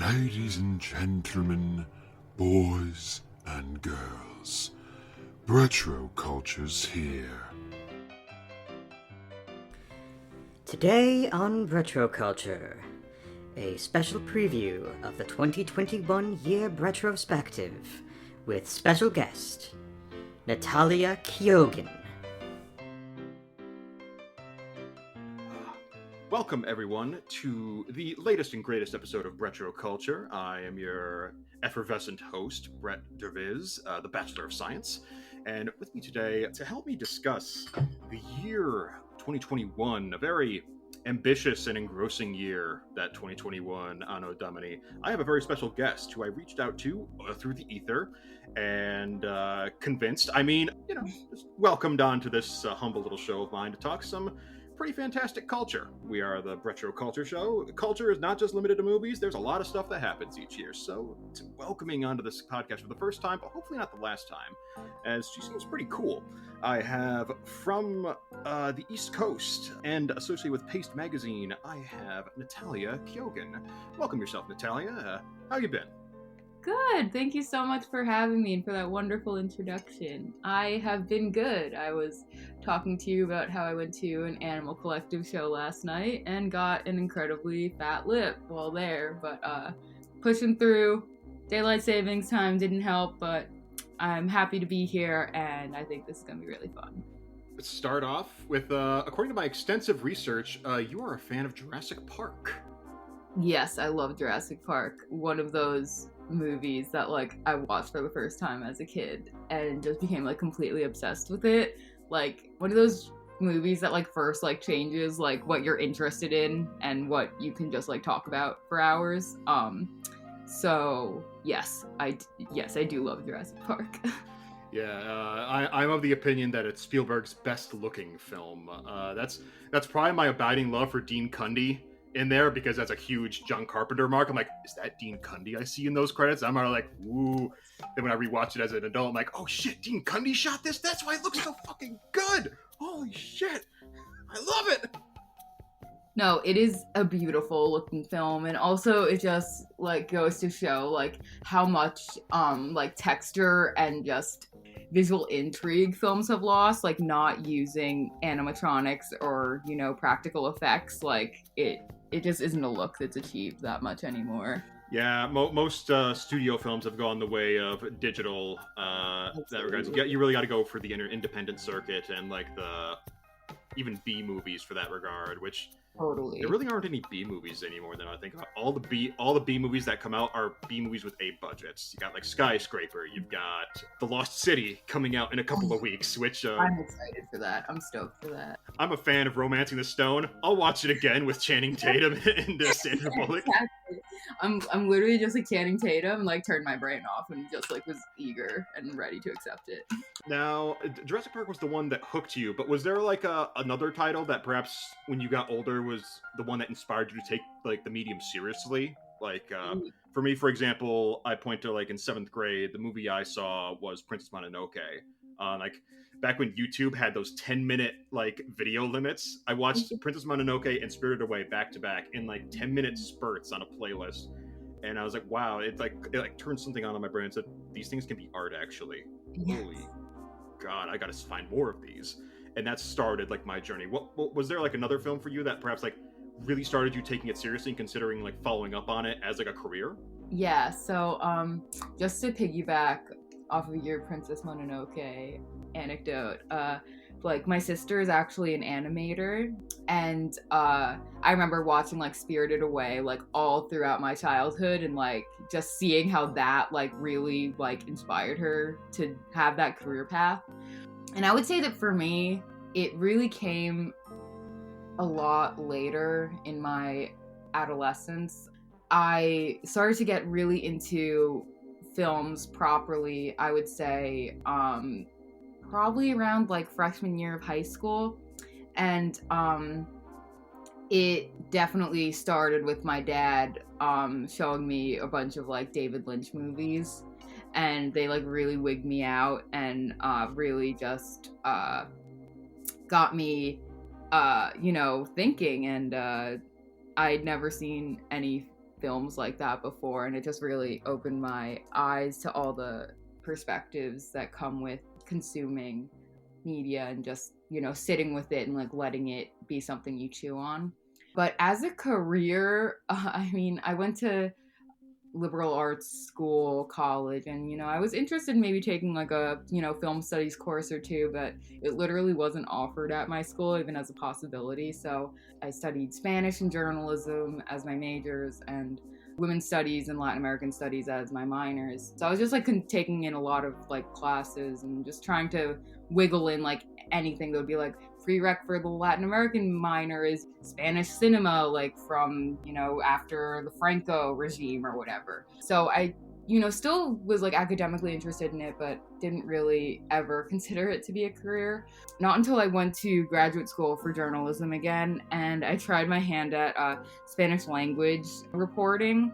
Ladies and gentlemen, boys and girls, Brettroculture's here. Today on Brettroculture, a special preview of the 2021 year Bretrospective with special guest, Natalia Keogan. Welcome, everyone, to the latest and greatest episode of Brettroculture. I am your effervescent host, Brett Derviz, the Bachelor of Science. And with me today to help me discuss the year 2021, a very ambitious and engrossing year, that 2021 Anno Domini, I have a very special guest who I reached out to through the ether and welcomed onto this humble little show of mine to talk some pretty fantastic culture. We are the Brettroculture Show. Culture is not just limited to movies. There's a lot of stuff that happens each year. So it's welcoming onto this podcast for the first time, but hopefully not the last time, as she seems pretty cool. I have from the East Coast and associated with Paste Magazine, I have Natalia Keogan. Welcome yourself, Natalia. How you been? Good. Thank you so much for having me and for that wonderful introduction. I have been good. I was talking to you about how I went to an Animal Collective show last night and got an incredibly fat lip while there, but pushing through. Daylight savings time didn't help, but I'm happy to be here and I think this is going to be really fun. Let's start off with, according to my extensive research, you are a fan of Jurassic Park. Yes, I love Jurassic Park. One of those movies that I watched for the first time as a kid and just became completely obsessed with it. One of those movies that first changes what you're interested in and what you can just talk about for hours. So yes, I do love Jurassic Park. Yeah, I'm of the opinion that it's Spielberg's best looking film. That's probably my abiding love for Dean Cundey in there, because that's a huge John Carpenter mark. I'm like, is that Dean Cundey I see in those credits? I'm already like, woo. Then when I rewatch it as an adult, I'm like, oh shit, Dean Cundey shot this? That's why it looks so fucking good. Holy shit. I love it. No, it is a beautiful looking film, and also it just goes to show how much texture and just visual intrigue films have lost, not using animatronics or practical effects. It just isn't a look that's achieved that much anymore. Yeah, most studio films have gone the way of digital. That regards, you really got to go for the independent circuit and the even B movies for that regard, which totally there really aren't any B movies anymore. Then I think all the B movies that come out are B movies with A budgets. You got Skyscraper, you've got The Lost City coming out in a couple of weeks, which I'm excited for that. I'm stoked for that. I'm a fan of Romancing the Stone. I'll watch it again with Channing Tatum and Sandra Bullock. Exactly. I'm literally just Channing Tatum, turned my brain off and just was eager and ready to accept it. Now, Jurassic Park was the one that hooked you, but was there another title that perhaps when you got older was the one that inspired you to take the medium seriously? For me, for example, I point to in 7th grade, the movie I saw was Princess Mononoke. Back when YouTube had those 10-minute video limits, I watched Princess Mononoke and Spirited Away back to back in 10-minute spurts on a playlist, and I was like, wow, it turned something on in my brain and said, these things can be art actually. Yes. Holy God, I gotta find more of these. And that started my journey. What was there another film for you that perhaps really started you taking it seriously and considering my on it as a career? Yeah, so just to piggyback off of your Princess Mononoke anecdote, my sister is actually an animator, and I remember watching Spirited Away all throughout my childhood, and just seeing how that really inspired her to have that career path. And I would say that for me, it really came a lot later in my adolescence. I started to get really into films properly, I would say, probably around freshman year of high school. And it definitely started with my dad showing me a bunch of David Lynch movies, and they really wigged me out and really just got me thinking. And I'd never seen any films like that before, and it just really opened my eyes to all the perspectives that come with consuming media and just, you know, sitting with it and like letting it be something you chew on. But as a career, I mean, I went to liberal arts school, college, and, you know, I was interested in maybe taking like a, you know, film studies course or two, but it literally wasn't offered at my school even as a possibility. So I studied Spanish and journalism as my majors and women's studies and Latin American studies as my minors. So I was just like taking in a lot of like classes and just trying to wiggle in like anything that would be like prereq for the Latin American minor is Spanish cinema, like from, you know, after the Franco regime or whatever. So I, you know, still was like academically interested in it, but didn't really ever consider it to be a career. Not until I went to graduate school for journalism again, and I tried my hand at Spanish language reporting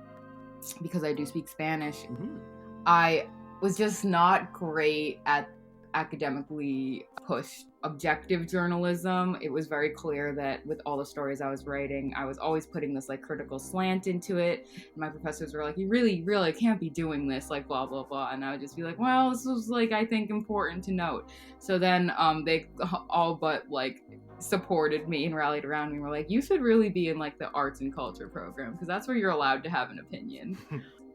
because I do speak Spanish. Mm-hmm. I was just not great at academically pushed objective journalism. It was very clear that with all the stories I was writing, I was always putting this like critical slant into it. And my professors were like, you really can't be doing this, like blah, blah, blah. And I would just be like, well, this was like, I think important to note. So then they all but like supported me and rallied around me and were like, you should really be in like the arts and culture program because that's where you're allowed to have an opinion.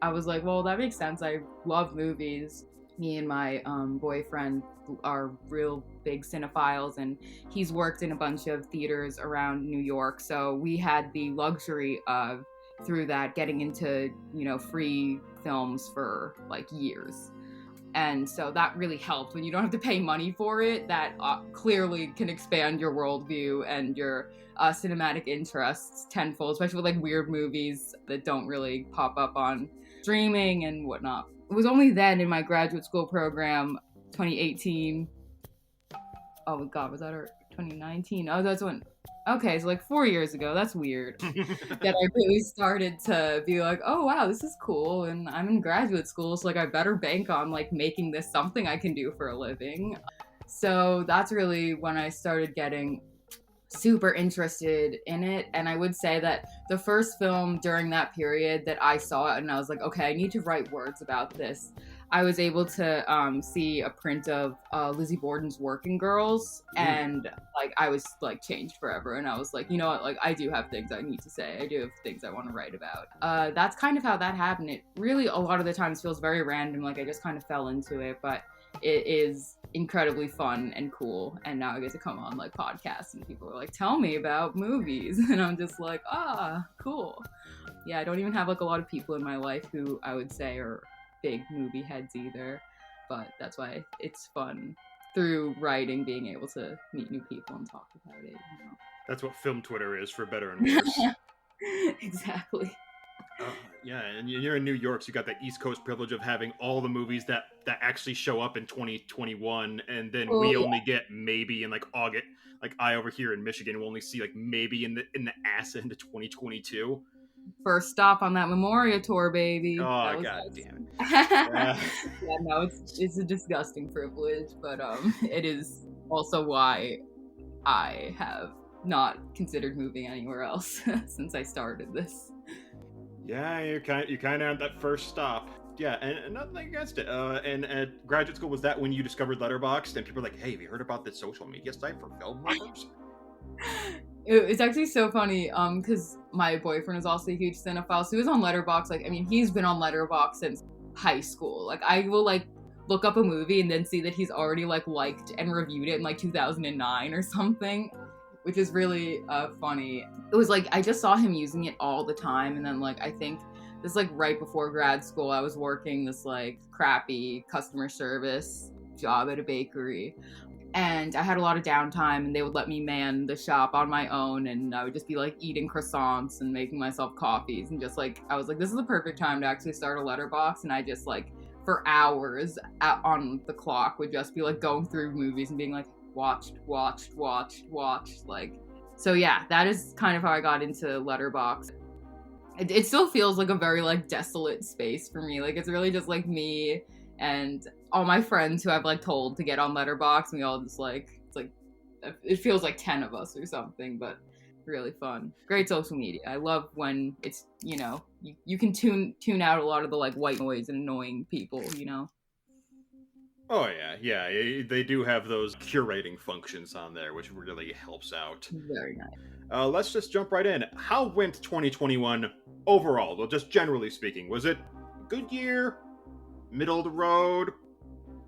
I was like, well, that makes sense. I love movies. Me and my boyfriend are real big cinephiles, and he's worked in a bunch of theaters around New York. So we had the luxury of, through that, getting into, you know, free films for like years. And so that really helped. When you don't have to pay money for it, that clearly can expand your worldview and your cinematic interests tenfold, especially with like weird movies that don't really pop up on streaming and whatnot. It was only then in my graduate school program, 2018. Oh God, was that our 2019? Oh, that's when. Okay, so like 4 years ago. That's weird. That I really started to be like, oh wow, this is cool, and I'm in graduate school, so like I better bank on like making this something I can do for a living. So that's really when I started getting super interested in it. And I would say that the first film during that period that I saw it and I was like, okay, I need to write words about this. I was able to see a print of Lizzie Borden's Working Girls, and like I was like changed forever. And I was like, you know what, like I do have things I need to say. I do have things I want to write about. That's kind of how that happened. It really a lot of the times feels very random, like I just kind of fell into it, but it is incredibly fun and cool. And now I get to come on like podcasts and people are like, tell me about movies, and I'm just like, cool. Yeah, I don't even have like a lot of people in my life who I would say are big movie heads either, but that's why it's fun through writing, being able to meet new people and talk about it, you know? That's what film Twitter is, for better and worse. Exactly. Yeah, and you're in New York, so you got that East Coast privilege of having all the movies that actually show up in 2021, and then we only get maybe in like August. Like I over here in Michigan will only see like maybe in the ass into 2022. First stop on that Memoria tour, baby. Oh god nice. Damn it! Yeah, no, it's a disgusting privilege, but it is also why I have not considered moving anywhere else since I started this. Yeah, you kind of had that first stop. Yeah, and nothing against it. And at graduate school, was that when you discovered Letterboxd and people were like, "Hey, have you heard about this social media site for film lovers?" It's actually so funny, because my boyfriend is also a huge cinephile, so he was on Letterboxd. Like, I mean, he's been on Letterboxd since high school. Like, I will like look up a movie and then see that he's already like liked and reviewed it in like 2009 or something, which is really funny. It was like I just saw him using it all the time, and then like I think this like right before grad school, I was working this like crappy customer service job at a bakery. And I had a lot of downtime, and they would let me man the shop on my own, and I would just be like eating croissants and making myself coffees, and just like I was like, this is the perfect time to actually start a Letterboxd. And I just like for hours on the clock would just be like going through movies and being like watched, like. So yeah, that is kind of how I got into Letterboxd. It still feels like a very like desolate space for me. Like it's really just like me and all my friends who I've like told to get on Letterboxd, and we all just like, it's like, it feels like 10 of us or something, but really fun. Great social media. I love when it's, you can tune out a lot of the like white noise and annoying people, Oh yeah. They do have those curating functions on there, which really helps out. Very nice. Let's just jump right in. How went 2021 overall? Well, just generally speaking, was it a good year? Middle of the road?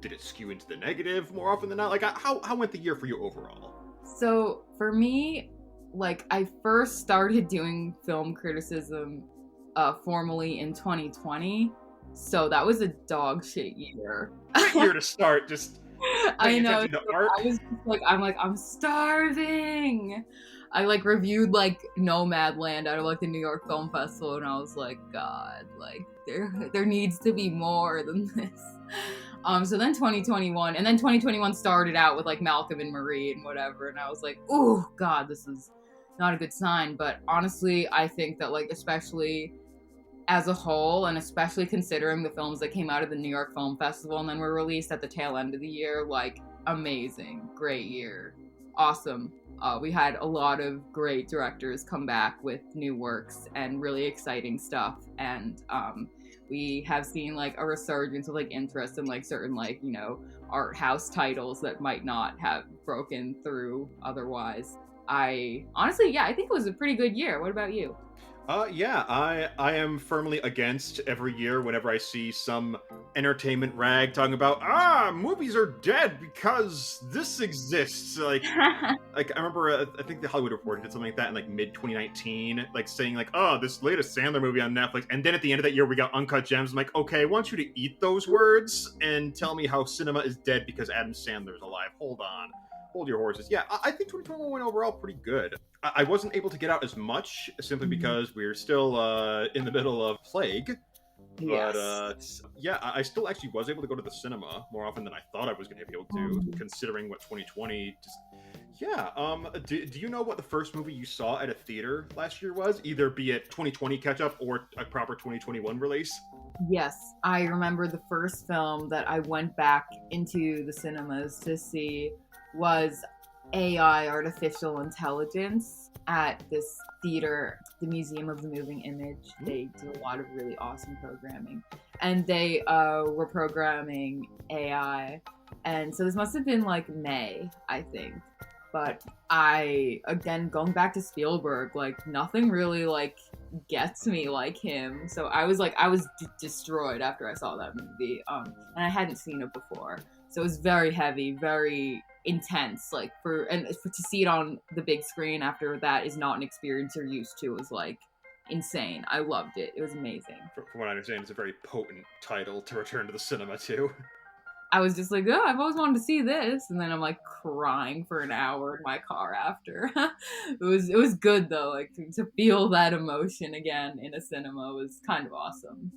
Did it skew into the negative more often than not? Like, how went the year for you overall? So for me, like I first started doing film criticism formally in 2020. So that was a dog shit year. Great year to start, just I know. attention to art. I was just like, I'm starving. I like reviewed like Nomadland out of like the New York Film Festival, and I was like, God, like there needs to be more than this. So then 2021, and then 2021 started out with like Malcolm and Marie and whatever, and I was like, oh God, this is not a good sign. But honestly, I think that like especially as a whole, and especially considering the films that came out of the New York Film Festival and then were released at the tail end of the year, like amazing, great year, awesome. We had a lot of great directors come back with new works and really exciting stuff, and we have seen like a resurgence of like interest in like certain like art house titles that might not have broken through otherwise. I honestly, I think it was a pretty good year. What about you? I am firmly against every year whenever I see some entertainment rag talking about movies are dead because this exists. Like I remember I think the Hollywood Reporter did something like that in like mid 2019, like saying like, oh, this latest Sandler movie on Netflix, and then at the end of that year we got Uncut Gems. I'm like, okay, I want you to eat those words and tell me how cinema is dead because Adam Sandler's alive. Hold on. Hold your horses. Yeah, I think 2021 went overall pretty good. I wasn't able to get out as much simply because we're still in the middle of plague. Yes. But I still actually was able to go to the cinema more often than I thought I was going to be able to, considering what 2020 just... Yeah, do you know what the first movie you saw at a theater last year was? Either be it 2020 catch-up or a proper 2021 release? Yes, I remember the first film that I went back into the cinemas to see was AI, Artificial Intelligence, at this theater, the Museum of the Moving Image. They do a lot of really awesome programming. And they were programming AI. And so this must have been like May, I think. But again, going back to Spielberg, like nothing really like gets me like him. So I was destroyed after I saw that movie. And I hadn't seen it before. So it was very heavy, very intense, like to see it on the big screen after that is not an experience you're used to. It was like insane. I loved it. It was amazing. From what I understand, it's a very potent title to return to the cinema too. I was just like, oh, I've always wanted to see this, and then I'm like crying for an hour in my car after. It was good though, like to feel that emotion again in a cinema was kind of awesome.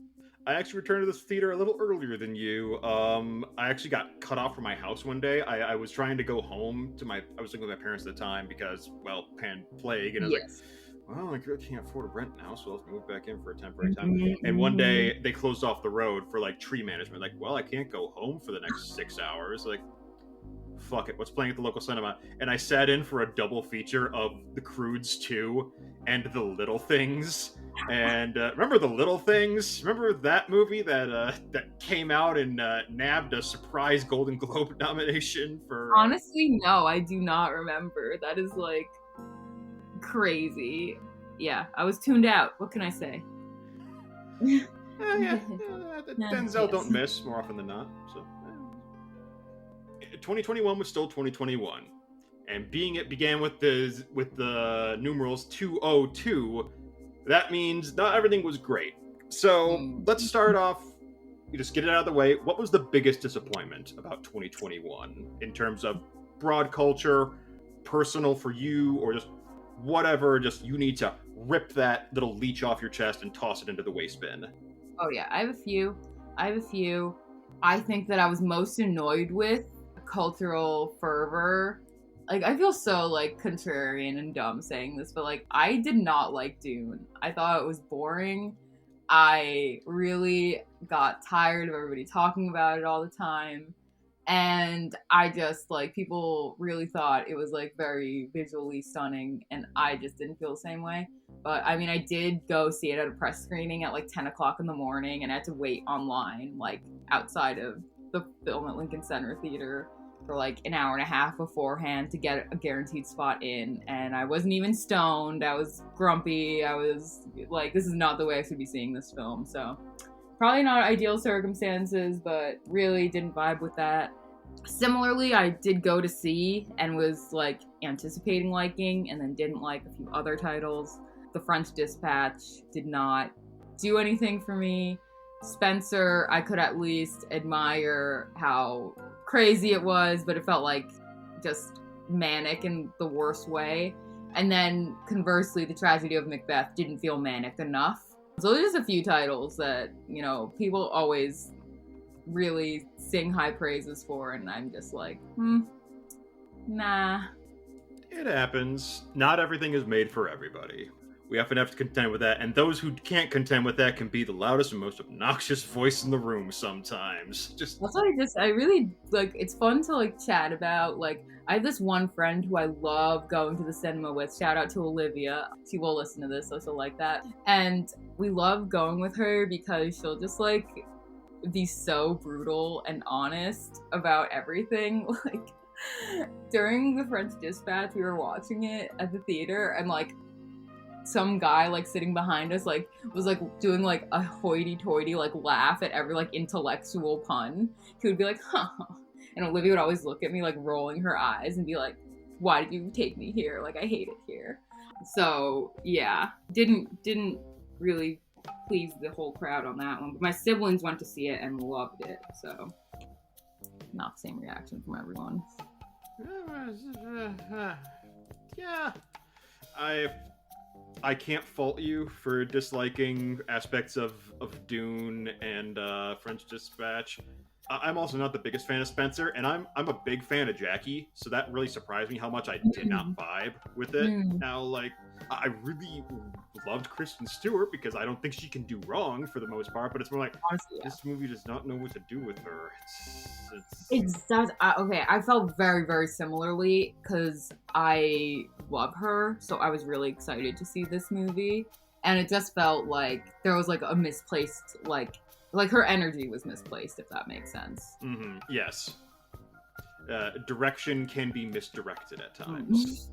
I actually returned to this theater a little earlier than you. I actually got cut off from my house one day. I was trying to go home to I was living with my parents at the time because, well, plague. And I was like, well, I can't afford a rent now, so let's move back in for a temporary time. And one day they closed off the road for like tree management. Like, well, I can't go home for the next 6 hours. Like, fuck it, what's playing at the local cinema? And I sat in for a double feature of The Croods 2 and The Little Things. And remember The Little Things? Remember that movie that came out and nabbed a surprise Golden Globe nomination for... Honestly, no, I do not remember. That is like crazy. Yeah, I was tuned out. What can I say? Denzel don't miss more often than not. So 2021 was still 2021, and being it began with the numerals 202. That means not everything was great. So let's start off. You just get it out of the way. What was the biggest disappointment about 2021 in terms of broad culture, personal for you, or just whatever? Just you need to rip that little leech off your chest and toss it into the waste bin. Oh yeah, I have a few. I think that I was most annoyed with cultural fervor. Like, I feel so, like, contrarian and dumb saying this, but, like, I did not like Dune. I thought it was boring. I really got tired of everybody talking about it all the time. And I just, like, people really thought it was, like, very visually stunning, and I just didn't feel the same way. But, I mean, I did go see it at a press screening at, like, 10 o'clock in the morning, and I had to wait online, like, outside of the Film at Lincoln Center Theater for, like, an hour and a half beforehand to get a guaranteed spot in. And I wasn't even stoned. I was grumpy. I was, like, this is not the way I should be seeing this film, so... Probably not ideal circumstances, but really didn't vibe with that. Similarly, I did go to see and was, like, anticipating liking, and then didn't like a few other titles. The French Dispatch did not do anything for me. Spencer, I could at least admire how crazy it was, but it felt like just manic in the worst way. And then, conversely, The Tragedy of Macbeth didn't feel manic enough. So there's just a few titles that, you know, people always really sing high praises for, and I'm just like, nah. It happens. Not everything is made for everybody. We often have to contend with that, and those who can't contend with that can be the loudest and most obnoxious voice in the room sometimes. Also, I really, like, it's fun to, like, chat about. Like, I have this one friend who I love going to the cinema with. Shout out to Olivia. She will listen to this, so she'll like that. And we love going with her because she'll just, like, be so brutal and honest about everything. Like, during The French Dispatch, we were watching it at the theater, and, like, some guy, like, sitting behind us, like, was, like, doing, like, a hoity-toity, like, laugh at every, like, intellectual pun. He would be like, huh. And Olivia would always look at me, like, rolling her eyes and be like, why did you take me here? Like, I hate it here. So, yeah. Didn't really please the whole crowd on that one. But my siblings went to see it and loved it, so not the same reaction from everyone. Yeah. I can't fault you for disliking aspects of Dune and French Dispatch. I'm also not the biggest fan of Spencer, and I'm a big fan of Jackie, so that really surprised me how much I did not vibe with it. Now, like, I really loved Kristen Stewart because I don't think she can do wrong for the most part, but it's more like, honestly, this movie does not know what to do with her. It does. Okay, I felt very, very similarly because I love her, so I was really excited to see this movie, and it just felt like there was, like, a misplaced, like her energy was misplaced, if that makes sense. Mm-hmm. Yes. Direction can be misdirected at times.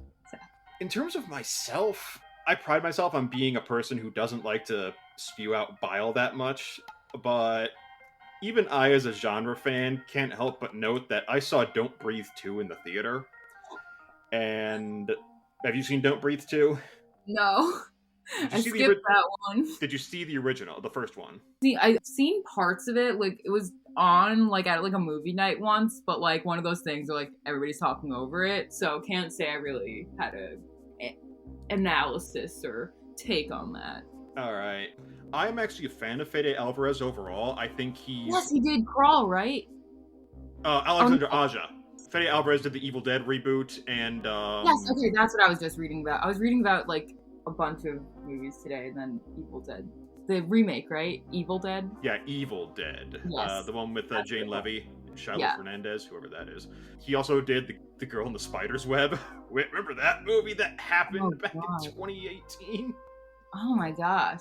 In terms of myself, I pride myself on being a person who doesn't like to spew out bile that much, but even I, as a genre fan, can't help but note that I saw Don't Breathe 2 in the theater. And have you seen Don't Breathe 2? No. I skipped that one. Did you see the original, the first one? See, I've seen parts of it. Like, it was on, like, at, like, a movie night once, but, like, one of those things where, like, everybody's talking over it, so can't say I really had a analysis or take on that. Alright. I'm actually a fan of Fede Alvarez overall. I think he's... Yes, he did Crawl, right? Alexander Aja. Fede Alvarez did the Evil Dead reboot, and... Yes, okay, that's what I was just reading about. I was reading about, like, a bunch of movies today, and then Evil Dead. The remake, right? Evil Dead? Yeah, Evil Dead. Yes. The one with Jane Levy, Shiloh Fernandez, whoever that is. He also did the Girl in the Spider's Web. Remember that movie that happened back in 2018? Oh my gosh.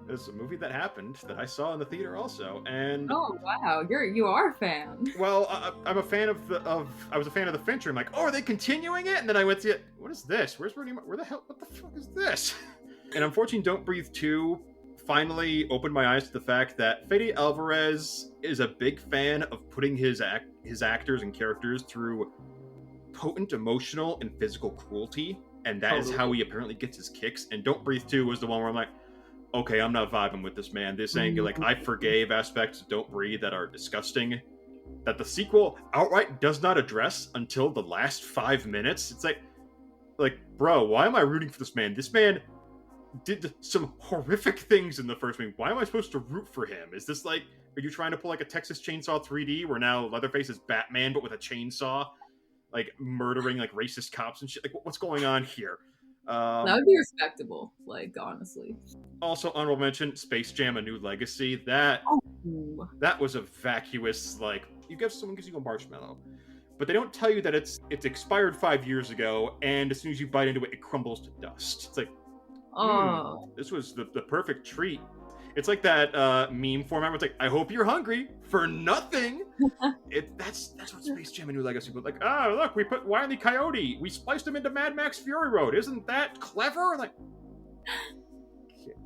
It's a movie that happened that I saw in the theater also, and oh wow, you are a fan. Well, I'm a fan I was a fan of the Fincher. I'm like, oh, are they continuing it? And then I went to it. What is this? Where the hell? What the fuck is this? And unfortunately, Don't Breathe 2 finally opened my eyes to the fact that Fede Alvarez is a big fan of putting his actors and characters through potent emotional and physical cruelty, and that is how he apparently gets his kicks. And Don't Breathe 2 was the one where I'm like, okay, I'm not vibing with this, man. This ain't like, I forgave aspects of Don't Breathe that are disgusting, that the sequel outright does not address until the last 5 minutes. It's like, bro, why am I rooting for this man? This man did some horrific things in the first movie. Why am I supposed to root for him? Is this like, are you trying to pull like a Texas Chainsaw 3D where now Leatherface is Batman but with a chainsaw, like murdering like racist cops and shit? Like, what's going on here? That would be respectable, like, honestly. Also, honorable mention, Space Jam: A New Legacy. That That was a vacuous, like, someone gives you a marshmallow. But they don't tell you that it's expired 5 years ago, and as soon as you bite into it, it crumbles to dust. It's like, this was the perfect treat. It's like that meme format where it's like, I hope you're hungry for nothing. That's what Space Jam and New Legacy was like. Oh, look, we put Wile E. Coyote. We spliced him into Mad Max Fury Road. Isn't that clever? Like,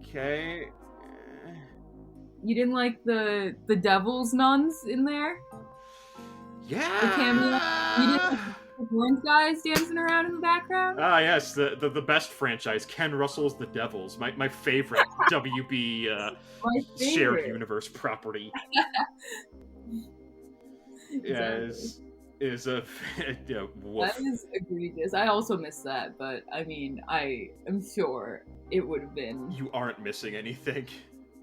okay. You didn't like the Devil's nuns in there? Yeah. The cameo? You didn't like the orange guys dancing around in the background? Ah, yes, the best franchise, Ken Russell's The Devils, my favorite WB shared universe property. Exactly. is a woof. That is egregious. I also missed that, but I mean, I am sure it would have been. You aren't missing anything.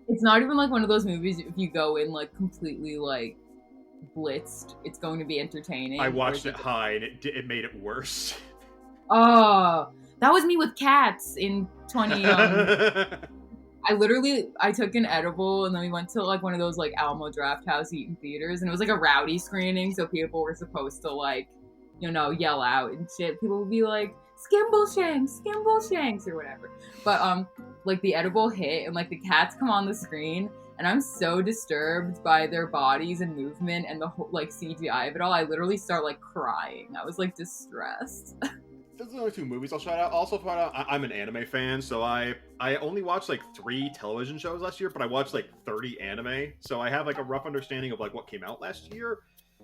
It's not even like one of those movies if you go in like completely like blitzed, it's going to be entertaining. I watched it high and it made it worse. Oh, that was me with Cats in 20 I took an edible and then we went to like one of those like Alamo Draft House Eaton theaters, and it was like a rowdy screening, so people were supposed to like, you know, yell out and shit. People would be like, Skimbleshanks or whatever. But like the edible hit and like the cats come on the screen, and I'm so disturbed by their bodies and movement and the whole like CGI of it all. I literally start like crying. I was like distressed. Those are the only two movies I'll shout out. Also, shout out, I'm an anime fan, so I only watched like 3 television shows last year, but I watched like 30 anime, so I have like a rough understanding of like what came out last year.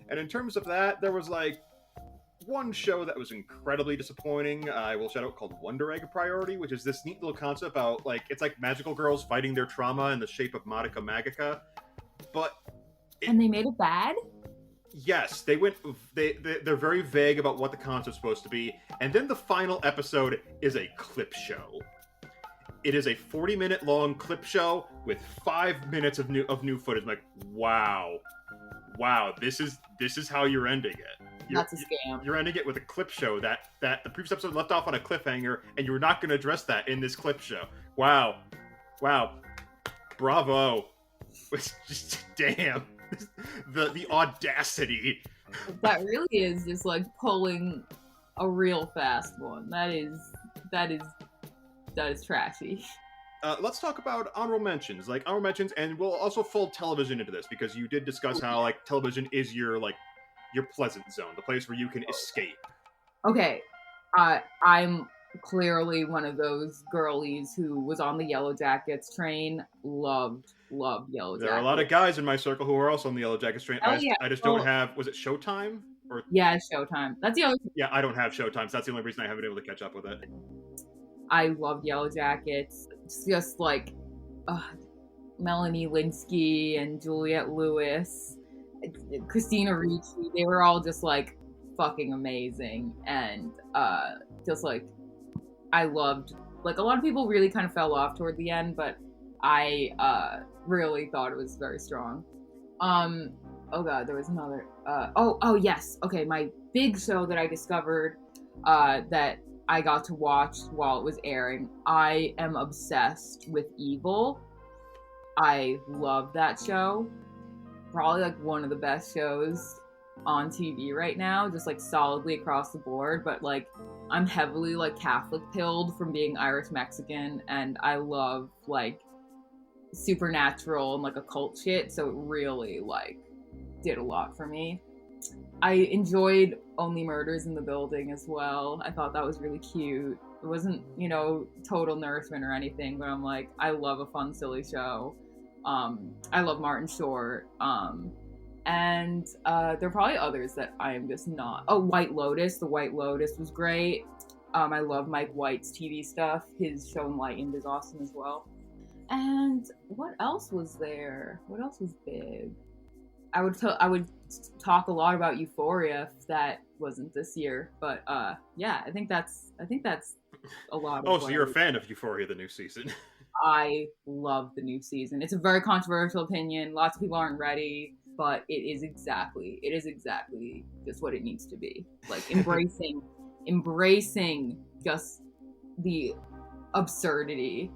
And in terms of that, there was like one show that was incredibly disappointing. I will shout out, called Wonder Egg Priority, which is this neat little concept about like, it's like magical girls fighting their trauma in the shape of Madoka Magica, but and they made it bad. Yes, they're very vague about what the concept's supposed to be, and then the final episode is a clip show. It is a 40-minute long clip show with 5 minutes of new footage. I'm like, wow, this is how you're ending it. That's a scam. You're ending it with a clip show that the previous episode left off on a cliffhanger, and you're not going to address that in this clip show. Wow, bravo. It's just damn. The audacity. That really is just like pulling a real fast one. That is trashy. Let's talk about honorable mentions, and we'll also fold television into this, because you did discuss how like television is your pleasant zone, the place where you can escape. Okay, I'm clearly one of those girlies who was on the Yellow Jackets train. Loved Yellow Jackets. There are a lot of guys in my circle who are also on the Yellow Jackets train. Oh, yeah. I just don't have. Was it Showtime? Or yeah, Showtime. That's the only. Yeah, I don't have Showtime. So that's the only reason I haven't been able to catch up with it. I loved Yellow Jackets. It's just like Melanie Linsky and Juliette Lewis, Christina Ricci. They were all just like fucking amazing, and just like I loved. Like a lot of people really kind of fell off toward the end, but I really thought it was very strong. Oh god, there was another. Oh yes. Okay, my big show that I discovered that I got to watch while it was airing. I am obsessed with Evil. I love that show. Probably like one of the best shows on TV right now, just like solidly across the board. But like I'm heavily like Catholic pilled from being Irish Mexican, and I love like supernatural and like occult shit, so it really like did a lot for me. I enjoyed Only Murders in the Building as well. I thought that was really cute. It wasn't, total nourishment or anything, but I'm like, I love a fun, silly show. I love Martin Short. And there are probably others that I am just not. Oh, White Lotus. The White Lotus was great. I love Mike White's TV stuff. His show Enlightened is awesome as well. And what else was there? What else was big? I would talk a lot about Euphoria if that wasn't this year, but yeah, I think that's a lot. Oh, so you're a fan of Euphoria, the new season? I love the new season. It's a very controversial opinion. Lots of people aren't ready, but it is exactly just what it needs to be. Like embracing just the absurdity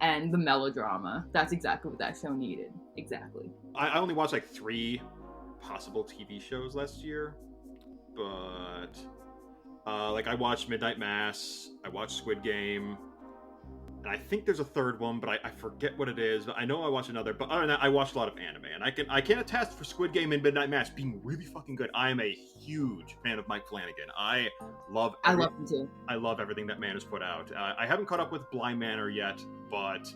and the melodrama. That's exactly what that show needed. Exactly. I only watched like 3 possible TV shows last year, but like I watched Midnight Mass, I watched Squid Game, and I think there's a third one, but I forget what it is. But I know I watched another. But other than that, I watched a lot of anime, and I can attest for Squid Game and Midnight Mass being really fucking good. I am a huge fan of Mike Flanagan. I love him too. I love everything that man has put out. I haven't caught up with Blind Manor yet, but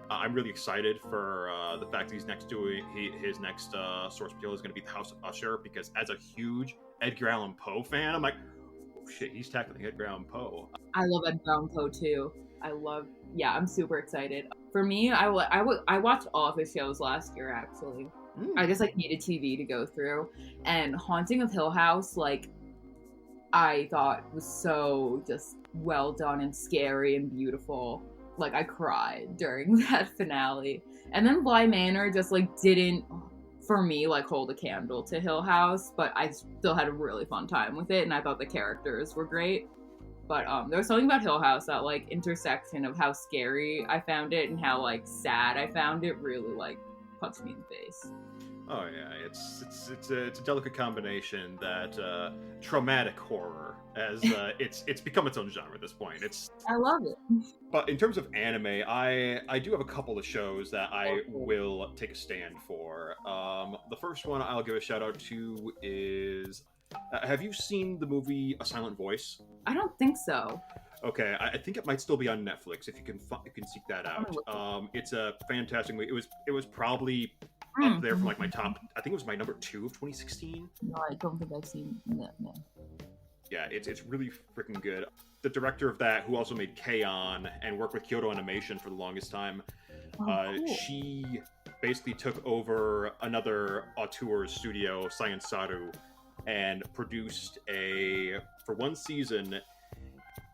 I'm really excited for the fact that he's next doing his next source material is going to be the House of Usher, because as a huge Edgar Allan Poe fan, I'm like, oh shit, he's tackling Edgar Allan Poe. I love Edgar Allan Poe too. I'm super excited. For me, I watched all of his shows last year, actually. I just needed TV to go through. And Haunting of Hill House, I thought was so just well done and scary and beautiful. I cried during that finale. And then Bly Manor just didn't, for me, hold a candle to Hill House, but I still had a really fun time with it, and I thought the characters were great. But there was something about Hill House, that intersection of how scary I found it and how sad I found it, really punched me in the face. Oh yeah, it's a delicate combination, that traumatic horror, as it's become its own genre at this point. I love it. But in terms of anime, I do have a couple of shows that I will take a stand for. The first one I'll give a shout out to is, have you seen the movie A Silent Voice? I don't think so. Okay, I think it might still be on Netflix if you can seek that out. It's a fantastic movie. It was probably up there from my top. I think it was my number 2 of 2016. No, I don't think I've seen that. No. Yeah, it's really freaking good. The director of that, who also made K-On! And worked with Kyoto Animation for the longest time, cool. She basically took over another auteur's studio, Science Saru, and produced for one season,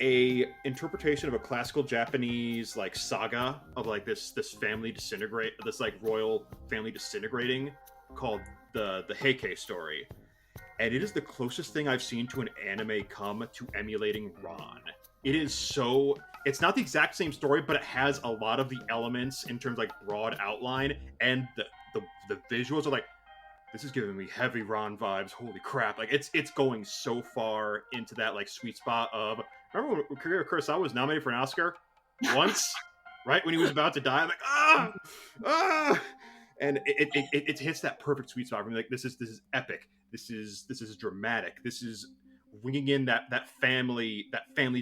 a interpretation of a classical Japanese saga of this family disintegrate, this royal family disintegrating, called the Heike story. And it is the closest thing I've seen to an anime come to emulating Ron. It is so, it's not the exact same story, but it has a lot of the elements in terms of broad outline, and the visuals are this is giving me heavy Ron vibes. Holy crap. It's going so far into that sweet spot of, remember when Akira Kurosawa was nominated for an Oscar once, right? When he was about to die, I'm ah! And it hits that perfect sweet spot for me. This is epic. This is dramatic. This is bringing in that family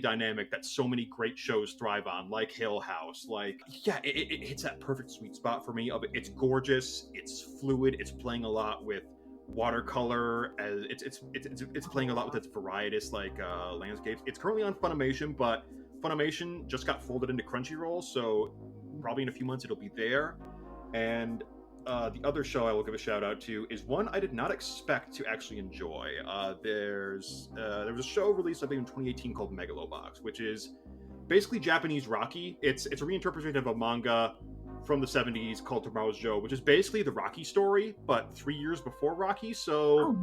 dynamic that so many great shows thrive on, like Hill House. It hits that perfect sweet spot for me. It's gorgeous. It's fluid. It's playing a lot with watercolor, as it's playing a lot with its varietous landscapes. It's currently on Funimation, but Funimation just got folded into Crunchyroll, so probably in a few months it'll be there. And the other show I will give a shout out to is one I did not expect to actually enjoy. There was a show released I think in 2018 called Megalobox, which is basically Japanese Rocky. It's a reinterpretation of a manga from the 70s called Tomorrow's Joe, which is basically the Rocky story, but 3 years before Rocky. So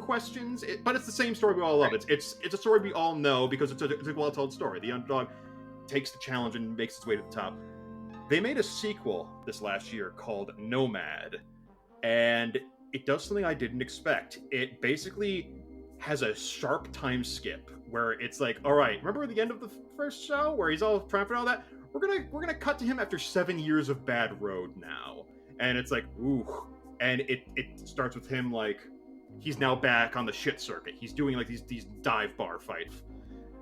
questions, but it's the same story we all love. It's a story we all know because it's a well-told story. The underdog takes the challenge and makes its way to the top. They made a sequel this last year called Nomad, and it does something I didn't expect. It basically has a sharp time skip where it's all right, remember the end of the first show where he's all triumphant and all that? We're gonna cut to him after 7 years of bad road now, and it's ooh, and it starts with him he's now back on the shit circuit. He's doing these dive bar fights.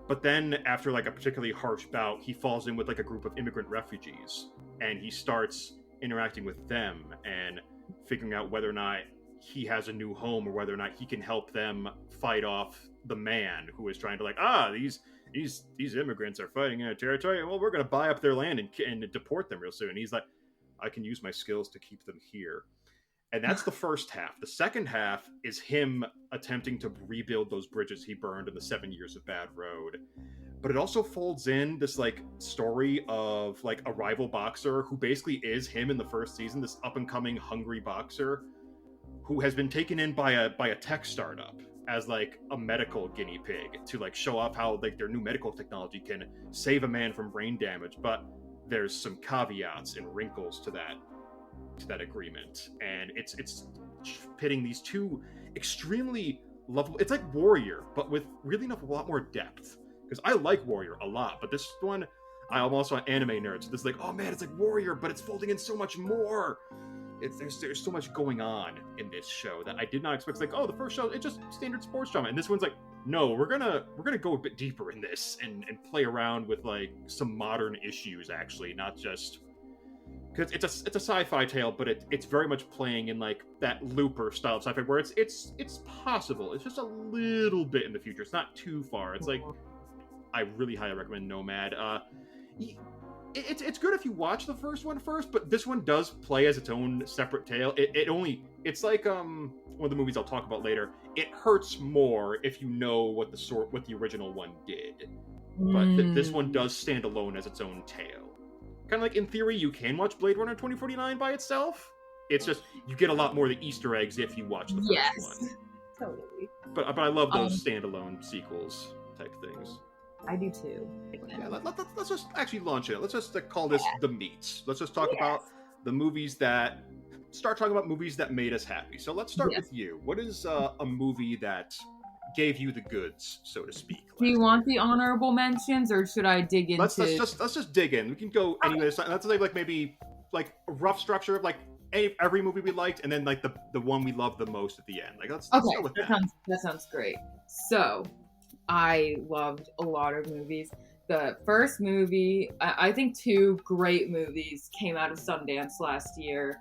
But then, after a particularly harsh bout, he falls in with a group of immigrant refugees, and he starts interacting with them and figuring out whether or not he has a new home or whether or not he can help them fight off the man who is trying to these immigrants are fighting in a territory. Well, we're going to buy up their land and deport them real soon. And he's I can use my skills to keep them here. And that's the first half. The second half is him attempting to rebuild those bridges he burned in the 7 years of bad road. But it also folds in this story of a rival boxer who basically is him in the first season, this up and coming hungry boxer who has been taken in by a tech startup as a medical guinea pig to show off how their new medical technology can save a man from brain damage. But there's some caveats and wrinkles to that agreement, and it's pitting these two extremely lovable. It's like Warrior, but with really a lot more depth. Because I like Warrior a lot, but this one, I'm also an anime nerd, so this is like, oh man, it's like Warrior, but it's folding in so much more. There's so much going on in this show that I did not expect. It's like, oh, the first show, it's just standard sports drama, and this one's like, no, we're gonna go a bit deeper in this and play around with like some modern issues, actually, not just because it's a sci-fi tale, but it's very much playing in like that Looper style of sci-fi where it's possible. It's just a little bit in the future. It's not too far. It's like, I really highly recommend Nomad. It's good if you watch the first one first, but this one does play as its own separate tale. It's like one of the movies I'll talk about later. It hurts more if you know what the original one did, but this one does stand alone as its own tale. Kind of like, in theory, you can watch Blade Runner 2049 by itself. It's just you get a lot more of the Easter eggs if you watch the first one. Totally. But I love those standalone sequels type things. I do too. Yeah, let's just actually launch it. Let's just call this the meats. Let's just talk about the movies that made us happy. So let's start with you. What is a movie that gave you the goods, so to speak? Do you want the honorable mentions, or should I dig into? Let's just dig in. We can go anywhere. Let's like maybe like a rough structure of like every movie we liked, and then like the one we loved the most at the end. Like let's go with that. That sounds great. So, I loved a lot of movies. The first movie, I think 2 great movies came out of Sundance last year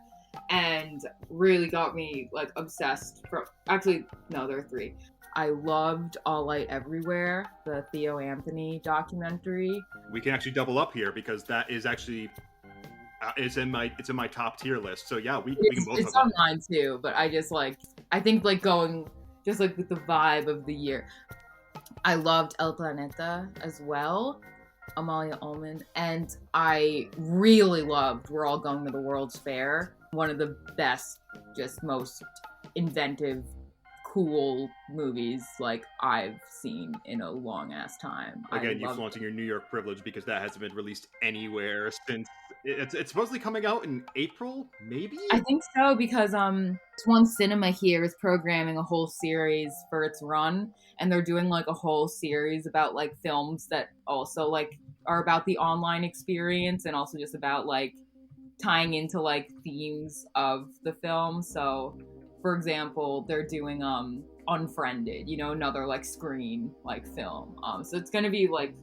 and really got me like obsessed. Actually, no, there are 3. I loved All Light Everywhere, the Theo Anthony documentary. We can actually double up here because that is actually it's in my top tier list. So yeah, we can both. It's on mine too, but I think like going just like with the vibe of the year. I loved El Planeta as well, Amalia Ullman, and I really loved We're All Going to the World's Fair. One of the best, just most inventive, cool movies like I've seen in a long ass time. Again, you flaunting your New York privilege because that hasn't been released anywhere since it's supposedly coming out in April, maybe? I think so, because One Cinema here is programming a whole series for its run, and they're doing like a whole series about like films that also like are about the online experience and also just about like tying into like themes of the film. So for example, they're doing Unfriended, another like Screen like film. So it's gonna be like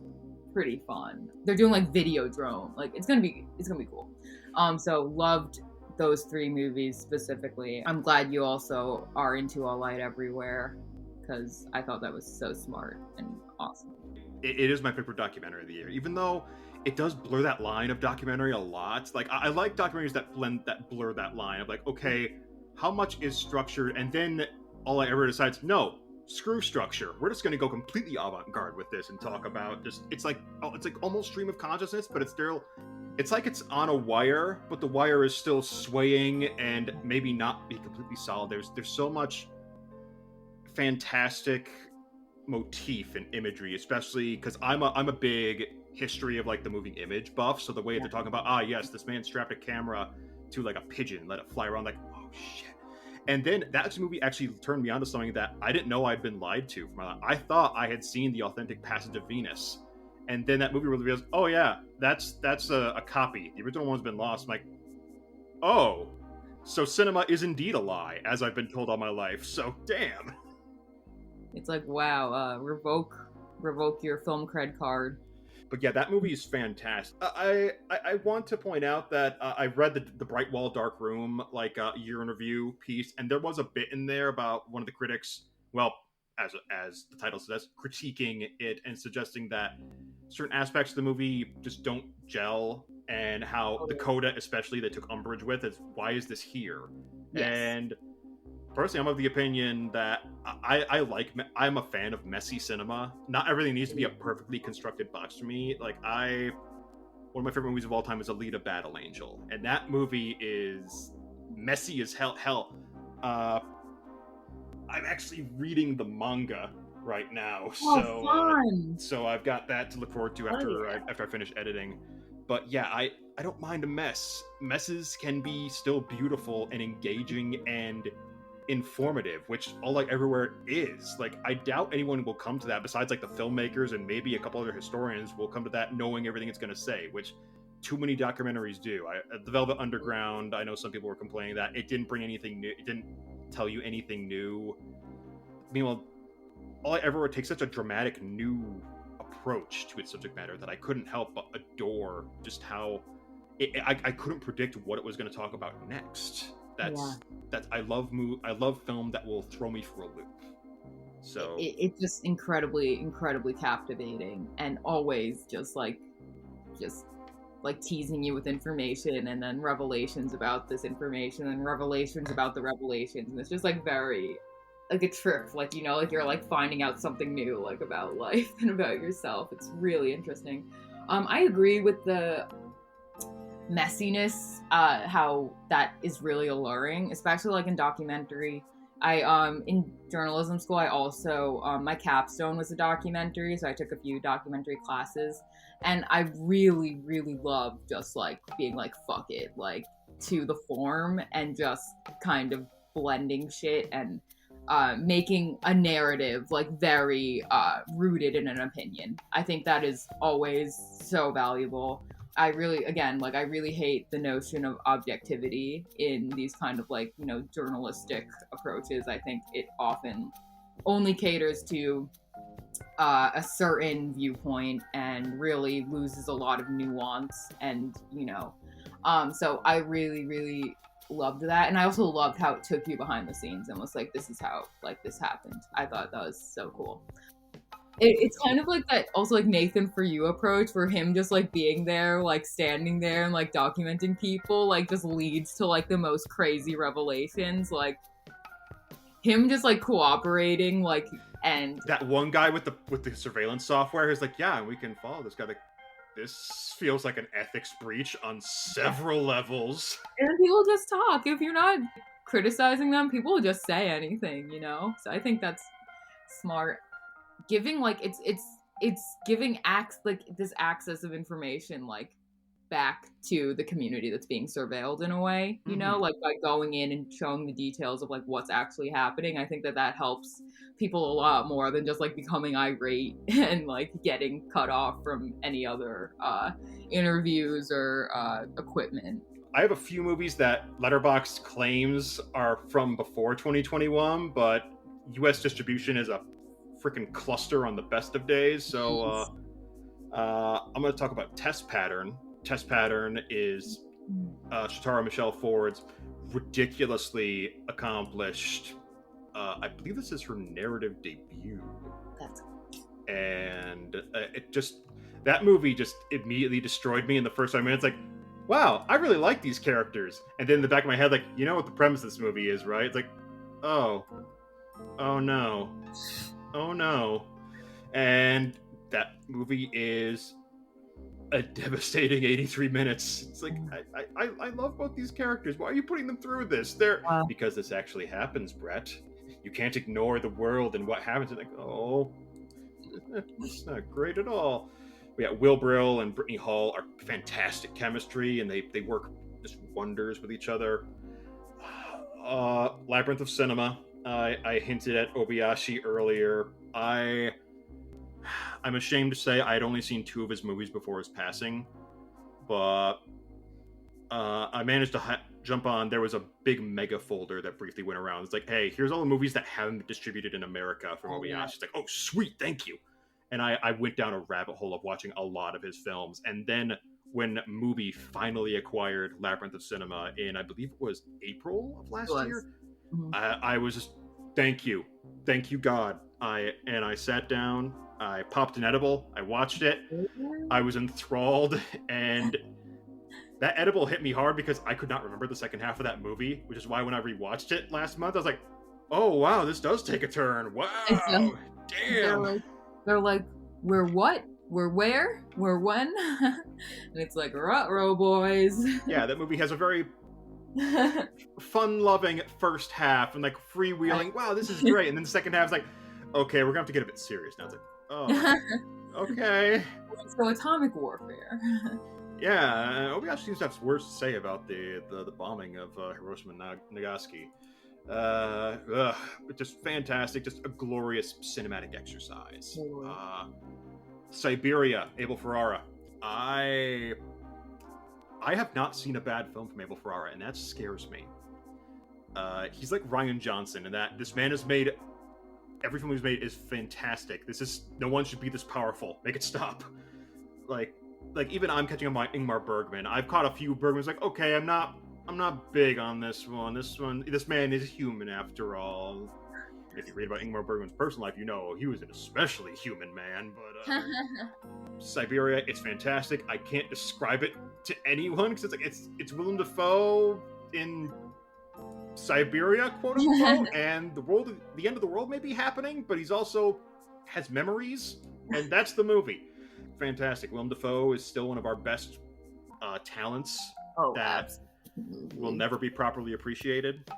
pretty fun. They're doing like Videodrome. Like it's gonna be cool. So loved those 3 movies specifically. I'm glad you also are into All Light Everywhere, because I thought that was so smart and awesome. It is my favorite documentary of the year, even though it does blur that line of documentary a lot. Like I like documentaries that blur that line of like, okay, how much is structured, and then All Light Everywhere decides, no, screw structure. We're just going to go completely avant-garde with this and talk about just it's like almost stream of consciousness, but it's like it's on a wire, but the wire is still swaying and maybe not be completely solid. There's so much fantastic motif and imagery, especially because I'm a big history of like the moving image buff. So the way they're talking about, yes, this man strapped a camera to like a pigeon, let it fly around, like, oh shit. And then that movie actually turned me on to something that I didn't know I'd been lied to for my life. I thought I had seen the authentic Passage of Venus, and then that movie reveals, oh yeah, that's a copy. The original one's been lost. I'm like, oh, so cinema is indeed a lie, as I've been told all my life. So damn. It's like, wow, revoke your film cred card. But yeah, that movie is fantastic. I want to point out that I read the Bright Wall Dark Room like year in review piece, and there was a bit in there about one of the critics, well, as the title suggests, critiquing it and suggesting that certain aspects of the movie just don't gel, and how the coda especially they took umbrage with is, why is this here? Yes. And personally, I'm of the opinion that I'm a fan of messy cinema. Not everything needs to be a perfectly constructed box for me. Like one of my favorite movies of all time is Alita: Battle Angel, and that movie is messy as hell. I'm actually reading the manga right now. Fun! So I've got that to look forward to after I finish editing. But yeah, I don't mind a mess. Messes can be still beautiful and engaging and informative, which All Light Everywhere is. Like, I doubt anyone will come to that besides like the filmmakers and maybe a couple other historians will come to that knowing everything it's going to say, which too many documentaries do. The Velvet Underground, I know some people were complaining that it didn't bring anything new. It didn't tell you anything new. Meanwhile, All Light Everywhere takes such a dramatic new approach to its subject matter that I couldn't help but adore just how I couldn't predict what it was going to talk about next. That's I love film that will throw me for a loop. So it's just incredibly captivating, and always just like teasing you with information, and then revelations about this information, and revelations about the revelations, and it's just like very like a trip, like, you know, like you're like finding out something new, like about life and about yourself. It's really interesting. I agree with the messiness, how that is really alluring, especially like in documentary. I in journalism school, I also my capstone was a documentary, so I took a few documentary classes, and I really loved just like being like fuck it, like to the form, and just kind of blending shit and making a narrative like very rooted in an opinion. I think that is always so valuable. I really hate the notion of objectivity in these kind of like, you know, journalistic approaches. I think it often only caters to a certain viewpoint and really loses a lot of nuance, and, you know, so I really loved that. And I also loved how it took you behind the scenes and was like, this is how like this happened. I thought that was so cool. It's kind of like that also like Nathan For You approach, where him just like being there, like standing there and like documenting people, like just leads to like the most crazy revelations. Like him just like cooperating, like, and that one guy with the surveillance software is like, yeah, we can follow this guy. Like, this feels like an ethics breach on several levels. And people just talk. If you're not criticizing them, people will just say anything, you know? So I think that's smart. Giving like it's giving this access of information like back to the community that's being surveilled in a way, you know, like by going in and showing the details of like what's actually happening. I think that helps people a lot more than just like becoming irate and like getting cut off from any other interviews or equipment. I have a few movies that Letterboxd claims are from before 2021, but US distribution is a freaking cluster on the best of days. So I'm going to talk about Test Pattern. Test Pattern is Shatara Michelle Ford's ridiculously accomplished, I believe this is her narrative debut. And that movie just immediately destroyed me in the first 5 minutes. Like, wow, I really like these characters. And then in the back of my head, like, you know what the premise of this movie is, right? It's like, oh no. And that movie is a devastating 83 minutes. It's like, I love both these characters. Why are you putting them through this? Because this actually happens, Brett. You can't ignore the world and what happens. It's like, oh, it's not great at all. We got Will Brill and Brittany Hall are fantastic chemistry, and they work just wonders with each other. Labyrinth of Cinema. I hinted at Obayashi earlier. I'm ashamed to say I had only seen 2 of his movies before his passing, but I managed to jump on. There was a big mega folder that briefly went around. It's like, hey, here's all the movies that haven't been distributed in America from Obayashi. Yeah. It's like, oh, sweet, thank you. And I went down a rabbit hole of watching a lot of his films. And then when Mubi finally acquired Labyrinth of Cinema in, I believe it was April of last year, I was just, thank you God. I sat down, I popped an edible, I watched it, I was enthralled, and that edible hit me hard because I could not remember the second half of that movie, which is why when I rewatched it last month, I was like, oh wow, this does take a turn. Wow, damn. They're like, we're what? We're where? We're when? And it's like, ruh-roh, boys. Yeah, that movie has a very fun-loving first half and like freewheeling. Wow, this is great. And then the second half is like, okay, we're gonna have to get a bit serious now. It's like, oh, okay. So atomic warfare. Yeah, Obayashi seems to have words to say about the bombing of Hiroshima and Nagasaki. Just fantastic, just a glorious cinematic exercise. Siberia, Abel Ferrara. I have not seen a bad film from Abel Ferrara, and that scares me. He's like Ryan Johnson, and that this man has made every film he's made is fantastic. No one should be this powerful. Make it stop. Like even I'm catching on my Ingmar Bergman. I've caught a few Bergmans. Like, okay, I'm not big on this one. This man is human after all. If you read about Ingmar Bergman's personal life, you know he was an especially human man. But Siberia, it's fantastic. I can't describe it to anyone because it's like it's Willem Dafoe in Siberia, quote unquote, and the end of the world may be happening, but he's also has memories, and that's the movie. Fantastic. Willem Dafoe is still one of our best talents that will never be properly appreciated.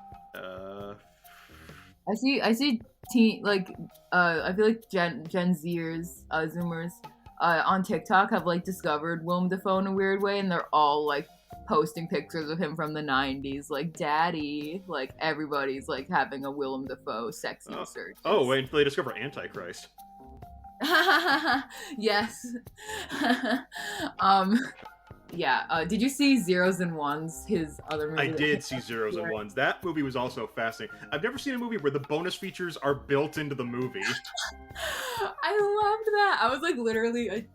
I see teen, I feel like Gen Zers, Zoomers, on TikTok have like discovered Willem Dafoe in a weird way, and they're all like posting pictures of him from the 90s, like daddy, like everybody's like having a Willem Dafoe sexy research. Oh, wait until they discover Antichrist. Yes. Did you see Zeros and Ones, his other movie? I did see Zeros and Ones. That movie was also fascinating. I've never seen a movie where the bonus features are built into the movie. I loved that. I was like literally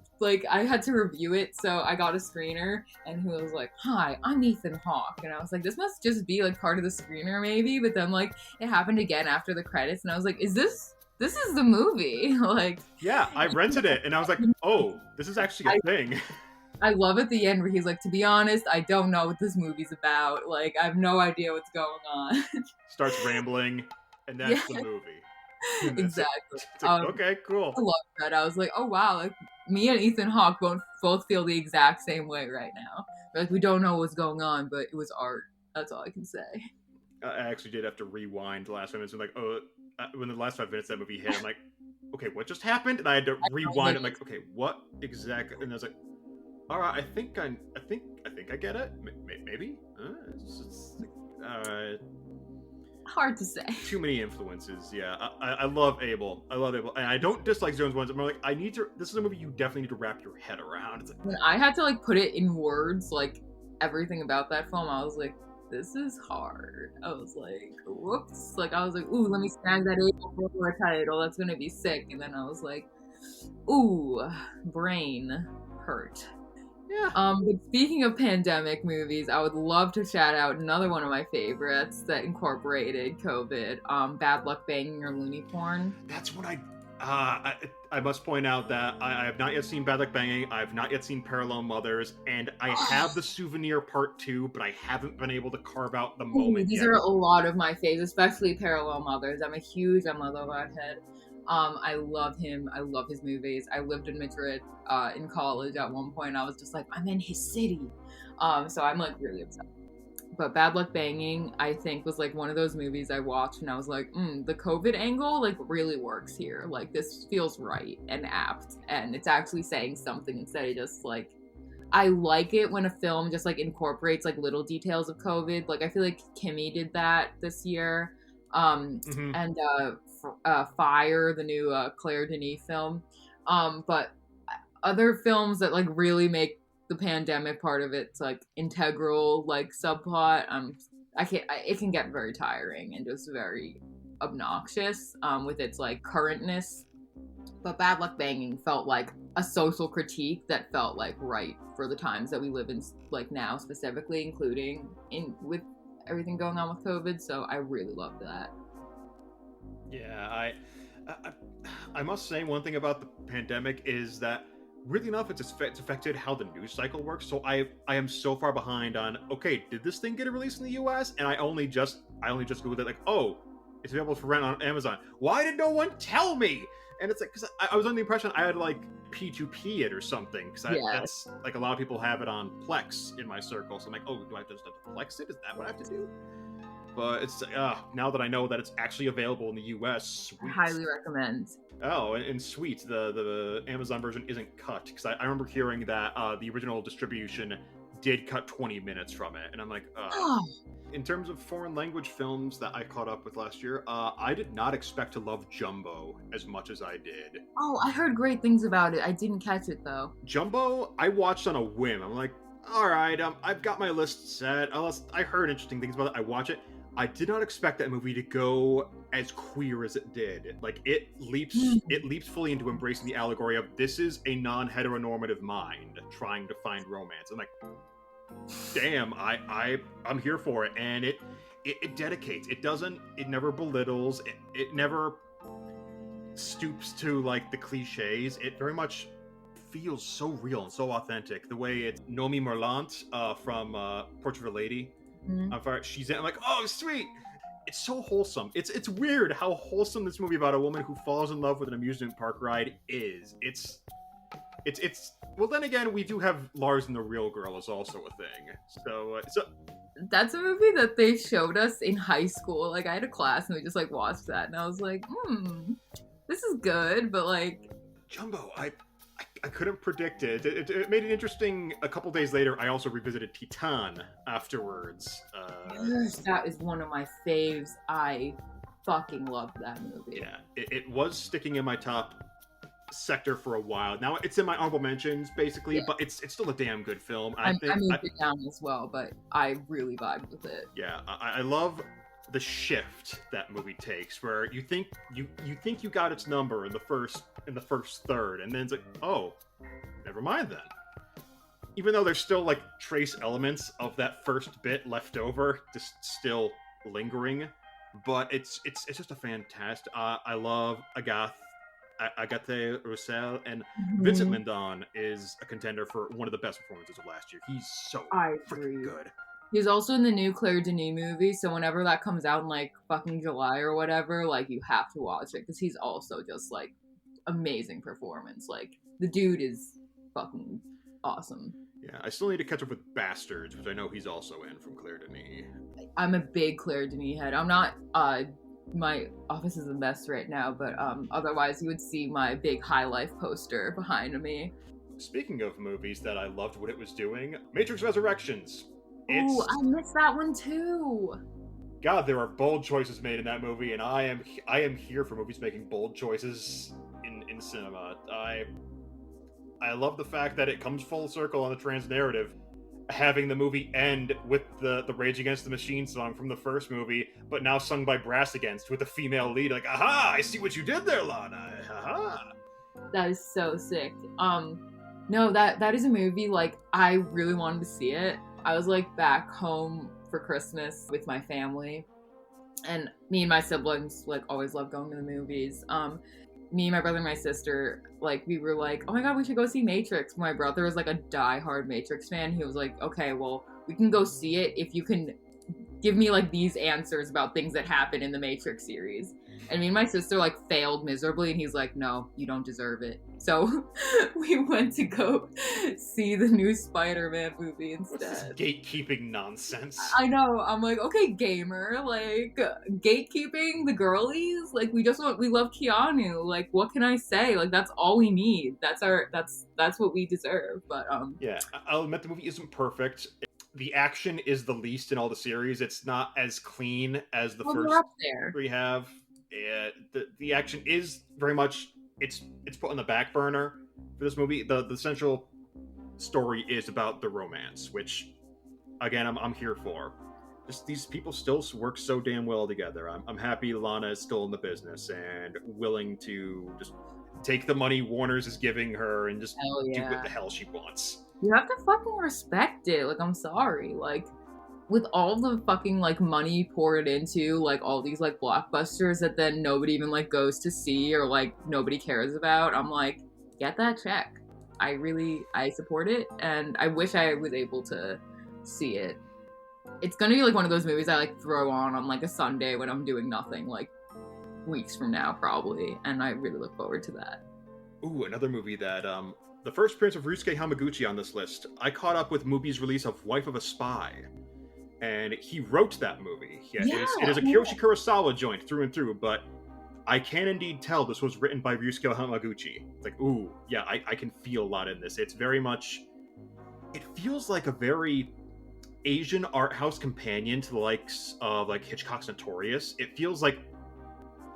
I had to review it, so I got a screener, and he was like, "Hi, I'm Ethan Hawke," and I was like, "This must just be like part of the screener, maybe." But then like it happened again after the credits, and I was like, "Is this is the movie?" Like, yeah, I rented it, and I was like, "Oh, this is actually a thing." I love at the end where he's like, "To be honest, I don't know what this movie's about. Like, I have no idea what's going on." Starts rambling, and that's the movie. Exactly. It's like, okay, cool. I love that. I was like, oh wow, like me and Ethan Hawke both feel the exact same way right now. Like, we don't know what's going on, but it was art. That's all I can say. I actually did have to rewind the last 5 minutes. I'm like, when the last 5 minutes of that movie hit, I'm like, okay, what just happened? And I had to rewind. I'm like, okay, what exactly? And I was like, all right, I think I get it. Maybe. Hard to say. Too many influences. Yeah, I love Abel. And I don't dislike Zeros and Ones. I'm like, this is a movie you definitely need to wrap your head around. It's like, when I had to like put it in words, like everything about that film, I was like, this is hard. I was like, whoops. Like, I was like, ooh, let me snag that Abel for a title. That's gonna be sick. And then I was like, ooh, brain hurt. Yeah. But speaking of pandemic movies, I would love to shout out another one of my favorites that incorporated COVID, Bad Luck Banging or Looney Porn. That's what I must point out that I have not yet seen Bad Luck Banging, I have not yet seen Parallel Mothers, and I have the Souvenir Part 2, but I haven't been able to carve out the moment These yet. are a lot of my faves, especially Parallel Mothers. I'm a huge Emma Lovatt head. I love him. I love his movies. I lived in Madrid in college at one point. I was just like, I'm in his city. So I'm like really upset. But Bad Luck Banging, I think, was like one of those movies I watched and I was like, the COVID angle like really works here. Like, this feels right and apt, and it's actually saying something instead of just like, I like it when a film just like incorporates like little details of COVID. Like, I feel like Kimmy did that this year. And Fire, the new Claire Denis film. But other films that like really make the pandemic part of it's like integral, like subplot, it can get very tiring and just very obnoxious with its like currentness. But Bad Luck Banging felt like a social critique that felt like right for the times that we live in, like now specifically, including with everything going on with COVID. So I really loved that. Yeah, I must say one thing about the pandemic is that really enough it's affected how the news cycle works. So I am so far behind on, okay, did this thing get released in the US? And I only just googled it, like, oh, it's available for rent on Amazon. Why did no one tell me? And it's like, because I was under the impression I had like P2P it or something, because that's like a lot of people have it on Plex in my circle. So I'm like, oh, do I just have to Plex it? Is that what I have to do? but it's now that I know that it's actually available in the U.S., sweet. I highly recommend. Oh, and sweet, the Amazon version isn't cut, because I remember hearing that the original distribution did cut 20 minutes from it, and I'm like, In terms of foreign language films that I caught up with last year, I did not expect to love Jumbo as much as I did. Oh, I heard great things about it. I didn't catch it though. Jumbo, I watched on a whim. I'm like, all right, I've got my list set. I heard interesting things about it. I watch it. I did not expect that movie to go as queer as it did. Like, it leaps fully into embracing the allegory of this is a non-heteronormative mind trying to find romance. I'm like, damn, I'm here for it. And it dedicates. It never belittles. It never stoops to like the cliches. It very much feels so real and so authentic. The way it's Nomi Merlant from Portrait of a Lady. She's in. I'm like, oh, sweet. It's so wholesome. It's weird how wholesome this movie about a woman who falls in love with an amusement park ride is. It's well, then again, we do have Lars and the Real Girl is also a thing. So that's a movie that they showed us in high school. Like, I had a class and we just like watched that, and I was like, this is good, but like Jumbo, I couldn't predict it. It made it interesting. A couple days later, I also revisited Titan afterwards. Yes, that is one of my faves. I fucking love that movie. Yeah, it was sticking in my top sector for a while. Now it's in my honorable mentions, basically, yeah. But it's still a damn good film. I moved it down as well, but I really vibed with it. Yeah, I love the shift that movie takes, where you think you got its number in the first third, and then it's like, oh, never mind then. Even though there's still like trace elements of that first bit left over, just still lingering, but it's just a fantastic. I love Agathe Roussel, and Vincent Lindon is a contender for one of the best performances of last year. He's so freaking good. He's also in the new Claire Denis movie, so whenever that comes out in like fucking July or whatever, like you have to watch it, because he's also just like amazing performance. Like, the dude is fucking awesome. Yeah, I still need to catch up with Bastards, which I know he's also in, from Claire Denis. I'm a big Claire Denis head. I'm not my office is a mess right now, but otherwise you would see my big High Life poster behind me. Speaking of movies that I loved what it was doing, Matrix Resurrections. Oh, I missed that one too. God, there are bold choices made in that movie, and I am here for movies making bold choices in cinema. I love the fact that it comes full circle on the trans narrative, having the movie end with the Rage Against the Machine song from the first movie, but now sung by Brass Against with a female lead. Like, aha! I see what you did there, Lana. Aha! That is so sick. No, that is a movie, like, I really wanted to see it. I was like back home for Christmas with my family, and me and my siblings like always love going to the movies. Me, my brother, and my sister, like, we were like, oh my god, we should go see Matrix. My brother was like a die-hard Matrix fan. He was like, okay, well, we can go see it if you can give me like these answers about things that happen in the Matrix series. And me and my sister like failed miserably, and he's like, no, you don't deserve it. So we went to go see the new Spider-Man movie instead. What's this gatekeeping nonsense? I know. I'm like, okay, gamer, like, gatekeeping the girlies? Like, we love Keanu. Like, what can I say? Like, that's all we need. That's what we deserve. But yeah, I'll admit the movie isn't perfect. The action is the least in all the series. It's not as clean as the first three have. The action is very much it's put on the back burner for this movie. The central story is about the romance, which again I'm here for. Just these people still work so damn well together. I'm happy Lana is still in the business and willing to just take the money Warner's is giving her and just do what the hell she wants. You have to fucking respect it. Like, I'm sorry. Like, with all the fucking, like, money poured into, like, all these, like, blockbusters that then nobody even, like, goes to see or, like, nobody cares about, I'm like, get that check. I support it, and I wish I was able to see it. It's gonna be, like, one of those movies I, like, throw on like, a Sunday when I'm doing nothing, like, weeks from now, probably, and I really look forward to that. Ooh, another movie that, the first appearance of Ryusuke Hamaguchi on this list. I caught up with Mubi's release of Wife of a Spy. and he wrote that movie. Yeah, Yeah, it is a Kiyoshi Kurosawa joint through and through, but I can indeed tell this was written by Ryusuke Hamaguchi. It's like, ooh, yeah, I can feel a lot in this. It's very much, it feels like a very Asian art house companion to the likes of like Hitchcock's Notorious. It feels like,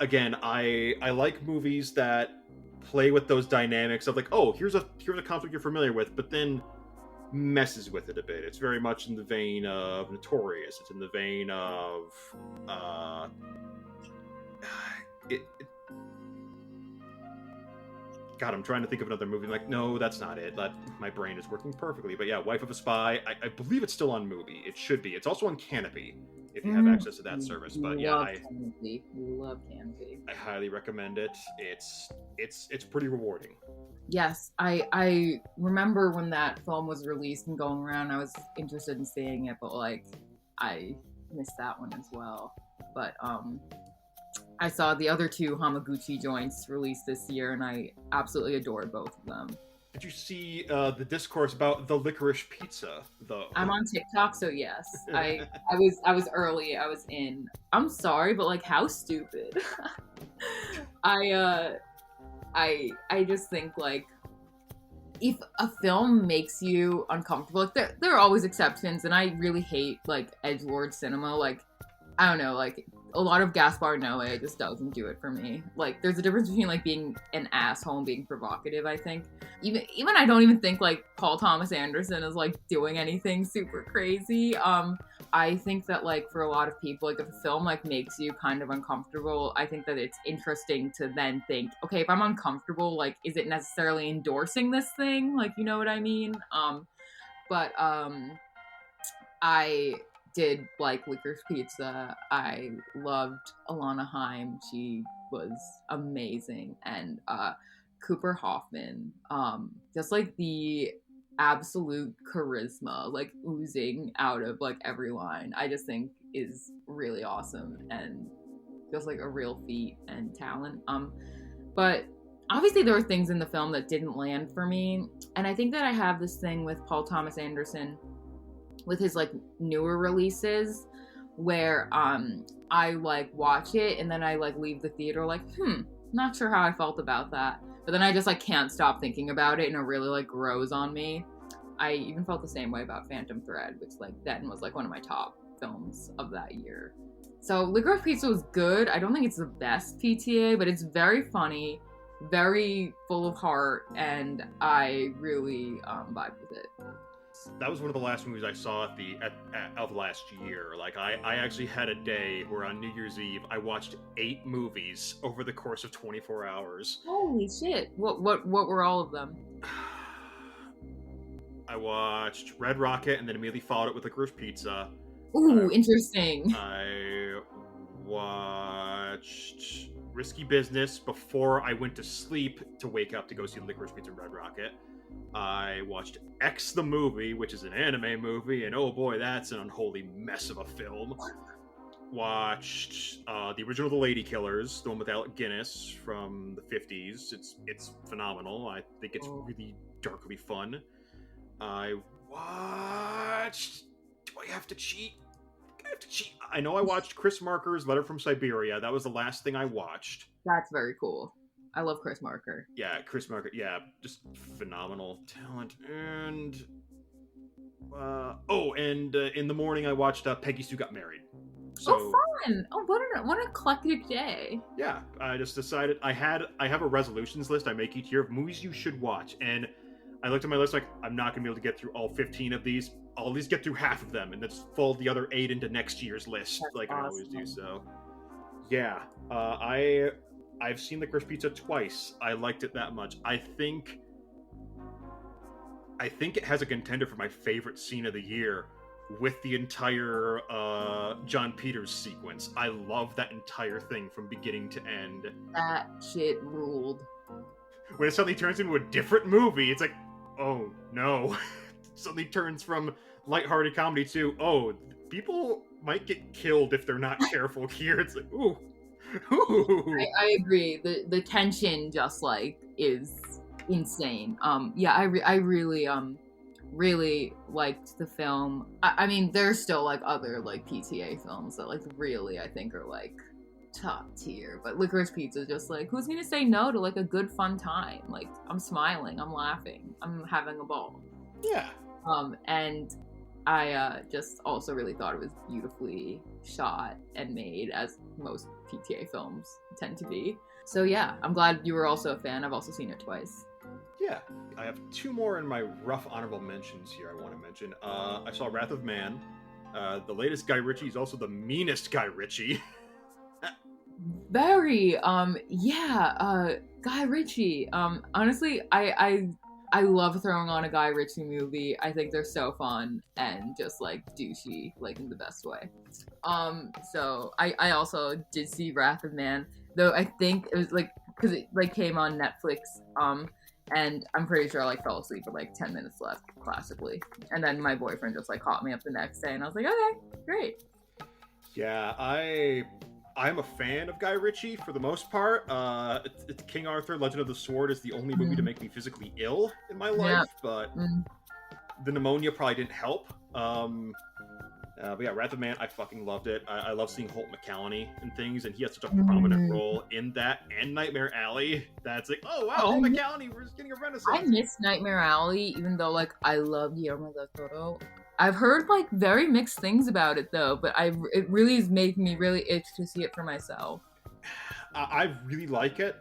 again, I like movies that play with those dynamics of like, oh, here's a conflict you're familiar with, but then messes with it a bit. It's very much in the vein of Notorious. It's in the vein of God, I'm trying to think of another movie. Like, no, that's not it. My brain is working perfectly. But yeah, Wife of a Spy. I believe it's still on Mubi. It should be. It's also on Canopy if you have access to that service. But yeah, We love Canopy. I highly recommend it. It's pretty rewarding. Yes, I remember when that film was released and going around. I was interested in seeing it, but like I missed that one as well. But I saw the other two Hamaguchi joints released this year, and I absolutely adored both of them. Did you see the discourse about the licorice-pizza, though? I'm on TikTok, so yes. I was early. I was in. I'm sorry, but like, how stupid. I just think like, if a film makes you uncomfortable, like there are always exceptions, and I really hate like edgelord cinema. Like, I don't know, like a lot of Gaspar Noé just doesn't do it for me. Like, there's a difference between like being an asshole and being provocative, I think. Even I don't even think like Paul Thomas Anderson is like doing anything super crazy. I think that like for a lot of people, like if a film like makes you kind of uncomfortable, I think that it's interesting to then think, okay, if I'm uncomfortable, like is it necessarily endorsing this thing? Like, you know what I mean? But I did like licorice-pizza. I loved Alana Haim. She was amazing. And Cooper Hoffman, just like the absolute charisma like oozing out of like every line, I just think is really awesome and just like a real feat and talent. But obviously there were things in the film that didn't land for me, and I think that I have this thing with Paul Thomas Anderson with his like newer releases where I like watch it and then I like leave the theater like not sure how I felt about that, but then I just like can't stop thinking about it and it really like grows on me. I even felt the same way about Phantom Thread, which like then was like one of my top films of that year. So Licorice-Pizza was good. I don't think it's the best PTA, but it's very funny, very full of heart, and I really vibe with it. That was one of the last movies I saw of last year. Like I actually had a day where on New Year's Eve I watched 8 movies over the course of 24 hours. Holy shit! What were all of them? I watched Red Rocket and then immediately followed it with Licorice-Pizza. Ooh, interesting. I watched Risky Business before I went to sleep to wake up to go see Licorice-Pizza and Red Rocket. I watched X the Movie, which is an anime movie, and oh boy, that's an unholy mess of a film. Watched the original The Lady Killers, the one with Alec Guinness from the 50s. It's phenomenal. I think it's really darkly fun. I watched... Do I have to cheat? I know I watched Chris Marker's Letter from Siberia. That was the last thing I watched. That's very cool. I love Chris Marker. Yeah, Chris Marker. Yeah, just phenomenal talent. And in the morning I watched Peggy Sue Got Married. So, fun! Oh, what an eclectic day. Yeah, I just decided I have a resolutions list I make each year of movies you should watch, and I looked at my list like I'm not gonna be able to get through all 15 of these. I'll at least get through half of them, and then fold the other 8 into next year's list. That's like awesome. I always do. So, yeah, I've seen Licorice-Pizza twice. I liked it that much. I think it has a contender for my favorite scene of the year with the entire John Peters sequence. I love that entire thing from beginning to end. That shit ruled. When it suddenly turns into a different movie, it's like, oh no. It suddenly turns from lighthearted comedy to, oh, people might get killed if they're not careful here. It's like, ooh. I agree. The tension just like is insane. Yeah, I really really liked the film. I mean, there's still like other like PTA films that like really I think are like top tier, but Licorice-Pizza is just like, who's gonna say no to like a good fun time? Like, I'm smiling, I'm laughing, I'm having a ball. Yeah. And I just also really thought it was beautifully shot and made, as most PTA films tend to be. So yeah, I'm glad you were also a fan. I've also seen it twice. Yeah, I have two more in my rough honorable mentions here I want to mention. I saw Wrath of Man. The latest Guy Ritchie is also the meanest Guy Ritchie. Very, Guy Ritchie. Honestly, I love throwing on a Guy Ritchie movie. I think they're so fun and just like douchey, like in the best way. So I also did see Wrath of Man, though I think it was like, because it like came on Netflix, and I'm pretty sure I like fell asleep with like 10 minutes left, classically. And then my boyfriend just like caught me up the next day, and I was like, okay, great. Yeah, I'm a fan of Guy Ritchie for the most part. It's King Arthur, Legend of the Sword is the only movie to make me physically ill in my life, but the pneumonia probably didn't help. But yeah, Wrath of Man, I fucking loved it. I love seeing Holt McCallany and things, and he has such a prominent role in that and Nightmare Alley. That's like, oh wow, Holt McCallany, we're just getting a renaissance. I miss Nightmare Alley, even though like I love Guillermo del Toro. I've heard like very mixed things about it though, but it really is making me really itch to see it for myself. I really like it.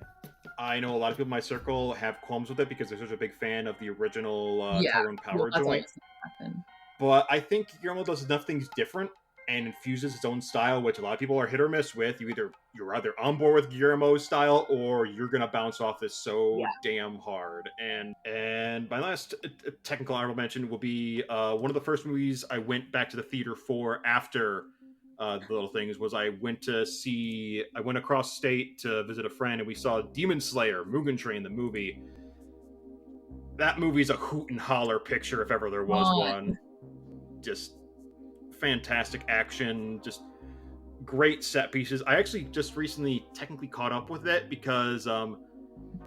I know a lot of people in my circle have qualms with it because they're such a big fan of the original Tyrone Power joint. But I think Guillermo does enough things different and infuses his own style, which a lot of people are hit or miss with. You're either on board with Guillermo's style or you're gonna bounce off this so damn hard. And my last technical honorable mention will be one of the first movies I went back to the theater for after the Little Things was I went across state to visit a friend, and we saw Demon Slayer, Mugen Train, the movie. That movie's a hoot and holler picture if ever there was one. Just fantastic action, just great set pieces. I actually just recently technically caught up with it because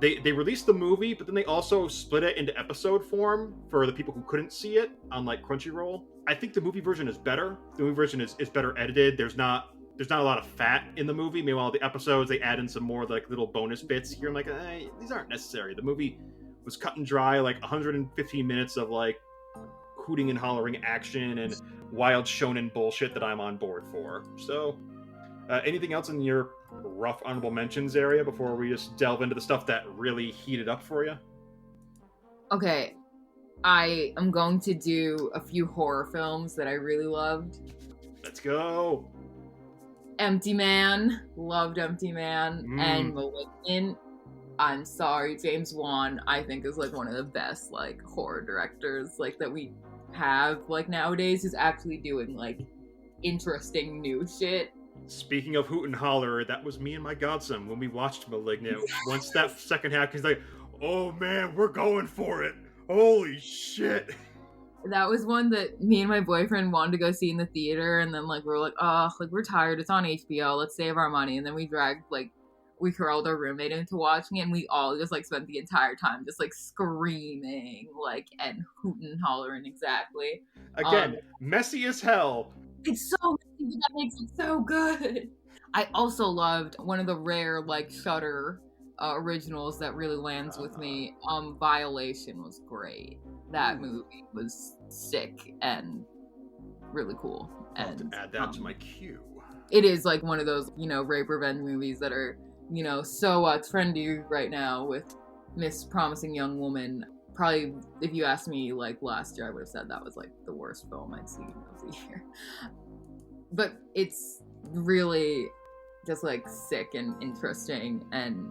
they released the movie, but then they also split it into episode form for the people who couldn't see it on like Crunchyroll. I think the movie version is better. The movie version is better edited. There's not a lot of fat in the movie. Meanwhile, the episodes, they add in some more like little bonus bits here. I'm like, these aren't necessary. The movie was cut and dry, like 115 minutes of like hooting and hollering action and wild shonen bullshit that I'm on board for. So, anything else in your rough honorable mentions area before we just delve into the stuff that really heated up for you? Okay, I am going to do a few horror films that I really loved. Let's go. Empty Man, loved Empty Man, and Malignant. I'm sorry, James Wan, I think is like one of the best like horror directors like that we have like nowadays, who's actually doing like interesting new shit. Speaking of hoot and holler, that was me and my godson when we watched Malignant. Once that second half, he's like, oh man, we're going for it. Holy shit. That was one that me and my boyfriend wanted to go see in the theater, and then like we're like, oh, like we're tired, it's on HBO, let's save our money. And then we curled our roommate into watching it, and we all just like spent the entire time just like screaming like and hooting and hollering. Exactly. Again, messy as hell. It's so messy, but that makes it so good. I also loved one of the rare like Shudder originals that really lands with me. Violation was great. That movie was sick and really cool. And add that to my queue. It is like one of those, rape revenge movies that are, so trendy right now with Miss Promising Young Woman. Probably, if you asked me like last year, I would have said that was like the worst film I'd seen of the year. But it's really just like sick and interesting, and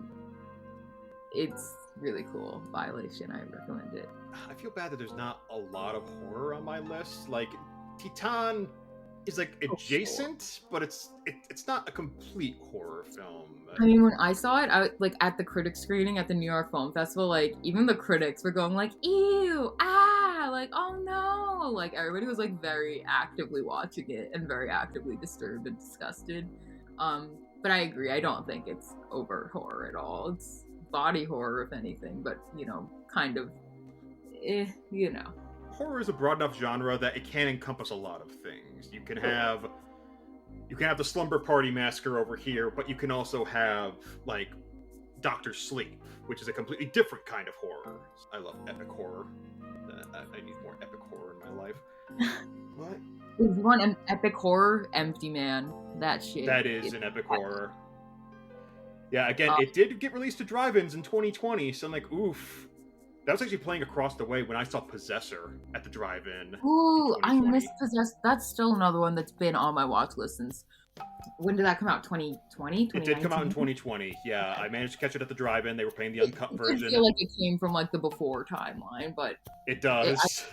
it's really cool. Violation, I recommend it. I feel bad that there's not a lot of horror on my list. Like, Titan is like adjacent, but it's not a complete horror film. I mean, when I saw it, I like at the critic screening at the New York Film Festival, like even the critics were going like, ew, ah, like, oh no, like everybody was like very actively watching it and very actively disturbed and disgusted. But I agree, I don't think it's overt horror at all. It's body horror, if anything, but kind of, horror is a broad enough genre that it can encompass a lot of things. You can have the Slumber Party Massacre over here, but you can also have like Doctor Sleep, which is a completely different kind of horror. I love epic horror. I need more epic horror in my life. What? If you want an epic horror, Empty Man. That shit. That is an epic horror. Yeah, again, it did get released to drive-ins in 2020, so I'm like, oof. That was actually playing across the way when I saw Possessor at the drive-in. Ooh, I missed Possessor. That's still another one that's been on my watch list since... When did that come out? 2020? It did come out in 2020, yeah. I managed to catch it at the drive-in. They were playing the uncut version. I feel like it came from like the before timeline, but... It does.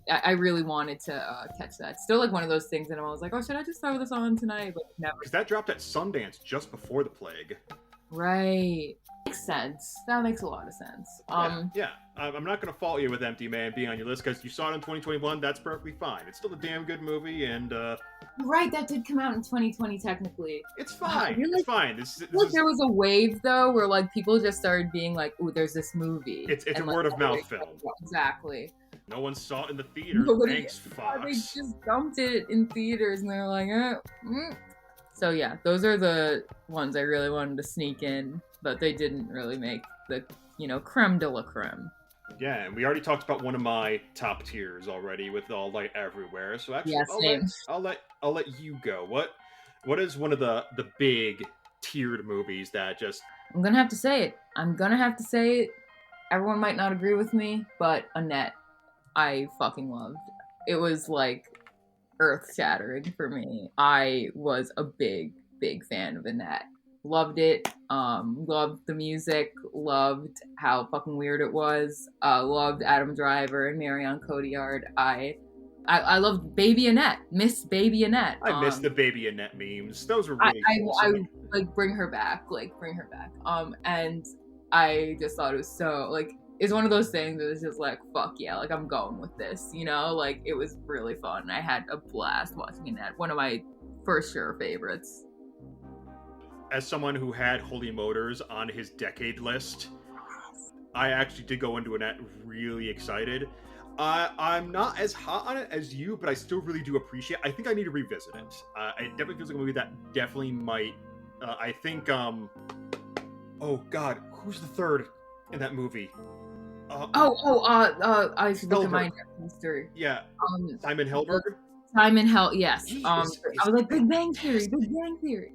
I really wanted to catch that. Still like one of those things that I was like, oh, should I just throw this on tonight? But never. Because that dropped at Sundance just before the plague. Right. Makes sense. That makes a lot of sense. Yeah. I'm not going to fault you with Empty Man being on your list because you saw it in 2021. That's perfectly fine. It's still a damn good movie, and right, that did come out in 2020 technically. It's fine. It's fine. This there was a wave though where like people just started being like, "Ooh, there's this movie." It's a word of mouth film. Exactly. No one saw it in the theater. Thanks, Fox. They just dumped it in theaters, and they're like, So yeah, those are the ones I really wanted to sneak in, but they didn't really make the, creme de la creme. Yeah, and we already talked about one of my top tiers already with All Light Everywhere. So actually, yeah, I'll let you go. What is one of the big tiered movies that just... I'm gonna have to say it. Everyone might not agree with me, but Annette, I fucking loved. It was like earth-shattering for me. I was a big fan of Annette. Loved it. Loved the music. Loved how fucking weird it was. Loved Adam Driver and Marion Cotillard. I loved Baby Annette. Miss Baby Annette. I miss the Baby Annette memes. Those were really cool. I like bring her back. And I just thought it was so like it's one of those things that was just like, fuck yeah, like I'm going with this, like it was really fun. I had a blast watching Annette. One of my for sure favorites. As someone who had Holy Motors on his decade list, I actually did go into Annette really excited. I'm not as hot on it as you, but I still really do appreciate it. I think I need to revisit it. It definitely feels like a movie that definitely might... I think... oh, God. Who's the third in that movie? I should look at my history. Yeah. Simon Helberg? Simon yes. Jesus, I was like, Big Bang Theory.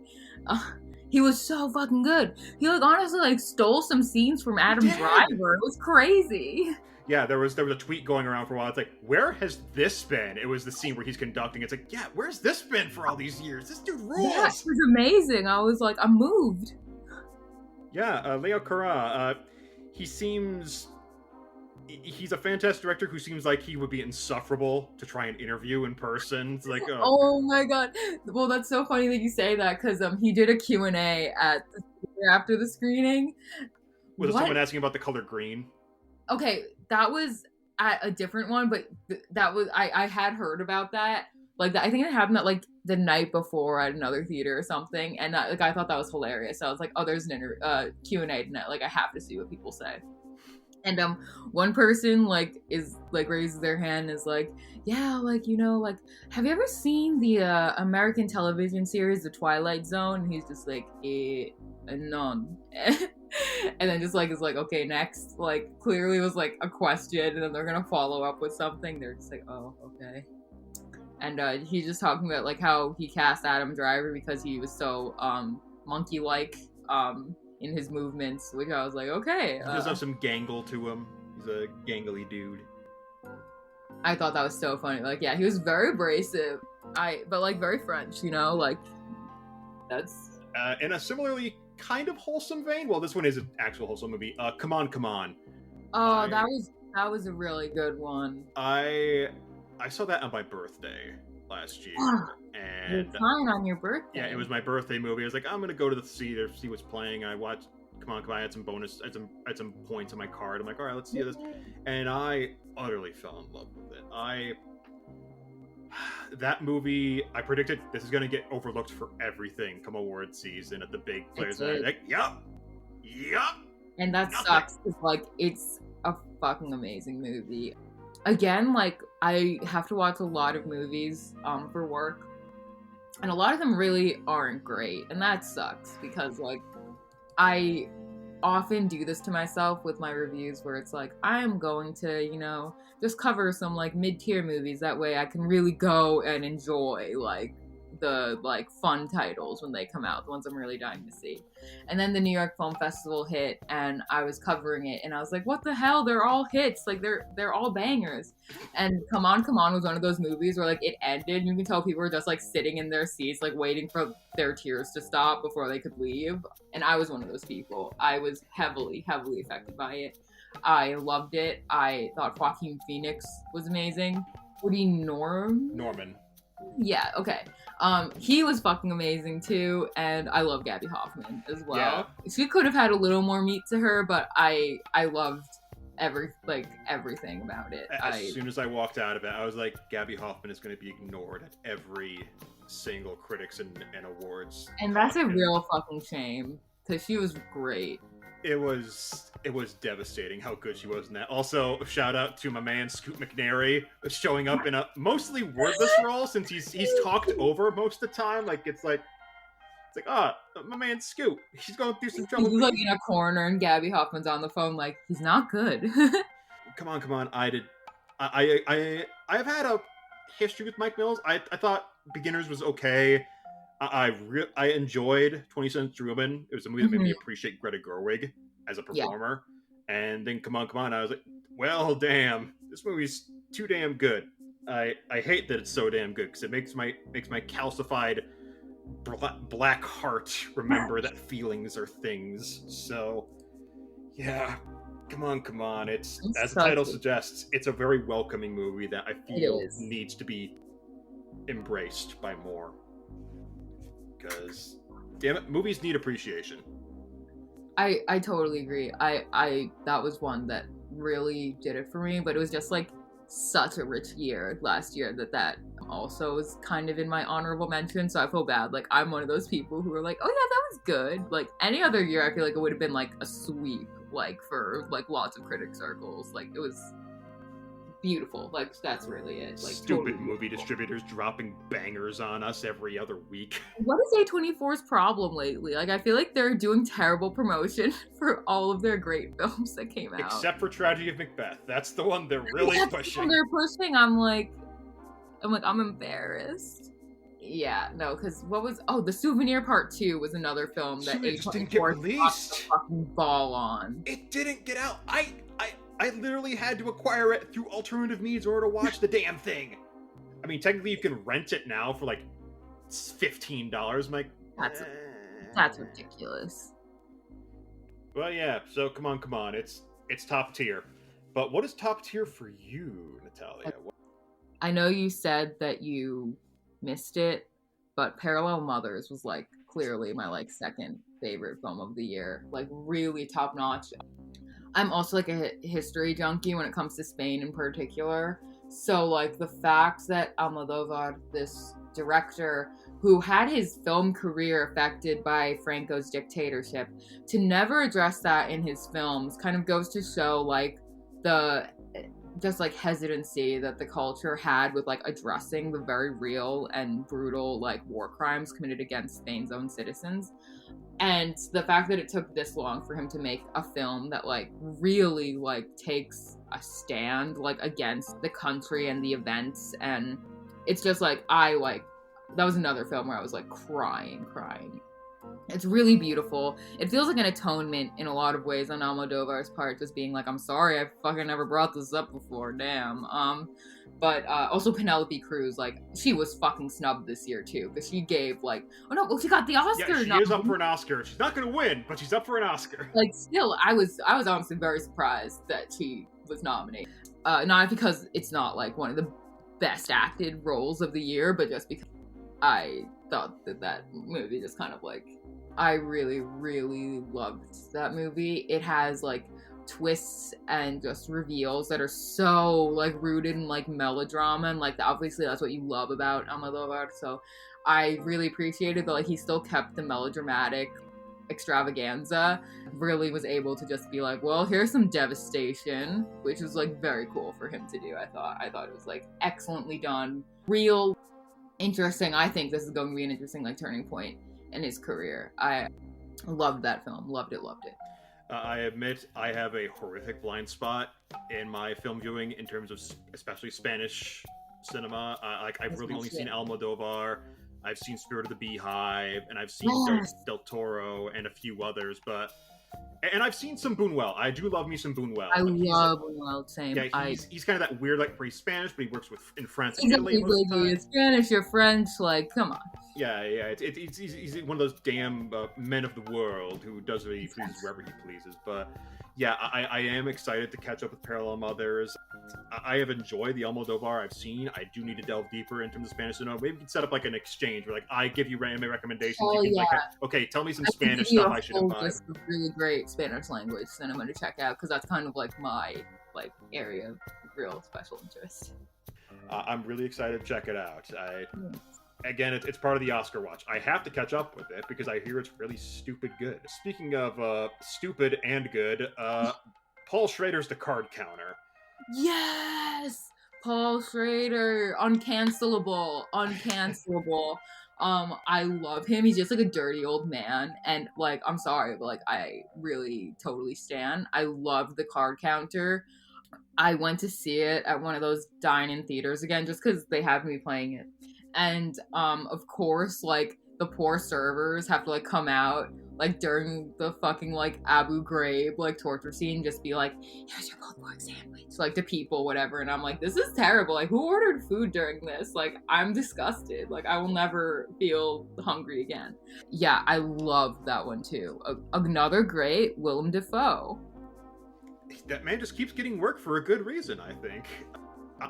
He was so fucking good. He honestly stole some scenes from Adam Driver. It was crazy. Yeah, there was a tweet going around for a while. It's like, where has this been? It was the scene where he's conducting. It's like, yeah, where's this been for all these years? This dude rules. Yeah, it was amazing. I was like, I'm moved. Yeah, leos-carax. He's a fantastic director who seems like he would be insufferable to try and interview in person. It's like, oh my god. Well, that's so funny that you say that because he did a Q&A after the screening. Was it someone asking about the color green? Okay, that was at a different one, but that was I had heard about that. Like I think it happened the night before at another theater or something, and I thought that was hilarious. So I was like, oh, there's an Q&A tonight. I have to see what people say. And one person is raises their hand and is like, yeah, have you ever seen the American television series The Twilight Zone? And he's just like, none. And then just is like, okay, next. Clearly was a question, and then they're gonna follow up with something. They're just like, oh, okay. And he's just talking about how he cast Adam Driver because he was so monkey-like in his movements, which I was like, okay. He does have some gangle to him. He's a gangly dude. I thought that was so funny. Yeah, he was very abrasive. But very French, that's... in a similarly kind of wholesome vein, well, this one is an actual wholesome movie, Come On, Come On. Oh, that was a really good one. I saw that on my birthday last year. And you're fine on your birthday. Yeah, it was my birthday movie. I was like, I'm gonna go to the theater, see what's playing. I watched Come On, Come On. I had some bonus, I had some points on my card. I'm like, all right, let's see this. And I utterly fell in love with it. That movie, I predicted this is gonna get overlooked for everything come award season at the big players. Yup. And that sucks because it's a fucking amazing movie. again, like, I have to watch a lot of movies for work, and a lot of them really aren't great, and that sucks, because, like, I often do this to myself with my reviews, where it's like, I am going to, you know, just cover some, like, mid-tier movies, that way I can really go and enjoy, like, the, like, fun titles when they come out, the ones I'm really dying to see. And then the New York Film Festival hit, and I was covering it, and I was like, what the hell, they're all hits, like, they're all bangers. And Come On was one of those movies where, like, it ended, and you can tell people were just, like, sitting in their seats, like, waiting for their tears to stop before they could leave. And I was one of those people. I was heavily affected by it. I loved it. I thought Joaquin Phoenix was amazing. Woody Norman. Yeah, okay. He was fucking amazing too, and I love Gabby Hoffman as well. Yeah. She could have had a little more meat to her, but I loved everything about it. As soon as I walked out of it, I was like, Gabby Hoffman is going to be ignored at every single critics and awards. And that's a real fucking shame, because she was great. It was devastating how good she was in that. Also, shout out to my man Scoot McNairy showing up in a mostly wordless role, since he's talked over most of the time. Like it's like my man Scoot, he's going through some trouble. He's like in a corner, and Gabby Hoffman's on the phone, like, he's not good. Come on. I have had a history with Mike Mills. I thought Beginners was okay. I enjoyed 20th Century Woman. It was a movie that made me appreciate Greta Gerwig as a performer. Yeah. And then Come On, I was like, well, damn, this movie's too damn good. I hate that it's so damn good, because it makes my calcified black heart remember that feelings are things. So, yeah, Come On. It's as the title suggests, it's a very welcoming movie that I feel needs to be embraced by more. Because, damn it, movies need appreciation. I totally agree. I that was one that really did it for me, but it was just like such a rich year last year that also was kind of in my honorable mention, so I feel bad. Like, I'm one of those people who are like, oh yeah, that was good. Like, any other year, I feel like it would have been like a sweep, like, for like lots of critic circles. Like, it was beautiful. Like, that's really it. Like, stupid totally movie distributors dropping bangers on us every other week. What is A24's problem lately? Like, I feel like they're doing terrible promotion for all of their great films that came out. Except for Tragedy of Macbeth. That's the one they're really pushing. They're pushing. I'm embarrassed. Yeah, no, because The Souvenir Part 2 was another film that A24 didn't get released. Fucking ball on. It didn't get out. I literally had to acquire it through alternative means in order to watch the damn thing. I mean, technically you can rent it now for like $15. I'm like, that's ridiculous. Well, yeah. So come on. It's top tier. But what is top tier for you, Natalia? I know you said that you missed it, but Parallel Mothers was like clearly my like second favorite film of the year. Like, really top notch. I'm also like a history junkie when it comes to Spain in particular. So like the fact that Almodóvar, this director who had his film career affected by Franco's dictatorship, to never address that in his films kind of goes to show like the just like hesitancy that the culture had with like addressing the very real and brutal like war crimes committed against Spain's own citizens. And the fact that it took this long for him to make a film that like really like takes a stand like against the country and the events, and it's just like that was another film where I was like crying. It's really beautiful. It feels like an atonement in a lot of ways on Almodóvar's part, just being like, I'm sorry, I fucking never brought this up before, damn. But also Penelope Cruz, like, she was fucking snubbed this year too, because she gave like, she got the Oscar. Yeah, she is up for an Oscar. She's not gonna win, but she's up for an Oscar. Like, still, I was honestly very surprised that she was nominated. Not because it's not like one of the best acted roles of the year, but just because I thought that movie just kind of like, I really, really loved that movie. It has like twists and just reveals that are so like rooted in like melodrama, and like obviously that's what you love about Almodóvar. So I really appreciated that like he still kept the melodramatic extravaganza, really was able to just be like, well, here's some devastation, which was like very cool for him to do. I thought it was like excellently done, real interesting. I think this is going to be an interesting like turning point in his career. I loved that film. Loved it. I admit I have a horrific blind spot in my film viewing in terms of especially Spanish cinema. I've really only seen Almodovar, I've seen Spirit of the Beehive, and I've seen Del Toro and a few others, and I've seen some Buñuel. I do love me some Buñuel. I love Buñuel, same. Yeah, he's kind of that weird, like, where he's Spanish, but he works in France and exactly, Italy most of the time. You're Spanish, you're French, like, come on. Yeah, he's one of those damn men of the world who does what he pleases wherever he pleases. But yeah, I am excited to catch up with Parallel Mothers. I have enjoyed the Almodovar I've seen. I do need to delve deeper into the Spanish cinema. Maybe we can set up like an exchange where like I give you random recommendations. Oh, you can yeah. Okay, tell me some Spanish stuff I should imbibe. Just really great Spanish language cinema to check out because that's kind of like my like area of real special interest. I'm really excited to check it out. Again, it's part of the Oscar watch. I have to catch up with it because I hear it's really stupid good. Speaking of stupid and good, Paul Schrader's The Card Counter. Yes! Paul Schrader, uncancelable. I love him. He's just like a dirty old man, and like I'm sorry, but like I really totally stan. I love The Card Counter. I went to see it at one of those dine-in theaters again just because they have me playing it. And of course, like the poor servers have to like come out like during the fucking like Abu Ghraib like torture scene, just be like, here's your pulled pork sandwich, like to people, whatever. And I'm like, this is terrible. Like, who ordered food during this? Like, I'm disgusted. Like, I will never feel hungry again. Yeah, I love that one too. Another great Willem Dafoe. That man just keeps getting work for a good reason, I think.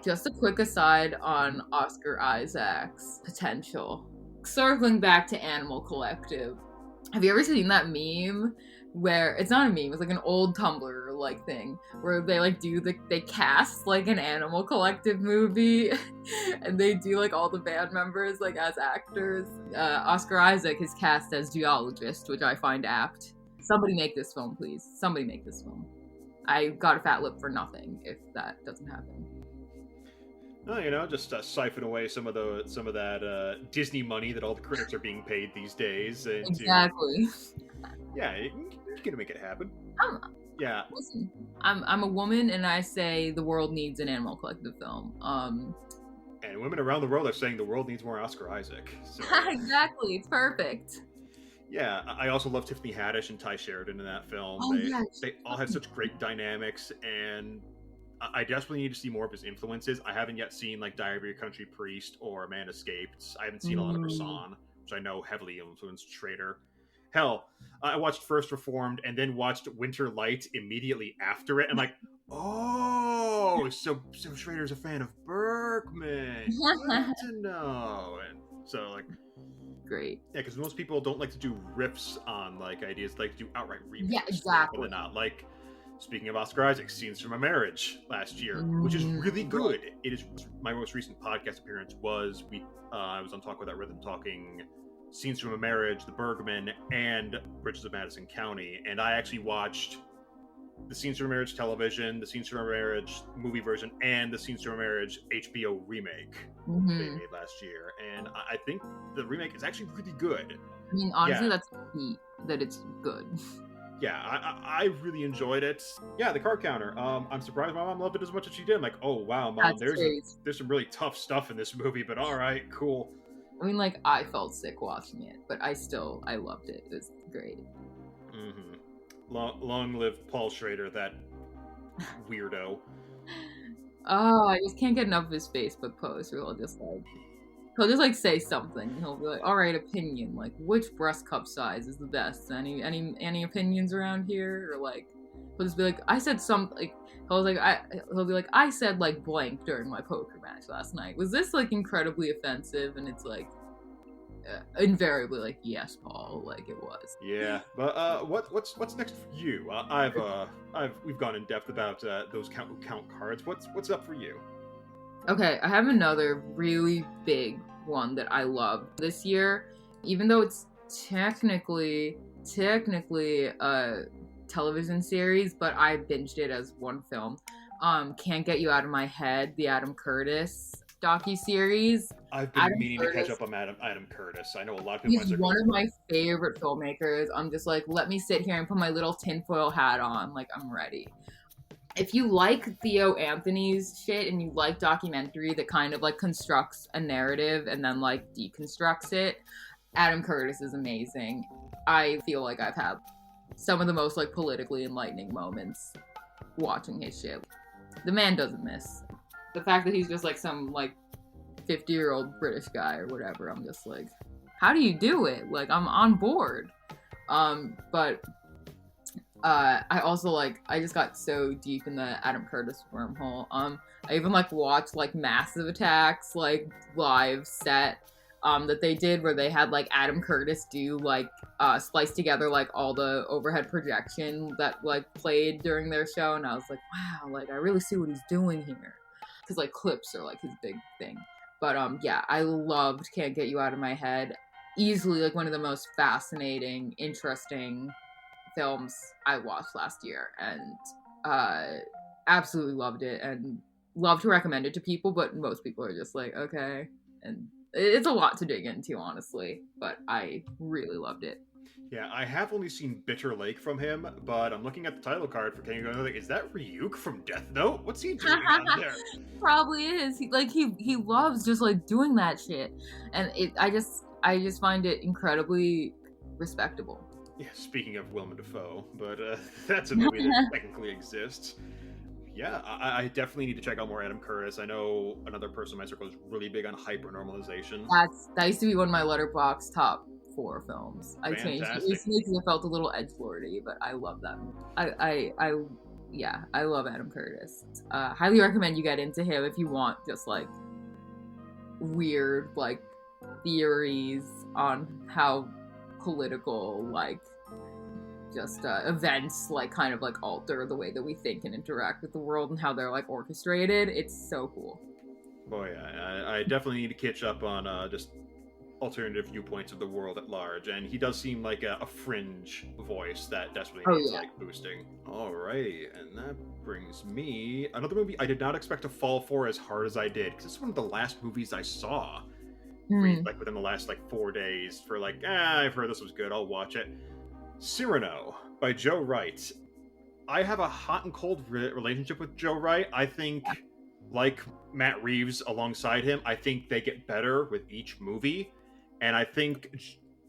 Just a quick aside on Oscar Isaac's potential. Circling back to Animal Collective. Have you ever seen that meme where it's not a meme, it's like an old Tumblr like thing where they like they cast like an Animal Collective movie and they do like all the band members like as actors. Oscar Isaac is cast as geologist, which I find apt. Somebody make this film, please. Somebody make this film. I got a fat lip for nothing if that doesn't happen. No, just siphon away some of that Disney money that all the critics are being paid these days. Exactly. Yeah, you're gonna make it happen. Yeah. Listen, I'm a woman, and I say the world needs an Animal Collective film. And women around the world are saying the world needs more Oscar Isaac. So. Exactly, it's perfect. Yeah, I also love Tiffany Haddish and Ty Sheridan in that film. Oh, yes. They all have such great dynamics, and I desperately need to see more of his influences. I haven't yet seen like Diary of a Country Priest or A Man Escaped. I haven't seen a lot of Rasan, which I know heavily influenced Schrader. Hell, I watched First Reformed and then watched Winter Light immediately after it, and like, oh, so Schrader's a fan of Bergman. Good to know. And so like, great. Yeah, because most people don't like to do riffs on like ideas, they like to do outright remakes. Yeah, exactly. But not like. Speaking of Oscar Isaac, Scenes from a Marriage last year, which is really good. It is my most recent podcast appearance was I was on Talk Without Rhythm talking Scenes from a Marriage, The Bergman, and Bridges of Madison County, and I actually watched the Scenes from a Marriage television, the Scenes from a Marriage movie version, and the Scenes from a Marriage HBO remake they made last year, and I think the remake is actually really good. I mean, honestly, that's neat that it's good. Yeah, I really enjoyed it. Yeah, The Card Counter. I'm surprised my mom loved it as much as she did. I'm like, oh wow, Mom, there's some really tough stuff in this movie, but all right, cool. I mean, like, I felt sick watching it, but I loved it. It was great. Mm-hmm. Long live Paul Schrader, that weirdo. Oh, I just can't get enough of his Facebook posts where he'll just say something. He'll be like, all right, opinion, like which breast cup size is the best? Any opinions around here? Or like he'll just be like, I said something, like he'll be like, I said like blank during my poker match last night. Was this like incredibly offensive? And it's like invariably like, yes, Paul, like it was. Yeah, but what's next for you? We've gone in depth about those count cards. What's up for you? Okay, I have another really big one that I loved this year, even though it's technically technically a television series, but I binged it as one film. Can't Get You Out of My Head, the Adam Curtis docuseries. I've been Adam meaning Curtis, to catch up on Adam Curtis. I know a lot of people. he's one of my favorite filmmakers. I'm just like, let me sit here and put my little tinfoil hat on. Like, I'm ready. If you like Theo Anthony's shit and you like documentary that kind of like constructs a narrative and then like deconstructs it, Adam Curtis is amazing. I feel like I've had some of the most like politically enlightening moments watching his shit. The man doesn't miss. The fact that he's just like some like 50-year-old British guy or whatever, I'm just like, how do you do it? Like, I'm on board. But I also like, I just got so deep in the Adam Curtis wormhole. I even like watched like Massive Attack's like live set that they did where they had like Adam Curtis do like splice together like all the overhead projection that like played during their show, and I was like, wow, like I really see what he's doing here, because like clips are like his big thing. But yeah, I loved Can't Get You Out of My Head. Easily like one of the most fascinating, interesting films I watched last year, and absolutely loved it and love to recommend it to people, but most people are just like, okay, and it's a lot to dig into, honestly, but I really loved it. Yeah, I have only seen Bitter Lake from him, but I'm looking at the title card for Can You Go Another? Is that Ryuk from Death Note? What's he doing on there? Probably is. He loves just like doing that shit, and I just find it incredibly respectable. Yeah, speaking of Willem Dafoe, but that's a movie that technically exists. Yeah, I definitely need to check out more Adam Curtis. I know another person in my circle is really big on hypernormalization. That used to be one of my Letterboxd top 4 films. I changed it recently because it felt a little edgelordy, but I love that movie. I love Adam Curtis. Highly recommend you get into him if you want just like weird like theories on how political like just events like kind of like alter the way that we think and interact with the world and how they're like orchestrated. It's so cool. Boy, I definitely need to catch up on just alternative viewpoints of the world at large, and he does seem like a fringe voice that desperately needs like boosting. Alrighty, and that brings me another movie I did not expect to fall for as hard as I did, because it's one of the last movies I saw like within the last like 4 days for like, I've heard this was good, I'll watch it. Cyrano by Joe Wright. I have a hot and cold relationship with Joe Wright. I think, like Matt Reeves alongside him, I think they get better with each movie. And I think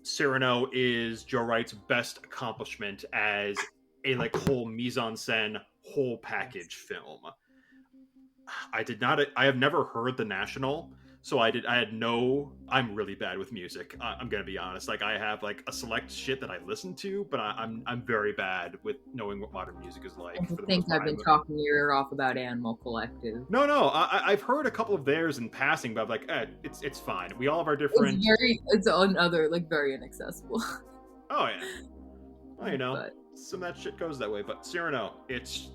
Cyrano is Joe Wright's best accomplishment as a like whole mise-en-scène, whole package film. I have never heard The National, so I'm really bad with music. I'm gonna be honest. Like, I have like a select shit that I listen to, but I'm very bad with knowing what modern music is like. I think I've been talking your ear off about Animal Collective. No. I've heard a couple of theirs in passing, but I'm like, it's fine. We all have our different. It's another like very inaccessible. Oh yeah. Well, you know, some of that shit goes that way. But Cyrano, it's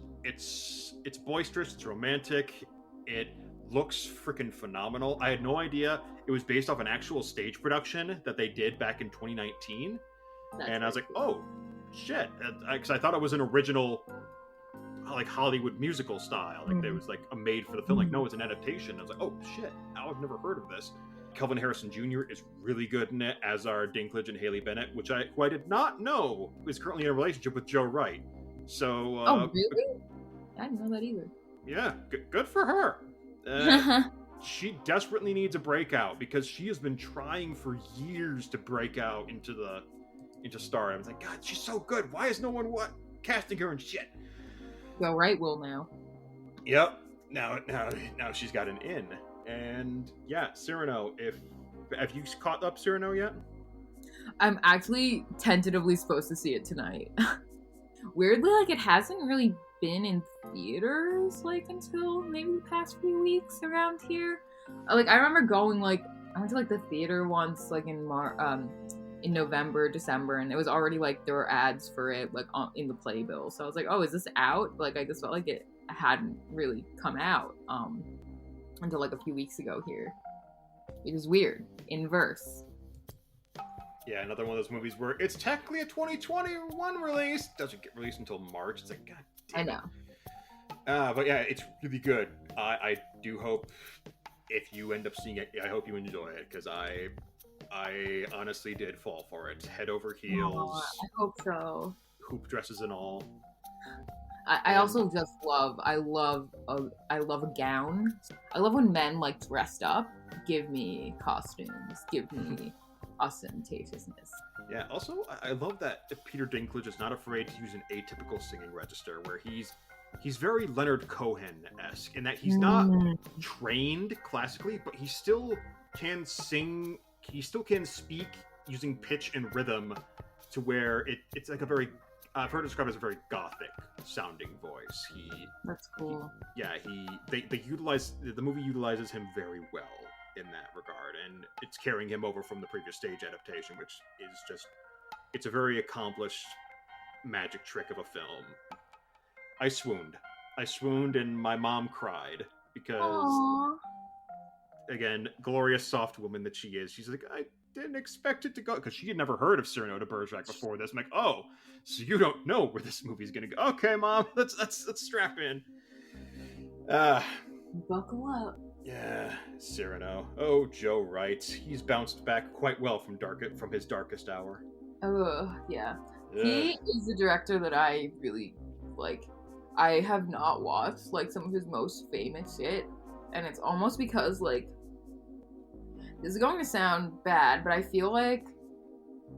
boisterous. It's romantic. It looks freaking phenomenal. I had no idea it was based off an actual stage production that they did back in 2019. And I was like, oh, shit. Because I thought it was an original, like, Hollywood musical style. Like, there was, like, a made for the film. Like, no, it's an adaptation. I was like, oh, shit. Now I've never heard of this. Kelvin Harrison Jr. is really good in it, as are Dinklage and Haley Bennett, who I did not know is currently in a relationship with Joe Wright. So, oh, really? I didn't know that either. Yeah, good for her. She desperately needs a breakout because she has been trying for years to break out into stardom. I was like, God, she's so good. Why is no one casting her and shit? Joe Wright will now. Yep. Now she's got an in. And yeah, Cyrano. Have you caught up Cyrano yet? I'm actually tentatively supposed to see it tonight. Weirdly, like it hasn't really been in theaters like until maybe the past few weeks around here. Like I remember going I went to like the theater once like in November, December, and it was already like there were ads for it like in the playbill. So I was like, oh, is this out? Like I just felt like it hadn't really come out until like a few weeks ago here. It is weird. In verse. Yeah, another one of those movies where it's technically a 2021 release. Doesn't get released until March. It's like, God damn. I know. But yeah, it's really good. I do hope if you end up seeing it, I hope you enjoy it, because I honestly did fall for it. Head over heels. I hope so. Hoop dresses and all. I also just I love a gown. I love when men like dressed up. Give me costumes. Give me ostentatiousness. Yeah, also, I love that Peter Dinklage is not afraid to use an atypical singing register, where he's very Leonard Cohen-esque, in that he's not trained classically, but he still can sing, he still can speak using pitch and rhythm to where it's like a very, I've heard it described as a very gothic sounding voice. That's cool. The movie utilizes him very well in that regard, and it's carrying him over from the previous stage adaptation, which is just, it's a very accomplished magic trick of a film. I swooned and my mom cried, because Aww. Again, glorious soft woman that she is, she's like, I didn't expect it to go, because she had never heard of Cyrano de Bergerac before this. I'm like, oh, so you don't know where this movie's gonna go. Okay, Mom, let's strap in. Buckle up. Yeah, Cyrano. Oh, Joe Wright. He's bounced back quite well from his darkest hour. Oh, yeah. He is the director that I really like. I have not watched like some of his most famous shit, and it's almost because like, this is going to sound bad, but I feel like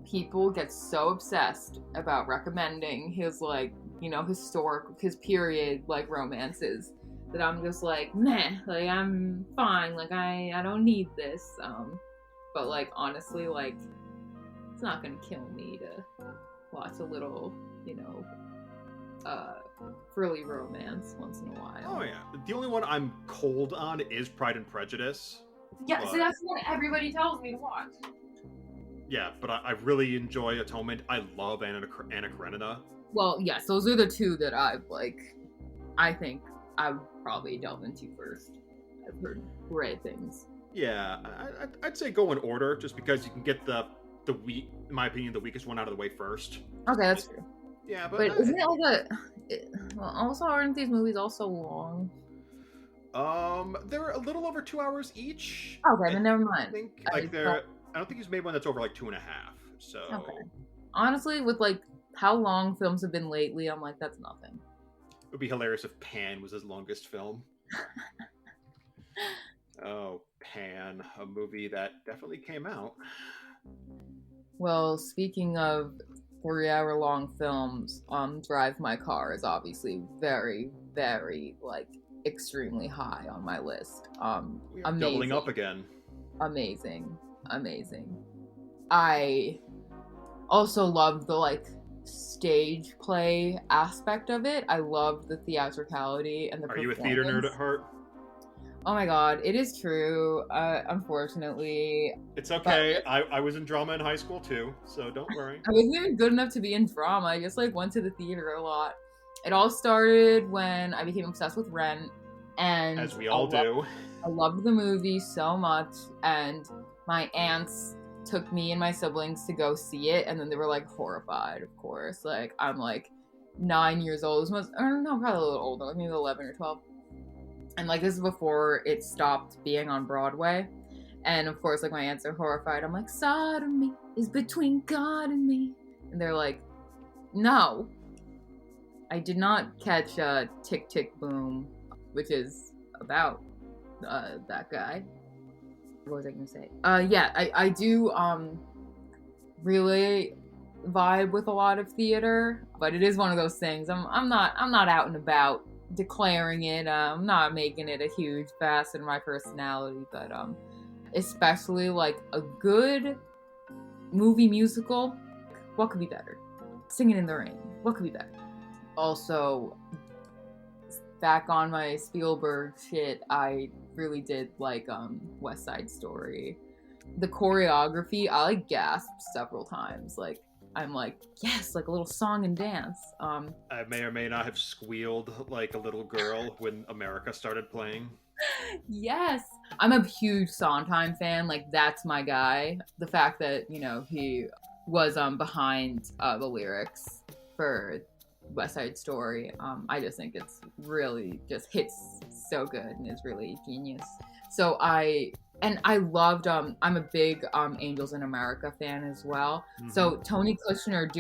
people get so obsessed about recommending his like, you know, his period like romances, that I'm just like, meh, like I'm fine, like I don't need this. But like honestly, like it's not gonna kill me to watch a little, you know, frilly romance once in a while. Oh yeah, the only one I'm cold on is Pride and Prejudice. Yeah, so that's what everybody tells me to watch. Yeah, but I really enjoy Atonement. I love Anna Karenina. Well, yes, those are the two that I think I would probably delve into first. I've heard great things. Yeah, I'd say go in order, just because you can get the in my opinion, the weakest one out of the way first. Okay, that's true. Yeah, but isn't it like well, also aren't these movies also long? They're a little over 2 hours each. Okay, then never mind. I don't think he's made one that's over like 2.5. So okay. Honestly, with like how long films have been lately, I'm like, that's nothing. It would be hilarious if Pan was his longest film. Oh, Pan, a movie that definitely came out. Well, speaking of 3-hour-long films, Drive My Car is obviously very, very, like, extremely high on my list. We are doubling up again. Amazing. I also love the, like, stage play aspect of it. I love the theatricality and the Are you a theater nerd at heart? Oh my god, it is true. Unfortunately. It's okay. I was in drama in high school too, so don't worry. I wasn't even good enough to be in drama. I just like went to the theater a lot. It all started when I became obsessed with Rent, and as we all do. I loved the movie so much, and my aunts took me and my siblings to go see it, and then they were like horrified, of course. Like I'm like 9 years old. Or no, probably a little older, like maybe 11 or 12. And like this is before it stopped being on Broadway. And of course, like my aunts are horrified. I'm like, sodomy is between God and me. And they're like, no. I did not catch Tick Tick Boom, which is about that guy. What was I gonna say? Yeah, I do really vibe with a lot of theater, but it is one of those things. I'm not out and about declaring it. I'm not making it a huge facet of my personality, but especially like a good movie musical. What could be better? Singing in the Rain. What could be better? Also, back on my Spielberg shit, I really did like West Side Story. The choreography, I like gasped several times. Like I'm like, yes, like a little song and dance. I may or may not have squealed like a little girl when America started playing. Yes, I'm a huge Sondheim fan. Like, that's my guy. The fact that, you know, he was behind the lyrics for West Side Story, I just think it's really just hits so good and is really genius. So I loved, I'm a big Angels in America fan as well. Mm-hmm. So Tony Kushner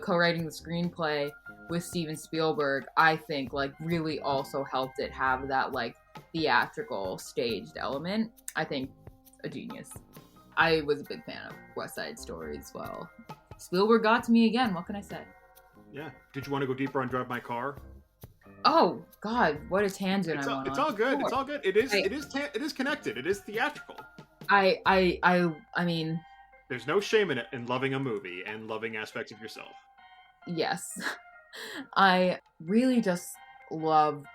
co-writing the screenplay with Steven Spielberg, I think, like, really also helped it have that, like, theatrical staged element. I think a genius. I was a big fan of West Side Story as well. Spielberg got to me again, what can I say? Yeah. Did you want to go deeper on Drive My Car? Oh God, what a tangent! It's all good. Sure. It's all good. It is connected. It is theatrical. I mean, there's no shame in it in loving a movie and loving aspects of yourself. Yes, I really just love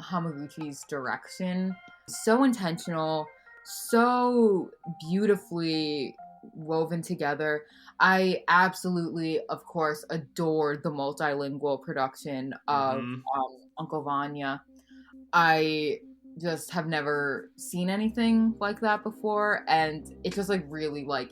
Hamaguchi's direction. So intentional, so beautifully woven together. I absolutely, of course, adored the multilingual production of Uncle Vanya. I just have never seen anything like that before, and it just like really like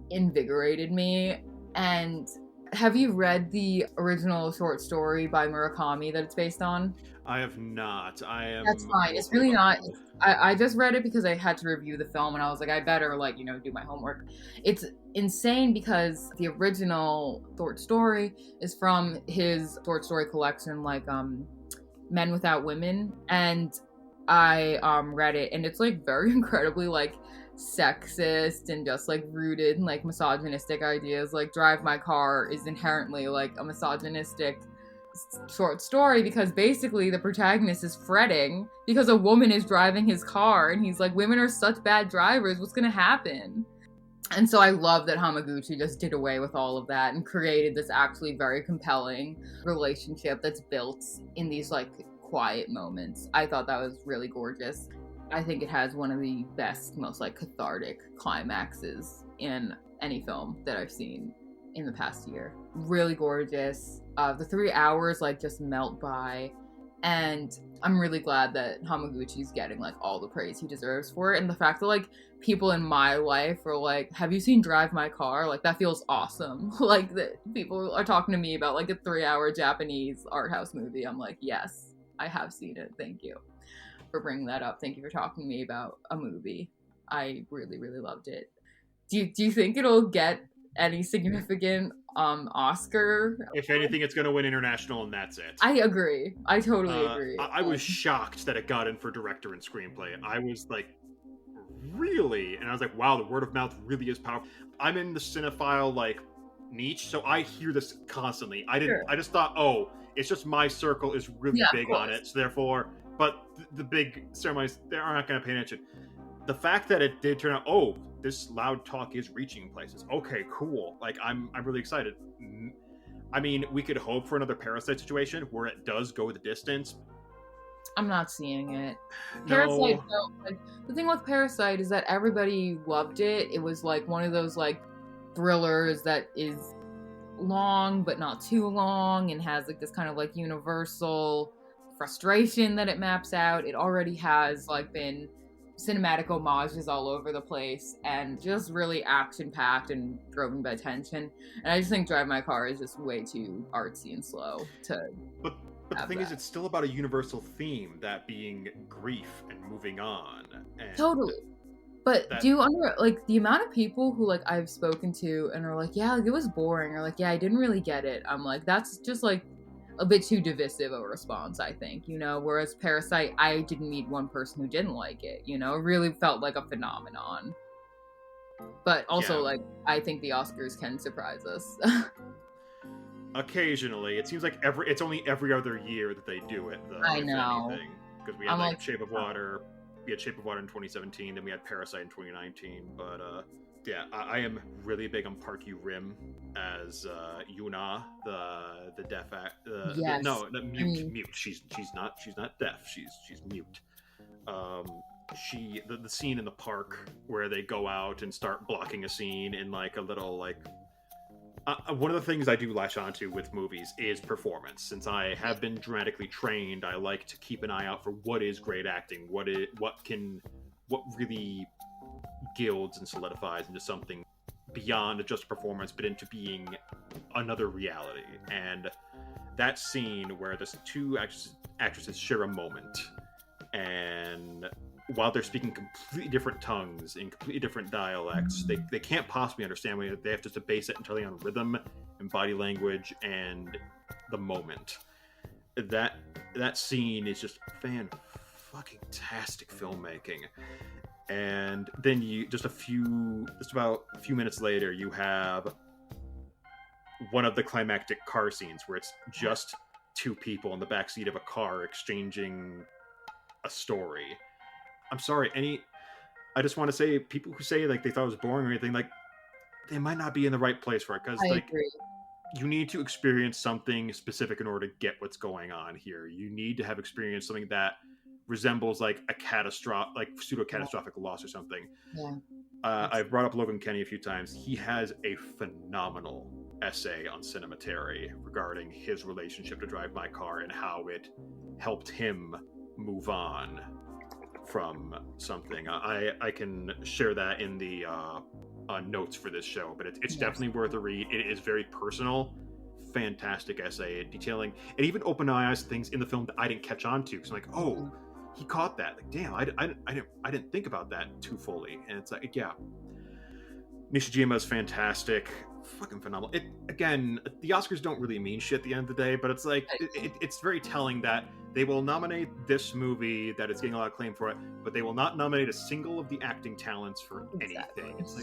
invigorated me. And have you read the original short story by Murakami that it's based on? I have not. That's fine. It's really not. I just read it because I had to review the film, and I was like, I better like, you know, do my homework. It's insane because the original short story is from his short story collection, like Men Without Women, and I read it, and it's like very incredibly like sexist and just like rooted in like misogynistic ideas. Like Drive My Car is inherently like a misogynistic short story because basically the protagonist is fretting because a woman is driving his car, and he's like, women are such bad drivers, what's gonna happen? And so I love that Hamaguchi just did away with all of that and created this actually very compelling relationship that's built in these like quiet moments. I thought that was really gorgeous. I think it has one of the best, most like cathartic climaxes in any film that I've seen in the past year. Really gorgeous. The 3 hours like just melt by, and I'm really glad that Hamaguchi's getting like all the praise he deserves for it. And the fact that like people in my life are like, have you seen Drive My Car? Like that feels awesome. Like that people are talking to me about like a 3-hour Japanese art house movie. I'm like, yes, I have seen it. Thank you for bringing that up. Thank you for talking to me about a movie. I really, really loved it. Do you think it'll get any significant Oscar? If anything, it's going to win international, and that's it. I agree. I totally agree. I was shocked that it got in for director and screenplay. I was like, really? And I was like, wow, the word of mouth really is powerful. I'm in the cinephile like niche, so I hear this constantly. I just thought, oh, it's just my circle is really big on it, so therefore. But the big ceremonies, they are not going to pay attention. The fact that it did turn out, oh, this loud talk is reaching places. Okay, cool. Like, I'm really excited. I mean, we could hope for another Parasite situation where it does go the distance. I'm not seeing it. No. Parasite, like, the thing with Parasite is that everybody loved it. It was like one of those like thrillers that is long but not too long and has like this kind of like universal frustration that it maps out. It already has like been cinematic homages all over the place and just really action-packed and driven by tension. And I just think Drive My Car is just way too artsy and slow to. But the thing is, it's still about a universal theme, that being grief and moving on. And totally. But do you like the amount of people who like I've spoken to and are like, yeah, like, it was boring, or like, yeah, I didn't really get it. I'm like, that's just like a bit too divisive a response, I think, you know, whereas Parasite, I didn't meet one person who didn't like it, you know, it really felt like a phenomenon. But also, like, I think the Oscars can surprise us. Occasionally. It seems like it's only every other year that they do it, though. I know. Because we had like Shape of Water, we had Shape of Water in 2017, then we had Parasite in 2019, but yeah, I am really big on Park Yu-rim as Yuna, the deaf yes. Mute. She's not deaf. She's mute. The scene in the park where they go out and start blocking a scene in like a little like One of the things I do latch onto with movies is performance. Since I have been dramatically trained, I like to keep an eye out for what is great acting, what really gilds and solidifies into something beyond just a performance, but into being another reality. And that scene where the two actresses share a moment, and while they're speaking completely different tongues in completely different dialects, they can't possibly understand what they have to base it entirely on rhythm and body language and the moment. That scene is just fan-fucking-tastic filmmaking. And then just about a few minutes later, you have one of the climactic car scenes where it's just two people in the backseat of a car exchanging a story. I'm sorry, I just want to say, people who say like they thought it was boring or anything, like, they might not be in the right place for it, because like agree. You need to experience something specific in order to get what's going on here. You need to have experienced something that resembles like a pseudo-catastrophic loss or something. Yeah. I've brought up Logan Kenny a few times. He has a phenomenal essay on Cinematary regarding his relationship to Drive My Car and how it helped him move on from something. I can share that in the notes for this show, but it's definitely worth a read. It is very personal, fantastic essay detailing. It even opened my eyes to things in the film that I didn't catch on to, because I'm like, oh, he caught that. Like, damn, I didn't think about that too fully. And it's like, yeah, Nishijima is fantastic, fucking phenomenal. It, again, the Oscars don't really mean shit at the end of the day, but it's like it's very telling that they will nominate this movie that is getting a lot of acclaim for it, but they will not nominate a single of the acting talents for anything. It's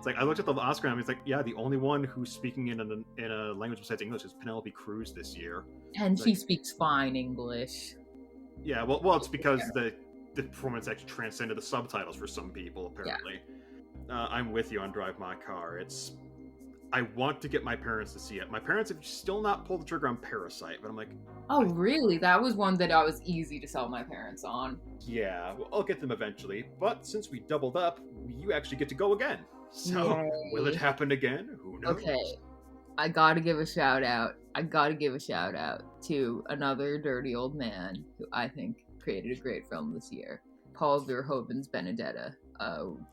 like I looked at the Oscar and it's like, yeah, the only one who's speaking in a language besides English is Penelope Cruz this year, and she speaks fine English. Yeah, well, it's because the performance actually transcended the subtitles for some people, apparently. Yeah. I'm with you on Drive My Car. I want to get my parents to see it. My parents have still not pulled the trigger on Parasite, but I'm like... Oh, really? That was one that I was easy to sell my parents on. Yeah, well, I'll get them eventually. But since we doubled up, you actually get to go again. So, will it happen again? Who knows? Okay. I gotta give a shout out to another dirty old man who I think created a great film this year. Paul Verhoeven's Benedetta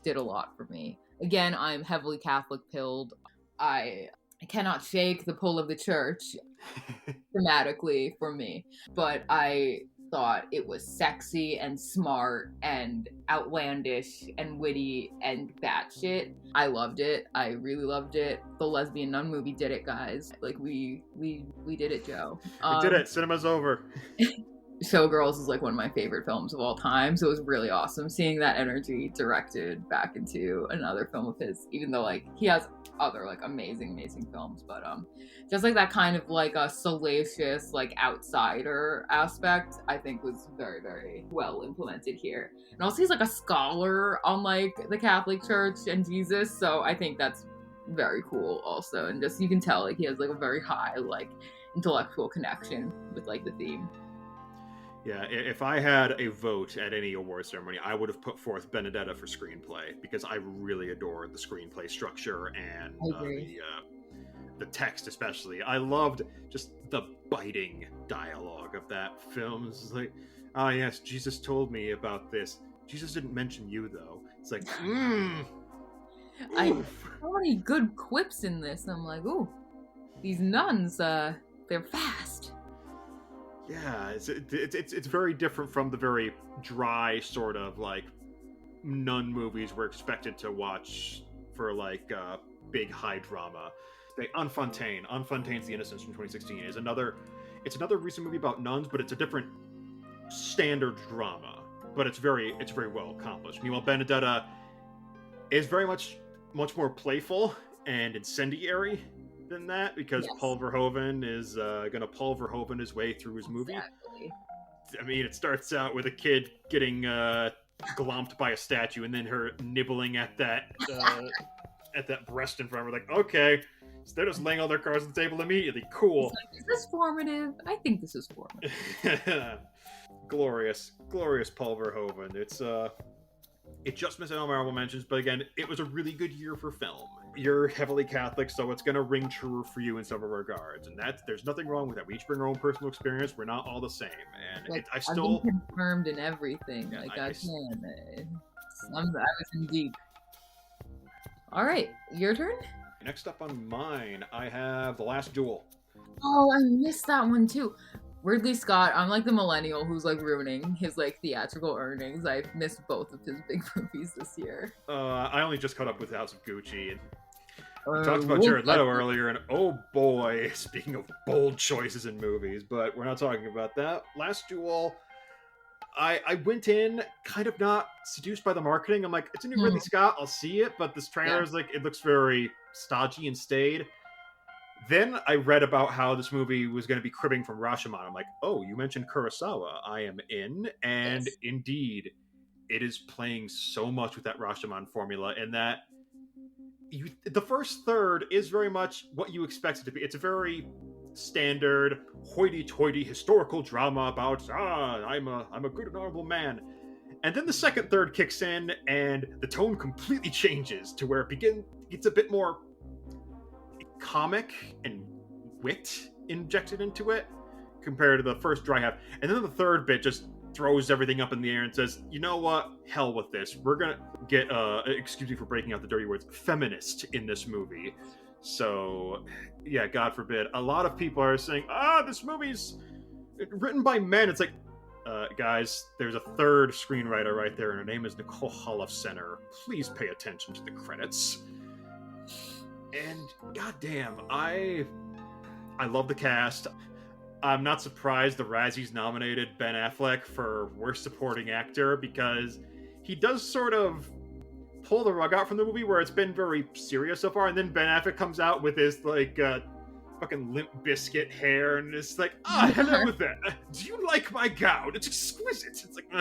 did a lot for me. Again, I'm heavily Catholic pilled. I cannot shake the pull of the church thematically for me, but I thought it was sexy and smart and outlandish and witty and batshit. I loved it. I really loved it. The Lesbian Nun movie did it, guys. Like, we did it, Joe. We did it. Cinema's over. Showgirls is like one of my favorite films of all time, so it was really awesome seeing that energy directed back into another film of his, even though like he has other like amazing films, but just like that kind of like a salacious like outsider aspect I think was very, very well implemented here. And also he's like a scholar on like the Catholic Church and Jesus, so I think that's very cool also. And just you can tell like he has like a very high like intellectual connection with like the theme. Yeah, if I had a vote at any award ceremony, I would have put forth Benedetta for screenplay, because I really adore the screenplay structure and the text especially. I loved just the biting dialogue of that film. It's like, oh yes, Jesus told me about this. Jesus didn't mention you though. It's like, I so many good quips in this. I'm like, ooh, these nuns, they're fast. Yeah, it's very different from the very dry sort of like nun movies we're expected to watch for like big high drama. Unfontaine's The Innocents from 2016 is another recent movie about nuns, but it's a different standard drama. But it's very well accomplished. Meanwhile, Benedetta is very much more playful and incendiary than that, because Paul Verhoeven is gonna Paul Verhoeven his way through his movie. Exactly. I mean, it starts out with a kid getting glomped by a statue, and then her nibbling at that breast in front of her. Like, okay, so they're just laying all their cards on the table immediately. Cool. Like, is this formative? I think this is formative. glorious Paul Verhoeven. It just missed out on honorable mentions, but again, it was a really good year for film. You're heavily Catholic, so it's going to ring true for you in several regards, and there's nothing wrong with that. We each bring our own personal experience. We're not all the same, and Like, I still I've been confirmed in everything. Yeah, Like, I I was in deep. All right, your turn. Next up on mine, I have The-Last-Duel. Oh, I missed that one too. Weirdly, Scott, I'm like the millennial who's like ruining his like theatrical earnings. I've missed both of his big movies this year. I only just caught up with House of Gucci. And we talked about Jared Leto earlier, and oh boy, speaking of bold choices in movies, but we're not talking about that. Last Duel, I went in kind of not seduced by the marketing. I'm like, it's a new Ridley Scott, I'll see it, but this trailer is like, it looks very stodgy and staid. Then I read about how this movie was going to be cribbing from Rashomon. I'm like, oh, you mentioned Kurosawa. I am in. And indeed, it is playing so much with that Rashomon formula, and that the first third is very much what you expect it to be. It's a very standard hoity-toity historical drama about I'm a good and honorable man. And then the second third kicks in, and the tone completely changes to where it's a bit more comic and wit injected into it compared to the first dry half. And then the third bit just throws everything up in the air and says, you know what, hell with this, we're gonna get excuse me for breaking out the dirty words, feminist in this movie. So yeah, God forbid, a lot of people are saying, this movie's written by men. It's like, guys, there's a third screenwriter right there, and her name is Nicole Holofcener. Please pay attention to the credits. And goddamn, I love the cast. I'm not surprised the Razzies nominated Ben Affleck for Worst Supporting Actor, because he does sort of pull the rug out from the movie where it's been very serious so far, and then Ben Affleck comes out with his like fucking Limp Bizkit hair, and it's like, hello there. Do you like my gown? It's exquisite. It's like,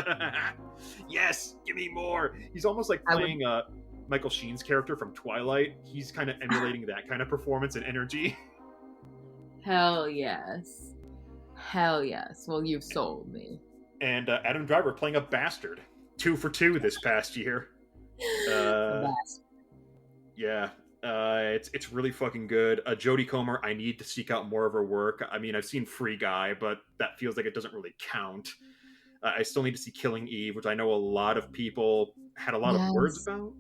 yes, give me more. He's almost like playing Michael Sheen's character from Twilight. He's kind of emulating that kind of performance and energy. Hell yes. Hell yes. Well, you've sold me. And Adam Driver playing a bastard. 2 for 2 this past year. Yeah. It's really fucking good. Jodie Comer, I need to seek out more of her work. I mean, I've seen Free Guy, but that feels like it doesn't really count. I still need to see Killing Eve, which I know a lot of people had a lot of words about.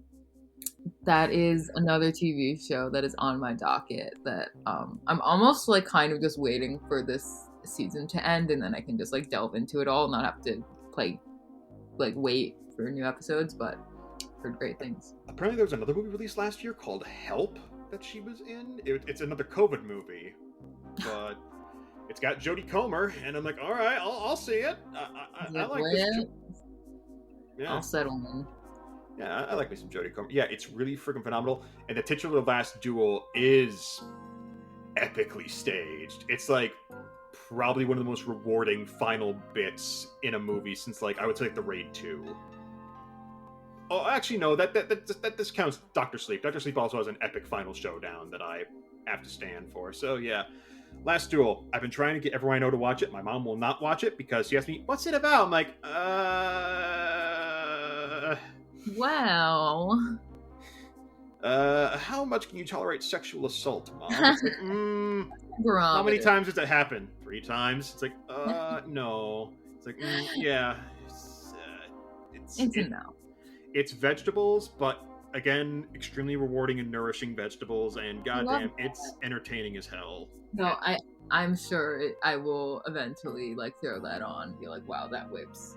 That is another TV show that is on my docket that I'm almost like kind of just waiting for this season to end, and then I can just like delve into it all and not have to wait for new episodes, but heard great things. Apparently there was another movie released last year called Help that she was in. It's another COVID movie, but it's got Jodie Comer, and I'm like, all right, I'll see it. I like this. Yeah. I'll settle in. Yeah, I like me some Jodie Comer. Yeah, it's really freaking phenomenal. And the titular Last Duel is epically staged. It's like probably one of the most rewarding final bits in a movie since I would say The Raid 2. Oh, actually, no, that discounts Dr. Sleep. Dr. Sleep also has an epic final showdown that I have to stand for. So yeah, Last Duel. I've been trying to get everyone I know to watch it. My mom will not watch it because she asked me, "What's it about?" I'm like, Well, how much can you tolerate sexual assault, Mom? It's like, how many times does it happen? 3 times? It's like, no. It's like, yeah. It's a no. It's vegetables, but again, extremely rewarding and nourishing vegetables, and goddamn, it's entertaining as hell. No, I'm sure I will eventually throw that on and be like, wow, that whips.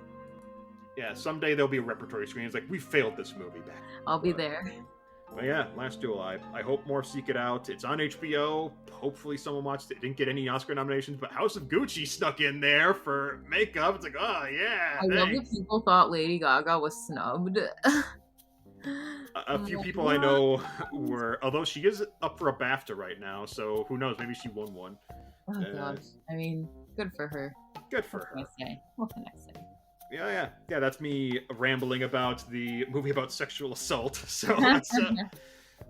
Yeah, someday there'll be a repertory screen. It's like, we failed this movie back. I'll be there. But yeah, Last Duel. I hope more seek it out. It's on HBO. Hopefully someone watched it. It didn't get any Oscar nominations, but House of Gucci snuck in there for makeup. It's like, oh yeah, I love that people thought Lady Gaga was snubbed. A few people I know were, although she is up for a BAFTA right now, so who knows, maybe she won one. Oh gosh, I mean, good for her. Good for her. What can I say? Yeah, that's me rambling about the movie about sexual assault. So let's,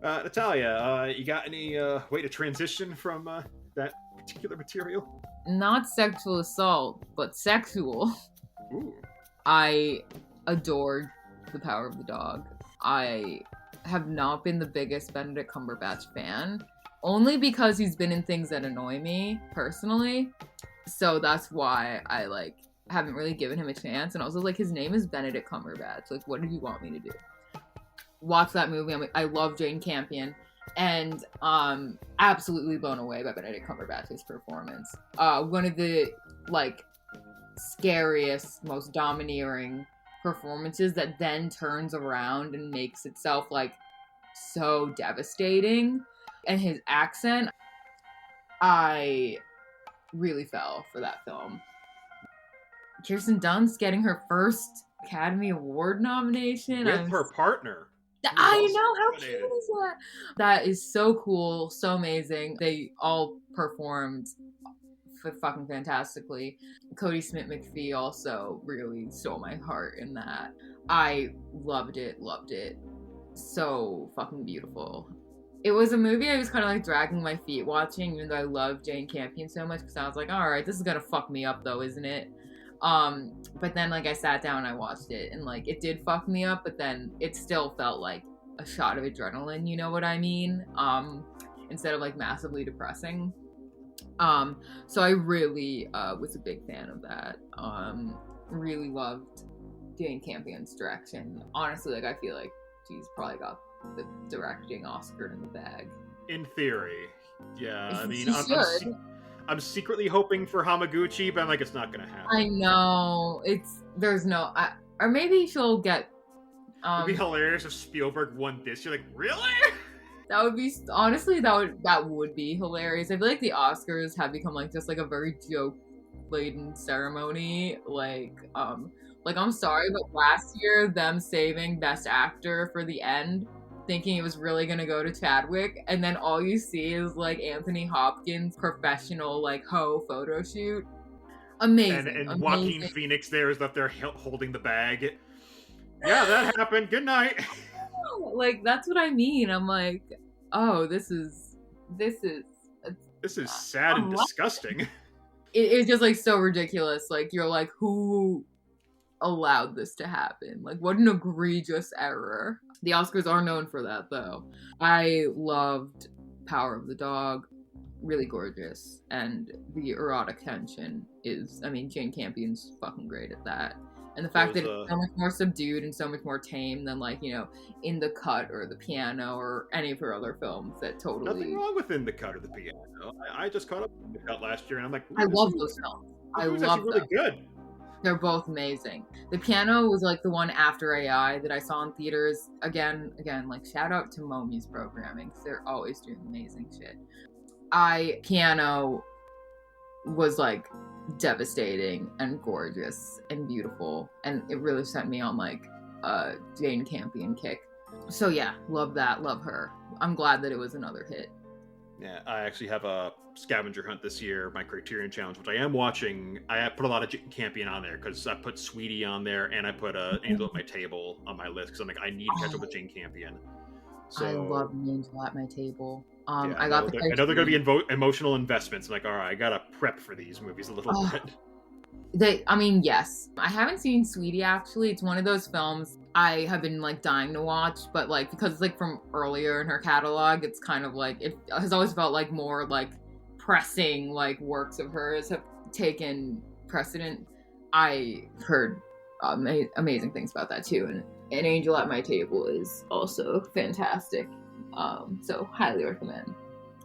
Natalia, you got any way to transition from that particular material? Not sexual assault, but sexual. Ooh. I adored The Power of the Dog. I have not been the biggest Benedict Cumberbatch fan, only because he's been in things that annoy me personally. So that's why I like haven't really given him a chance. And also like his name is Benedict Cumberbatch. Like, what did you want me to do? Watch that movie. I'm like, I love Jane Campion, and absolutely blown away by Benedict Cumberbatch's performance. One of the like scariest, most domineering performances that then turns around and makes itself like so devastating. And his accent, I really fell for that film. Kirsten Dunst getting her first Academy Award nomination with her partner. I know, how cute is that? That is so cool, so amazing. They all performed fucking fantastically. Cody Smith-McPhee also really stole my heart in that. I loved it. So fucking beautiful. It was a movie I was kind of like dragging my feet watching, even though I love Jane Campion so much, because I was like, alright, this is gonna fuck me up though, isn't it? But then like I sat down and I watched it, and like it did fuck me up, but then it still felt like a shot of adrenaline, you know what I mean? Instead of like massively depressing. So I really was a big fan of that. Really loved Jane Campion's direction. Honestly, like I feel like she's probably got the directing Oscar in the bag. In theory. Yeah, I mean, I'm secretly hoping for Hamaguchi, but I'm like, it's not gonna happen. I know. Or maybe she'll get... It'd be hilarious if Spielberg won this. You're like, really? That would be... Honestly, that would be hilarious. I feel like the Oscars have become like just like a very joke-laden ceremony. Like, I'm sorry, but last year, them saving Best Actor for the end, thinking it was really gonna go to Chadwick, and then all you see is like Anthony Hopkins' professional like photo shoot. Amazing. And amazing. Joaquin Phoenix there is up there holding the bag. Yeah, that happened. Good night. Like, that's what I mean. I'm like, oh, this is sad and disgusting. It's just like so ridiculous. Like, you're like, who allowed this to happen? Like, what an egregious error. The Oscars are known for that, though. I loved Power of the Dog. Really gorgeous. And the erotic tension is, I mean, Jane Campion's fucking great at that. And the fact that it's so much more subdued and so much more tame than, like, you know, In the Cut or The Piano or any of her other films that totally... Nothing wrong with In the Cut or The Piano. I just caught up with In the Cut last year, and I'm like... I love those films. I love them. Really good. They're both amazing. The Piano was like the one after AI that I saw in theaters. Again, like shout out to Momi's programming, because they're always doing amazing shit. Piano was like devastating and gorgeous and beautiful, and it really sent me on like a Jane Campion kick. So yeah, love that, love her. I'm glad that it was another hit. Yeah, I actually have a scavenger hunt this year, my Criterion Challenge, which I am watching. I put a lot of Jane Campion on there because I put Sweetie on there, and I put Angel at My Table on my list because I'm like, I need to catch up with Jane Campion. So, I love Angel at My Table. Yeah, I know they're going to be emotional investments. I'm like, all right, I got to prep for these movies a little bit. Yes. I haven't seen Sweetie, actually. It's one of those films I have been, like, dying to watch, but, like, because it's, like, from earlier in her catalog, it's kind of, like, it has always felt like more, like, pressing, like, works of hers have taken precedent. I heard amazing things about that, too, and Angel at My Table is also fantastic. So, highly recommend.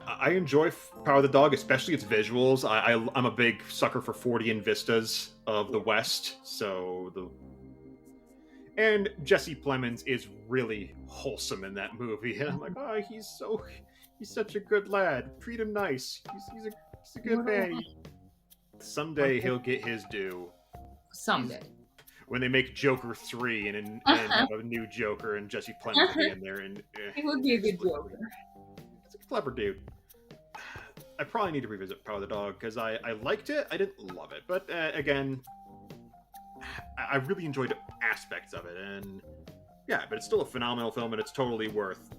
I enjoy Power of the Dog, especially its visuals. I'm a big sucker for Fortean vistas of the West, and Jesse Plemons is really wholesome in that movie, and I'm like, oh, he's such a good lad. Treat him nice. He's a good man. Someday he'll get his due. Someday. When they make Joker 3 and have a new Joker and Jesse Plemons will be in there, and he would be a good Joker. It's a clever dude. I probably need to revisit Power of the Dog because I liked it. I didn't love it, but again, I really enjoyed aspects of it, and yeah, but it's still a phenomenal film, and it's totally worth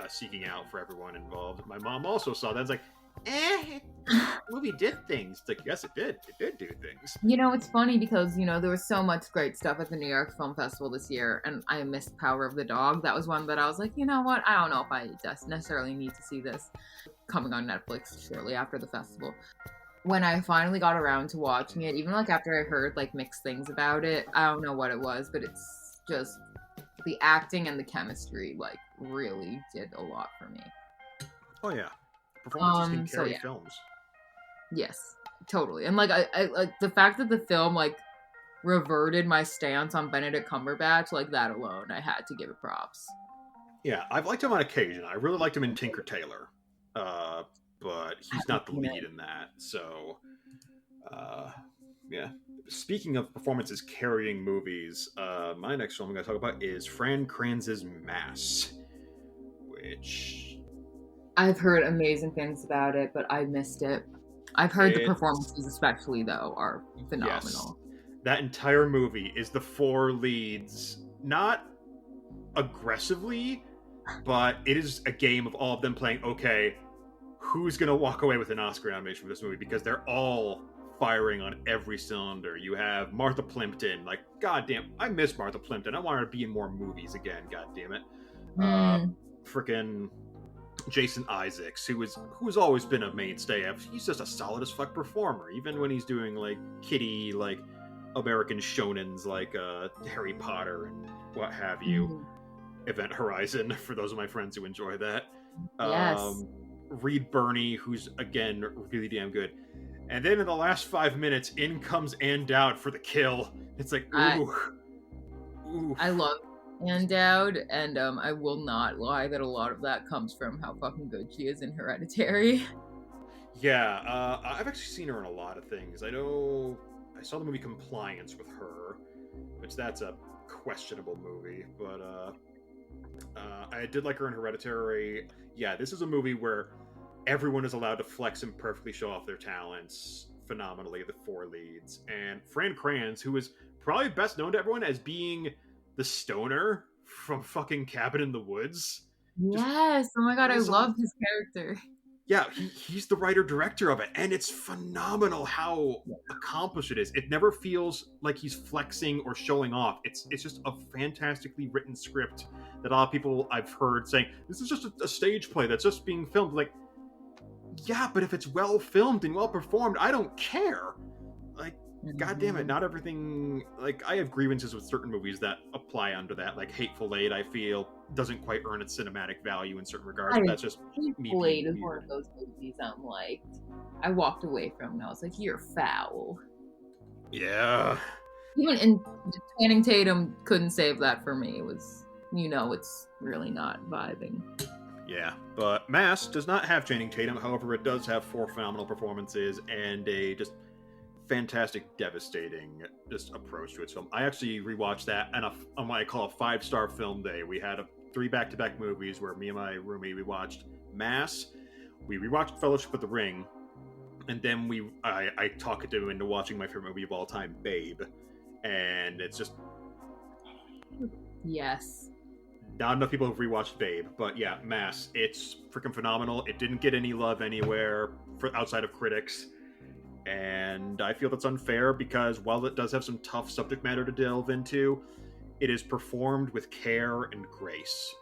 seeking out for everyone involved. My mom also saw that. It's like, movie did things. It's like, yes, it did. It did do things. You know, it's funny because, you know, there was so much great stuff at the New York Film Festival this year, and I missed Power of the Dog. That was one that I was like, you know what? I don't know if I just necessarily need to see this, coming on Netflix shortly after the festival. When I finally got around to watching it, even like after I heard like mixed things about it, I don't know what it was, but it's just the acting and the chemistry like really did a lot for me. Oh yeah, performances can carry yeah. films. Yes, totally. And like I like the fact that the film like reverted my stance on Benedict Cumberbatch, like that alone, I had to give it props. Yeah, I've liked him on occasion. I really liked him in Tinker Tailor, but he's not the lead in that. So, yeah. Speaking of performances carrying movies, my next film I'm going to talk about is Fran Kranz's Mass, which I've heard amazing things about it, but I missed it. I've heard the performances, especially though, are phenomenal. Yes. That entire movie is the four leads, not aggressively, but it is a game of all of them playing, okay, who's going to walk away with an Oscar nomination for this movie? Because they're all firing on every cylinder. You have Martha Plimpton, like, goddamn, I miss Martha Plimpton. I want her to be in more movies again, goddamn it. Frickin' Jason Isaacs, who's always been a mainstay. He's just a solid as fuck performer, even when he's doing, like, kiddie, like, American shonens, like Harry Potter and what have you. Event Horizon, for those of my friends who enjoy that. Yes. Reed Birney, who's, again, really damn good. And then in the last 5 minutes, in comes Ann Dowd for the kill. It's like, ooh. I love Ann Dowd, and I will not lie that a lot of that comes from how fucking good she is in Hereditary. Yeah, I've actually seen her in a lot of things. I know I saw the movie Compliance with her, which that's a questionable movie, but I did like her in Hereditary. Yeah, this is a movie where everyone is allowed to flex and perfectly show off their talents phenomenally, the four leads. And Fran Kranz, who is probably best known to everyone as being the stoner from fucking Cabin in the Woods. Yes, oh my god, I love his character. Yeah, he's the writer-director of it, and it's phenomenal how accomplished it is. It never feels like he's flexing or showing off. It's just a fantastically written script that a lot of people I've heard saying, this is just a stage play that's just being filmed. Like, yeah, but if it's well filmed and well performed, I don't care. Like, God damn it, not everything... Like, I have grievances with certain movies that apply under that. Like, Hateful Eight, I feel, doesn't quite earn its cinematic value in certain regards. But that's just Hateful Eight is one of those movies I'm like... I walked away from and I was like, you're foul. Yeah. Even Channing Tatum couldn't save that for me. It was, you know, it's really not vibing. Yeah, but Mass does not have Channing Tatum. However, it does have four phenomenal performances and a just fantastic, devastating just approach to its film. I actually rewatched that on what I call a 5-star film day. We had 3 back-to-back movies where me and my roommate, we watched Mass, we rewatched Fellowship of the Ring, and then I talked him into watching my favorite movie of all time, Babe. And it's just... Yes. Not enough people have rewatched Babe, but yeah, Mass, it's freaking phenomenal. It didn't get any love anywhere outside of critics. And I feel that's unfair because while it does have some tough subject matter to delve into, it is performed with care and grace.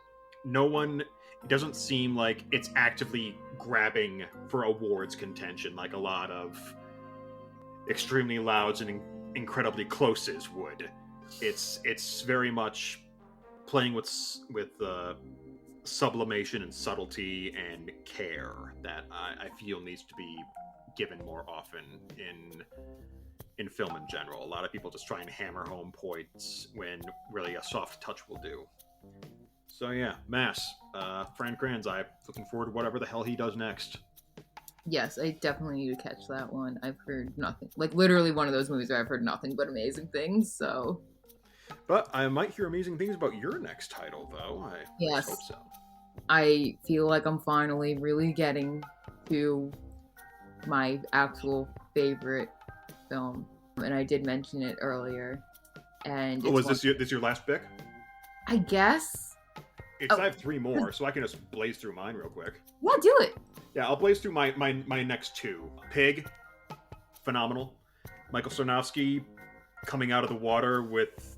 It doesn't seem like it's actively grabbing for awards contention like a lot of extremely louds and incredibly closes would. It's very much playing with sublimation and subtlety and care that I feel needs to be given more often in film in general. A lot of people just try and hammer home points when really a soft touch will do. So yeah, Mass, Fran Kranz, I'm looking forward to whatever the hell he does next. Yes, I definitely need to catch that one. I've heard nothing. Like, literally one of those movies where I've heard nothing but amazing things, so... But I might hear amazing things about your next title, though. I hope so. I feel like I'm finally really getting to my actual favorite film, and I did mention it earlier. And was this your last pick? I guess I have 3 more, so I can just blaze through mine real quick. Yeah, do it. Yeah, I'll blaze through my next 2. Pig, phenomenal. Michael Sarnowski coming out of the water with,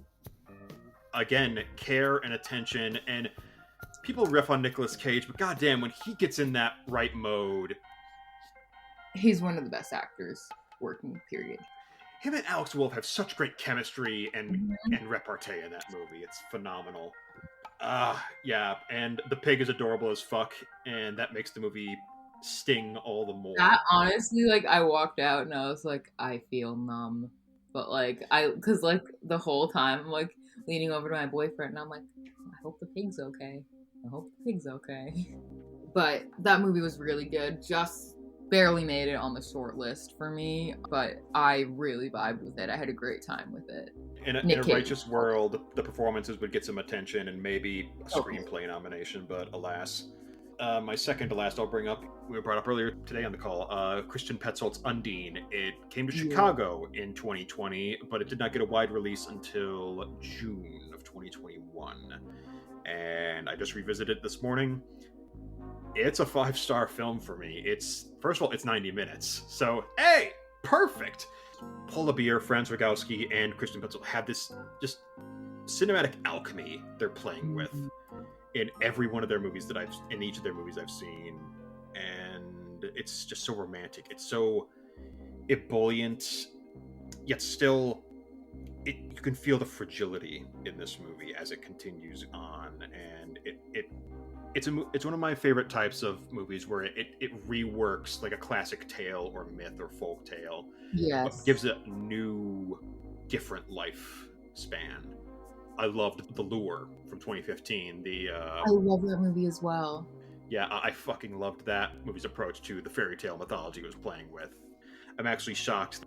again, care and attention. And people riff on Nicolas Cage, but goddamn, when he gets in that right mode, he's one of the best actors working, period. Him and Alex Wolff have such great chemistry and repartee in that movie. It's phenomenal. Yeah, and the pig is adorable as fuck, and that makes the movie sting all the more. That honestly, like, I walked out and I was like, I feel numb. But like, cause like the whole time I'm like leaning over to my boyfriend and I'm like, I hope the pig's okay. I hope the pig's okay. But that movie was really good. Just barely made it on the short list for me, but I really vibed with it. I had a great time with it. In a righteous world, the performances would get some attention and maybe a screenplay nomination, but alas. My second to last I'll bring up, we were brought up earlier today on the call, Christian Petzold's Undine. It came to Chicago in 2020, but it did not get a wide release until June of 2021. And I just revisited it this morning. It's a 5-star film for me. First of all, it's 90 minutes. So, hey, perfect! Paul LeBeer, Franz Rogowski, and Christian Petzold have this just cinematic alchemy they're playing with in every one of their movies in each of their movies I've seen. And it's just so romantic. It's so ebullient, yet still, you can feel the fragility in this movie as it continues on. And it's one of my favorite types of movies where it reworks like a classic tale or myth or folk tale. Yes. But gives it a new, different life span. I loved The Lure from 2015. I love that movie as well. Yeah, I fucking loved that movie's approach to the fairy tale mythology it was playing with. I'm actually shocked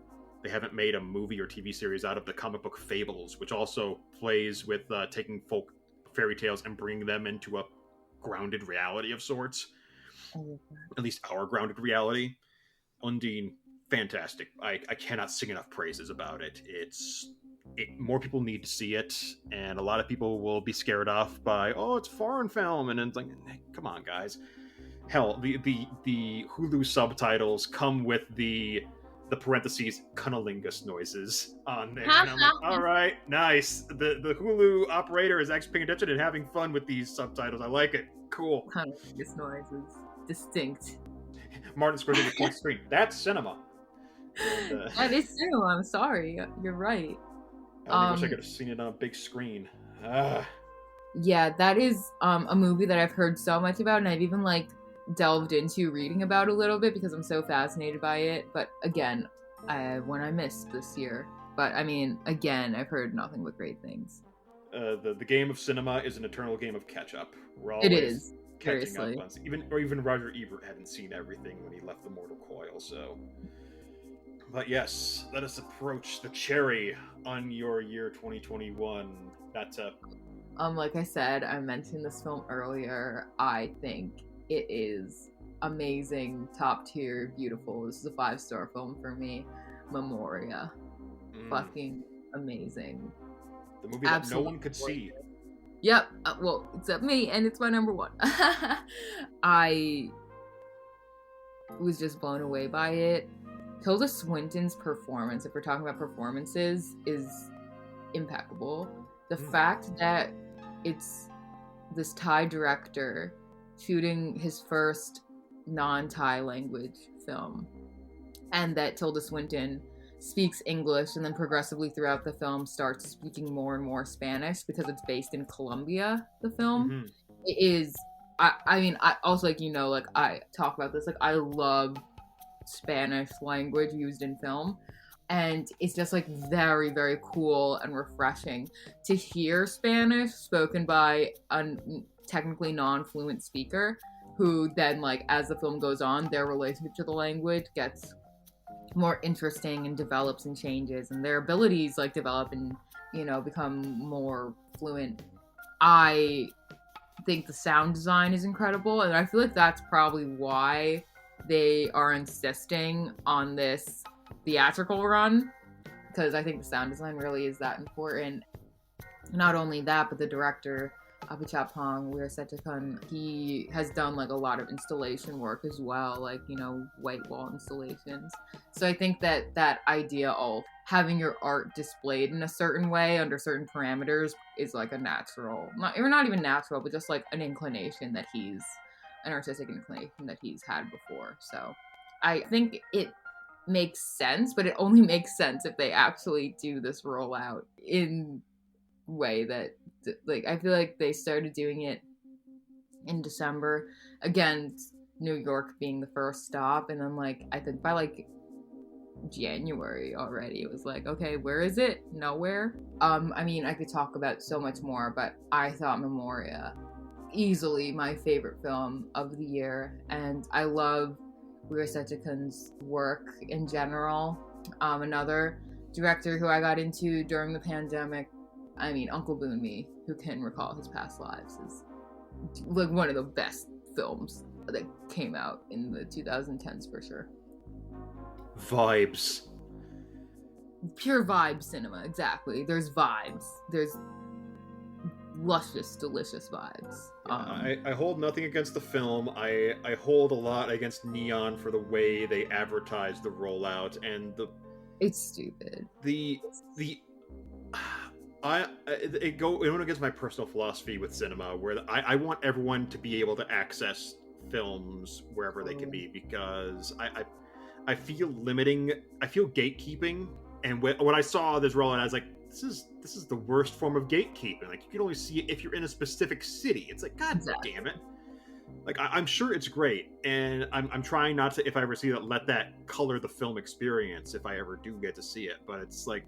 they haven't made a movie or TV series out of the comic book Fables, which also plays with taking folk fairy tales and bringing them into a grounded reality of sorts. At least our grounded reality. Undine, fantastic. I cannot sing enough praises about it. More people need to see it, and a lot of people will be scared off by, it's a foreign film, and it's like, hey, come on, guys. Hell, the Hulu subtitles come with the parentheses cunnilingus noises on there. And I'm like, all right, nice. The Hulu operator is actually paying attention and having fun with these subtitles. I like it. Cool. Cunnilingus noises. Distinct. Martin Scorsese point screen. That's cinema. And, that is cinema. I'm sorry. You're right. I wish I could have seen it on a big screen. Yeah, that is a movie that I've heard so much about, and I've even delved into reading about a little bit because I'm so fascinated by it. But again, one I missed this year. But I mean, again, I've heard nothing but great things. The game of cinema is an eternal game of catch up. We're always it is catching seriously. Up on even Roger Ebert hadn't seen everything when he left the mortal coil. So, but yes, let us approach the cherry on your year 2021. Like I said, I mentioned this film earlier. I think it is amazing, top tier, beautiful. This is a 5-star film for me. Memoria. Fucking amazing. The movie that no one could see. Yep. Well, except me, and it's my number 1. I was just blown away by it. Tilda Swinton's performance, if we're talking about performances, is impeccable. The fact that it's this Thai director shooting his first non-Thai language film, and that Tilda Swinton speaks English and then progressively throughout the film starts speaking more and more Spanish because it's based in Colombia, the film. It is, I mean, I also, I talk about this, I love Spanish language used in film, and it's just very, very cool and refreshing to hear Spanish spoken by a technically non-fluent speaker who then, as the film goes on, their relationship to the language gets more interesting and develops and changes, and their abilities develop and become more fluent. I think the sound design is incredible, and I feel like that's probably why they are insisting on this theatrical run, because I think the sound design really is that important. Not only that, but the director Apichatpong, Weerasethakul, he has done like a lot of installation work as well, like, you know, white wall installations. So I think that that idea of having your art displayed in a certain way under certain parameters is like a natural, not even natural, but just like an inclination that an artistic inclination that he's had before. So I think it makes sense, but it only makes sense if they actually do this rollout in way that, like, I feel like they started doing it in December, again, New York being the first stop, and then like I think by like January already it was like, okay, where is it? Nowhere. I mean, I could talk about so much more, but I thought Memoria easily my favorite film of the year, and I love Weerasethakul work in general. Another director who I got into during the pandemic, I mean, Uncle Boonmee, who can recall his past lives, is like one of the best films that came out in the 2010s for sure. Vibes. Pure vibe cinema, exactly. There's vibes. There's luscious, delicious vibes. I hold nothing against the film. I hold a lot against Neon for the way they advertise the rollout and it's stupid. It went against my personal philosophy with cinema, where I want everyone to be able to access films wherever they can be, because I feel limiting. I feel gatekeeping, and when I saw this rollout, I was like, this is the worst form of gatekeeping. Like, you can only see it if you're in a specific city. It's like, God damn it. Like, I'm sure it's great, and I'm trying not to, if I ever see that, let that color the film experience if I ever do get to see it. But it's like,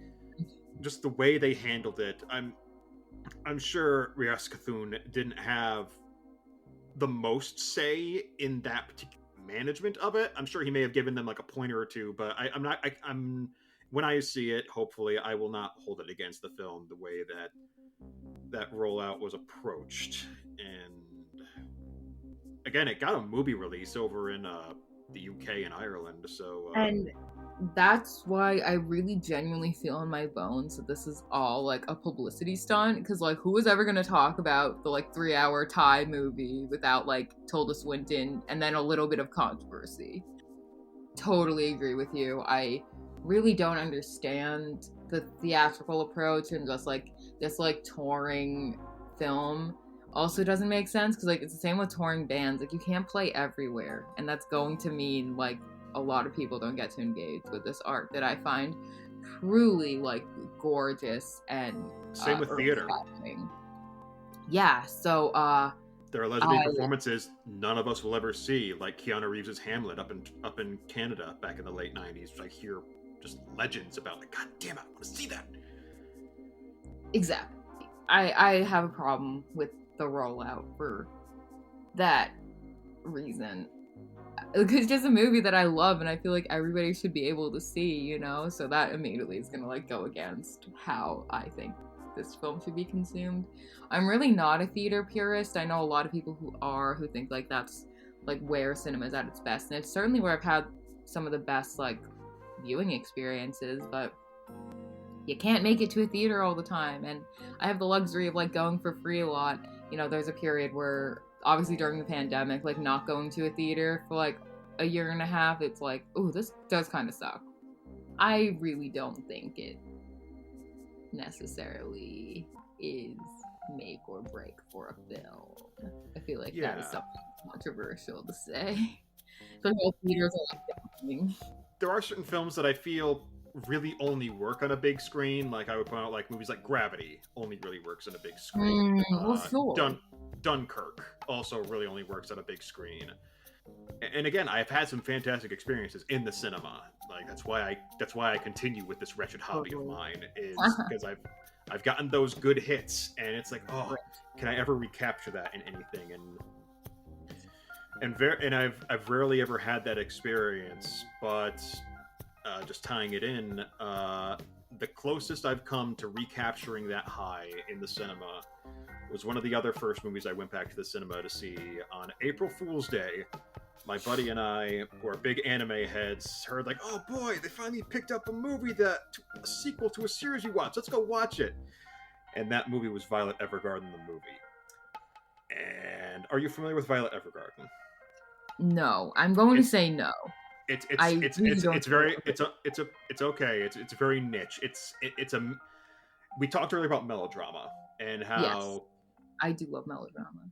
just the way they handled it. I'm sure Weerasethakul didn't have the most say in that particular management of it. I'm sure he may have given them like a pointer or two, but I'm when I see it, hopefully I will not hold it against the film the way that rollout was approached. And again, it got a movie release over in the UK and Ireland, so and that's why I really genuinely feel in my bones that this is all like a publicity stunt, because like, who is ever going to talk about the like 3-hour Thai movie without like Tilda Swinton and then a little bit of controversy? Totally agree with you. I really don't understand the theatrical approach, and just like this like touring film also doesn't make sense, because like it's the same with touring bands. Like, you can't play everywhere, and that's going to mean like a lot of people don't get to engage with this art that I find truly like gorgeous and same with theater. Yeah, so there are lesbian performances none of us will ever see, like Keanu Reeves' Hamlet up in Canada back in the late 90s, which I hear just legends about. Like, God damn it, I want to see that. Exactly. I have a problem with the rollout for that reason. It's just a movie that I love, and I feel like everybody should be able to see, you know? So that immediately is going to like go against how I think this film should be consumed. I'm really not a theater purist. I know a lot of people who think like that's like where cinema is at its best, and it's certainly where I've had some of the best like viewing experiences, but you can't make it to a theater all the time, and I have the luxury of like going for free a lot. You know, there's a period where, obviously during the pandemic, like not going to a theater for like a year and a half, it's like, oh, this does kind of suck. I really don't think it necessarily is make or break for a film. I feel like that is something controversial to say. So whole theaters are like dying. There are certain films that I feel really only work on a big screen. Like, I would point out like movies like Gravity only really works on a big screen. Sure. Dunkirk also really only works on a big screen. And again, I've had some fantastic experiences in the cinema. Like, that's why I continue with this wretched hobby of mine, is because I've gotten those good hits, and it's like, oh, can I ever recapture that in anything? And I've rarely ever had that experience. But just tying it in, the closest I've come to recapturing that high in the cinema was one of the other first movies I went back to the cinema to see on April Fool's Day. My buddy and I, who are big anime heads, heard like, oh boy, they finally picked up a sequel to a series we watched. Let's go watch it. And that movie was Violet-Evergarden, the movie. And are you familiar with Violet-Evergarden? No, I'm going to say no. It's okay. It's very niche. We talked earlier about melodrama and how Yes, I do love melodrama.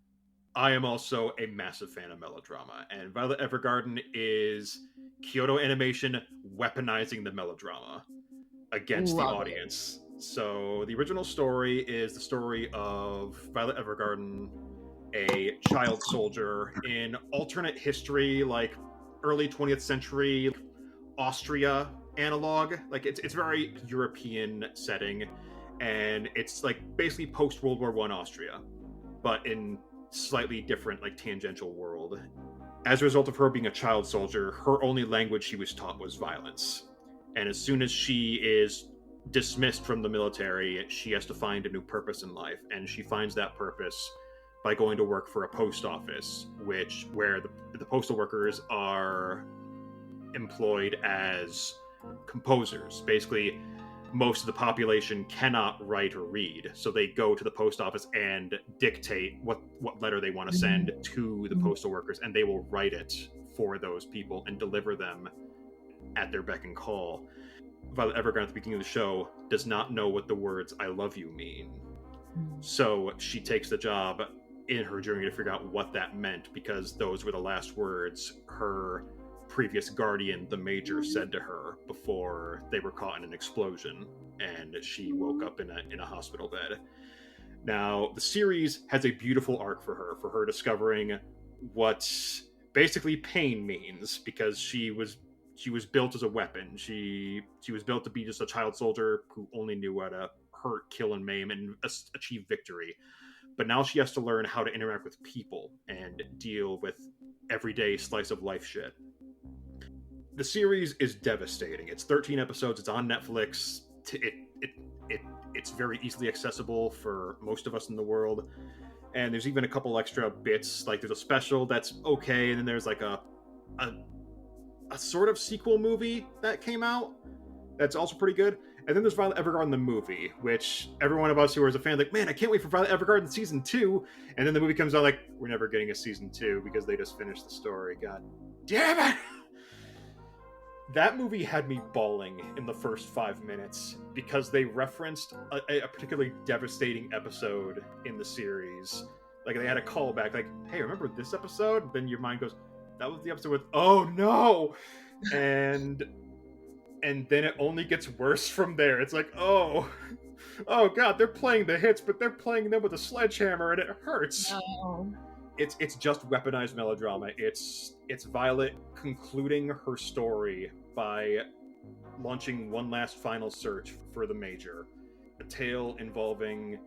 I am also a massive fan of melodrama, and Violet-Evergarden is Kyoto Animation weaponizing the melodrama against the Love it. audience. So the original story is the story of Violet-Evergarden, a child soldier in alternate history, like early 20th century Austria analog. Like it's very European setting, and it's like basically post World War I Austria, but in slightly different, like tangential world. As a result of her being a child soldier, her only language she was taught was violence. And as soon as she is dismissed from the military, she has to find a new purpose in life, and she finds that purpose by going to work for a post office, where the postal workers are employed as composers. Basically, most of the population cannot write or read, so they go to the post office and dictate what letter they want to send to the postal workers, and they will write it for those people and deliver them at their beck and call. Violet-Evergarden at the beginning of the show does not know what the words "I love you" mean, so she takes the job in her journey to figure out what that meant, because those were the last words her previous guardian, the Major, said to her before they were caught in an explosion and she woke up in a hospital bed. Now, the series has a beautiful arc for her discovering what basically pain means, because she was built as a weapon. She was built to be just a child soldier who only knew how to hurt, kill, and maim and achieve victory. But now she has to learn how to interact with people and deal with everyday slice of life shit. The series is devastating. It's 13 episodes. It's on Netflix. It's very easily accessible for most of us in the world. And there's even a couple extra bits. Like there's a special that's okay, and then there's like a sort of sequel movie that came out that's also pretty good. And then there's Violet-Evergarden the movie, which every one of us who is a fan, like, man, I can't wait for Violet-Evergarden season 2. And then the movie comes out like, we're never getting a season 2 because they just finished the story. God damn it! That movie had me bawling in the first 5 minutes because they referenced a particularly devastating episode in the series. Like they had a callback, like, hey, remember this episode? Then your mind goes, that was the episode with, oh no! And then it only gets worse from there. It's like, oh god, they're playing the hits, but they're playing them with a sledgehammer, and it hurts. No. It's just weaponized melodrama. It's Violet concluding her story by launching one last final search for the Major. A tale involving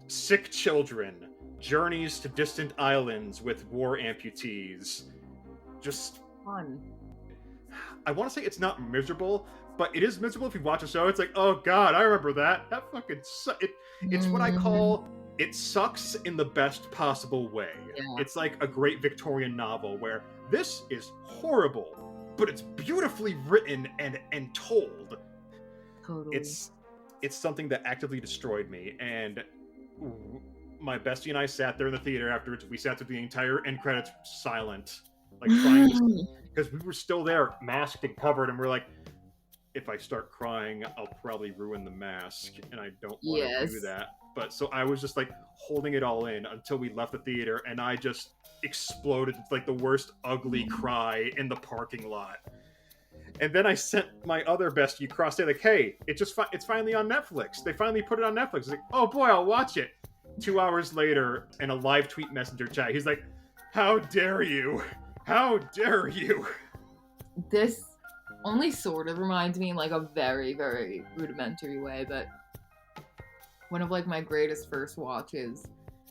sick children, journeys to distant islands with war amputees. Just Fun. I want to say it's not miserable, but it is miserable if you watch a show. It's like, oh god, I remember that. That fucking it's what I call, it sucks in the best possible way. Yeah. It's like a great Victorian novel where this is horrible, but it's beautifully written and told. Totally. It's something that actively destroyed me, and my bestie and I sat there in the theater afterwards. We sat through the entire end credits silent, like trying to, because we were still there, masked and covered, and we're like, if I start crying, I'll probably ruin the mask, and I don't want to do that. But so I was just like holding it all in until we left the theater, and I just exploded. It's like the worst ugly cry in the parking lot. And then I sent my other bestie across there, like, hey, it's finally on Netflix. They finally put it on Netflix. Like, oh boy, I'll watch it. 2 hours later, in a live tweet messenger chat, he's like, how dare you? How dare you? This only sort of reminds me in like a very, very rudimentary way, but one of like my greatest first watches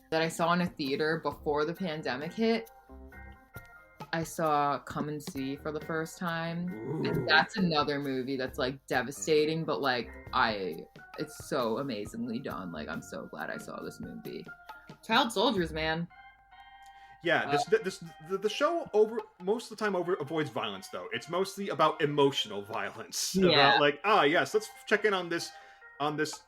that I saw in a theater before the pandemic hit, I saw Come and See for the first time. Ooh. And that's another movie that's like devastating, but like it's so amazingly done. Like I'm so glad I saw this movie. Child soldiers, man. Yeah, the show most of the time avoids violence, though. It's mostly about emotional violence. Yeah. About like, yes, let's check in on this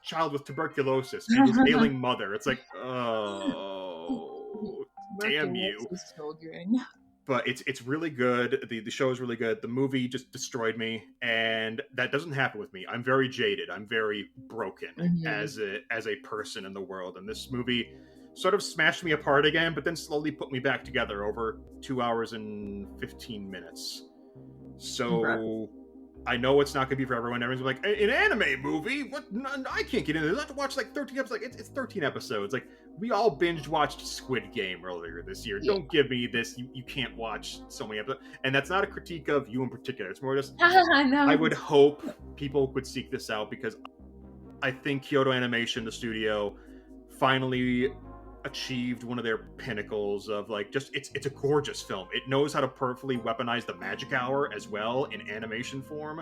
child with tuberculosis and his ailing mother. It's like, oh, damn you. Children. But it's really good. The show is really good. The movie just destroyed me, and that doesn't happen with me. I'm very jaded. I'm very broken as a person in the world, and this movie sort of smashed me apart again, but then slowly put me back together over 2 hours and 15 minutes. So I know it's not going to be for everyone. Everyone's like, an anime movie? What? No, I can't get into this. I have to watch like 13 episodes. Like, it's 13 episodes. Like, we all binge watched Squid Game earlier this year. Don't give me this. You can't watch so many episodes. And that's not a critique of you in particular. It's more just, I would hope people would seek this out, because I think Kyoto Animation, the studio, finally achieved one of their pinnacles of like, just it's a gorgeous film. It knows how to perfectly weaponize the magic hour as well in animation form.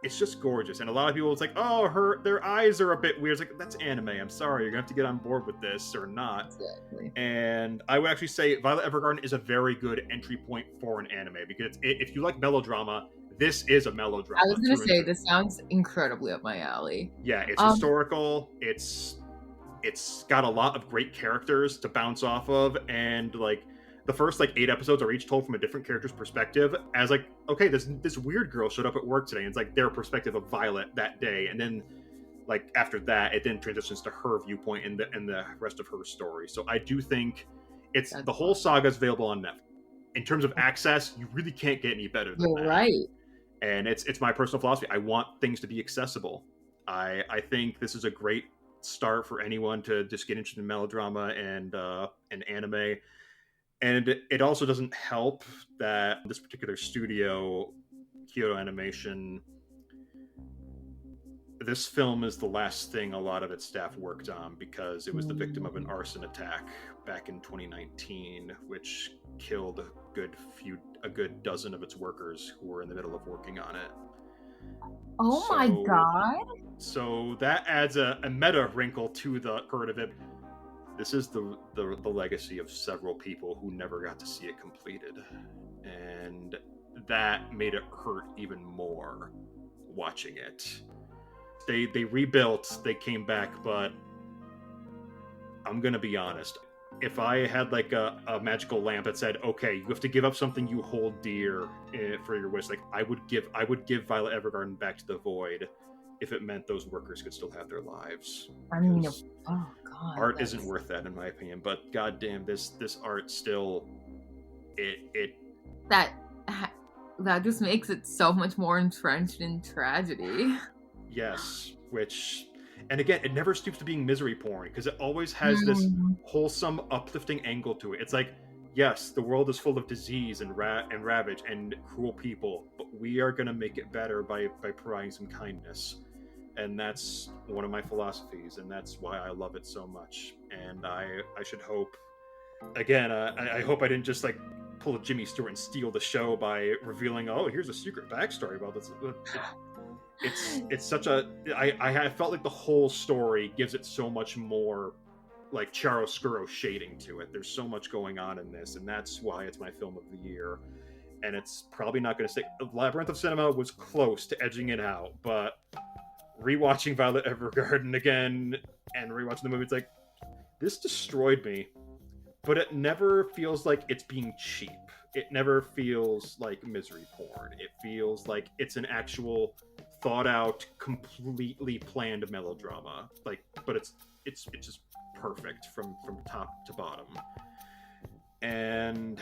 It's just gorgeous. And a lot of people, it's like, oh, their eyes are a bit weird. It's like, that's anime. I'm sorry, you're gonna have to get on board with this or not. Exactly. And I would actually say Violet-Evergarden is a very good entry point for an anime, because if you like melodrama, this is a melodrama. I was gonna say, this sounds incredibly up my alley. Yeah, it's historical. It's got a lot of great characters to bounce off of, and like the first like 8 episodes are each told from a different character's perspective, as like, okay, this weird girl showed up at work today, and it's like their perspective of Violet that day, and then like after that it then transitions to her viewpoint and the rest of her story. So I do think the whole saga is available on Netflix. In terms of access, you really can't get any better than that. Right. And it's my personal philosophy. I want things to be accessible. I think this is a great start for anyone to just get interested in melodrama and anime. And it also doesn't help that this particular studio, Kyoto Animation, this film is the last thing a lot of its staff worked on, because it was the victim of an arson attack back in 2019, which killed a good dozen of its workers who were in the middle of working on it. Oh my god! So that adds a meta wrinkle to the part of it. This is the legacy of several people who never got to see it completed, and that made it hurt even more watching it. They rebuilt, they came back, but I'm gonna be honest. If I had like a magical lamp that said, okay, you have to give up something you hold dear for your wish, like I would give Violet-Evergarden back to the void if it meant those workers could still have their lives. I mean, oh god, art isn't worth that in my opinion. But goddamn, this art still, that just makes it so much more entrenched in tragedy. Yes, and again, it never stoops to being misery porn, because it always has this wholesome, uplifting angle to it. It's like, yes, the world is full of disease and ravage and cruel people, but we are going to make it better by providing some kindness. And that's one of my philosophies, and that's why I love it so much. And I should hope, again, I hope I didn't just like pull a Jimmy Stewart and steal the show by revealing, oh, here's a secret backstory about this. It's such a, I felt like the whole story gives it so much more like chiaroscuro shading to it. There's so much going on in this, and that's why it's my film of the year. And it's probably not going to stick. Labyrinth of Cinema was close to edging it out, but rewatching Violet-Evergarden again and rewatching the movie, it's like, this destroyed me, but it never feels like it's being cheap. It never feels like misery porn. It feels like it's an actual thought out, completely planned melodrama. Like, but it's just perfect from top to bottom. And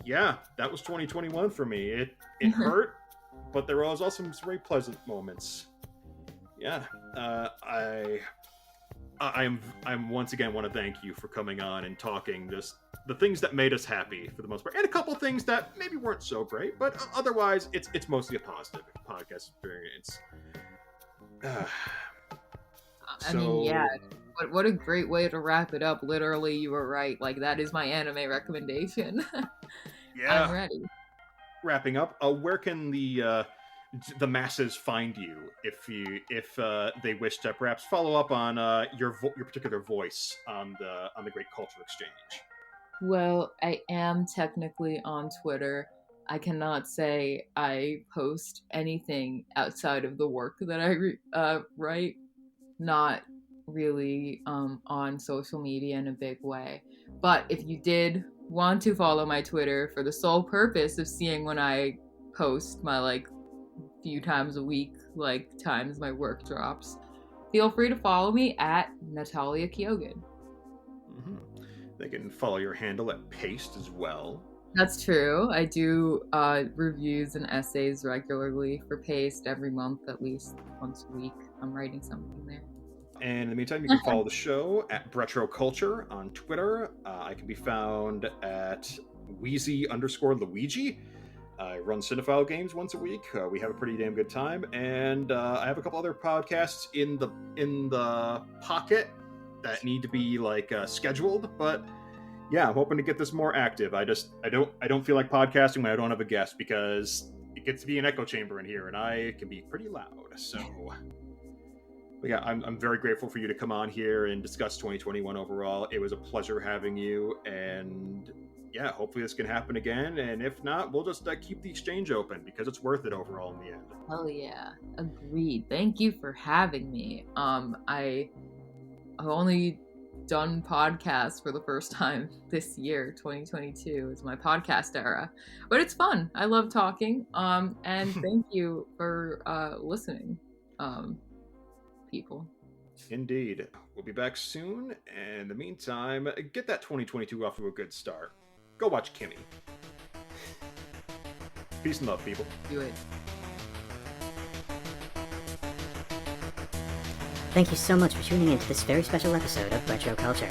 yeah, that was 2021 for me. It hurt, but there was also some very pleasant moments. Yeah, I'm once again want to thank you for coming on and talking just the things that made us happy for the most part, and a couple things that maybe weren't so great, but otherwise it's mostly a positive podcast experience. I mean, yeah. What a great way to wrap it up. Literally, you were right. Like, that is my anime recommendation. Yeah. I'm ready. Wrapping up, where can the masses find you if they wish to perhaps follow up on your particular voice on the Great Culture Exchange? Well, I am technically on Twitter. I cannot say I post anything outside of the work that I write. Not really on social media in a big way. But if you did want to follow my Twitter for the sole purpose of seeing when I post my like few times a week, like times my work drops, feel free to follow me at Natalia Keogan. They can follow your handle at Paste as well. That's true. I do reviews and essays regularly for Paste every month, at least once a week. I'm writing something there. And in the meantime, you can follow the show at brettroculture on Twitter. I can be found at Wheezy_Luigi. I run Cinephile Games once a week. We have a pretty damn good time, and I have a couple other podcasts in the pocket that need to be like scheduled. But yeah, I'm hoping to get this more active. I don't feel like podcasting when I don't have a guest, because it gets to be an echo chamber in here, and I can be pretty loud. So, but yeah, I'm very grateful for you to come on here and discuss 2021 overall. It was a pleasure having you, and yeah, hopefully this can happen again. And if not, we'll just keep the exchange open, because it's worth it overall in the end. Hell yeah, agreed. Thank you for having me. I've only done podcasts for the first time this year. 2022 is my podcast era, but it's fun. I love talking. And thank you for listening, people. Indeed. We'll be back soon. And in the meantime, get that 2022 off to a good start. Go watch Kimmy. Peace and love, people. Do it. Thank you so much for tuning in to this very special episode of Retro Culture.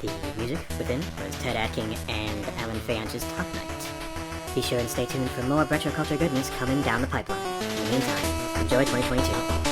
The music within was Ted Atking and Alan Fayange's Top Night. Be sure and stay tuned for more Retro Culture goodness coming down the pipeline. In the meantime, enjoy 2022.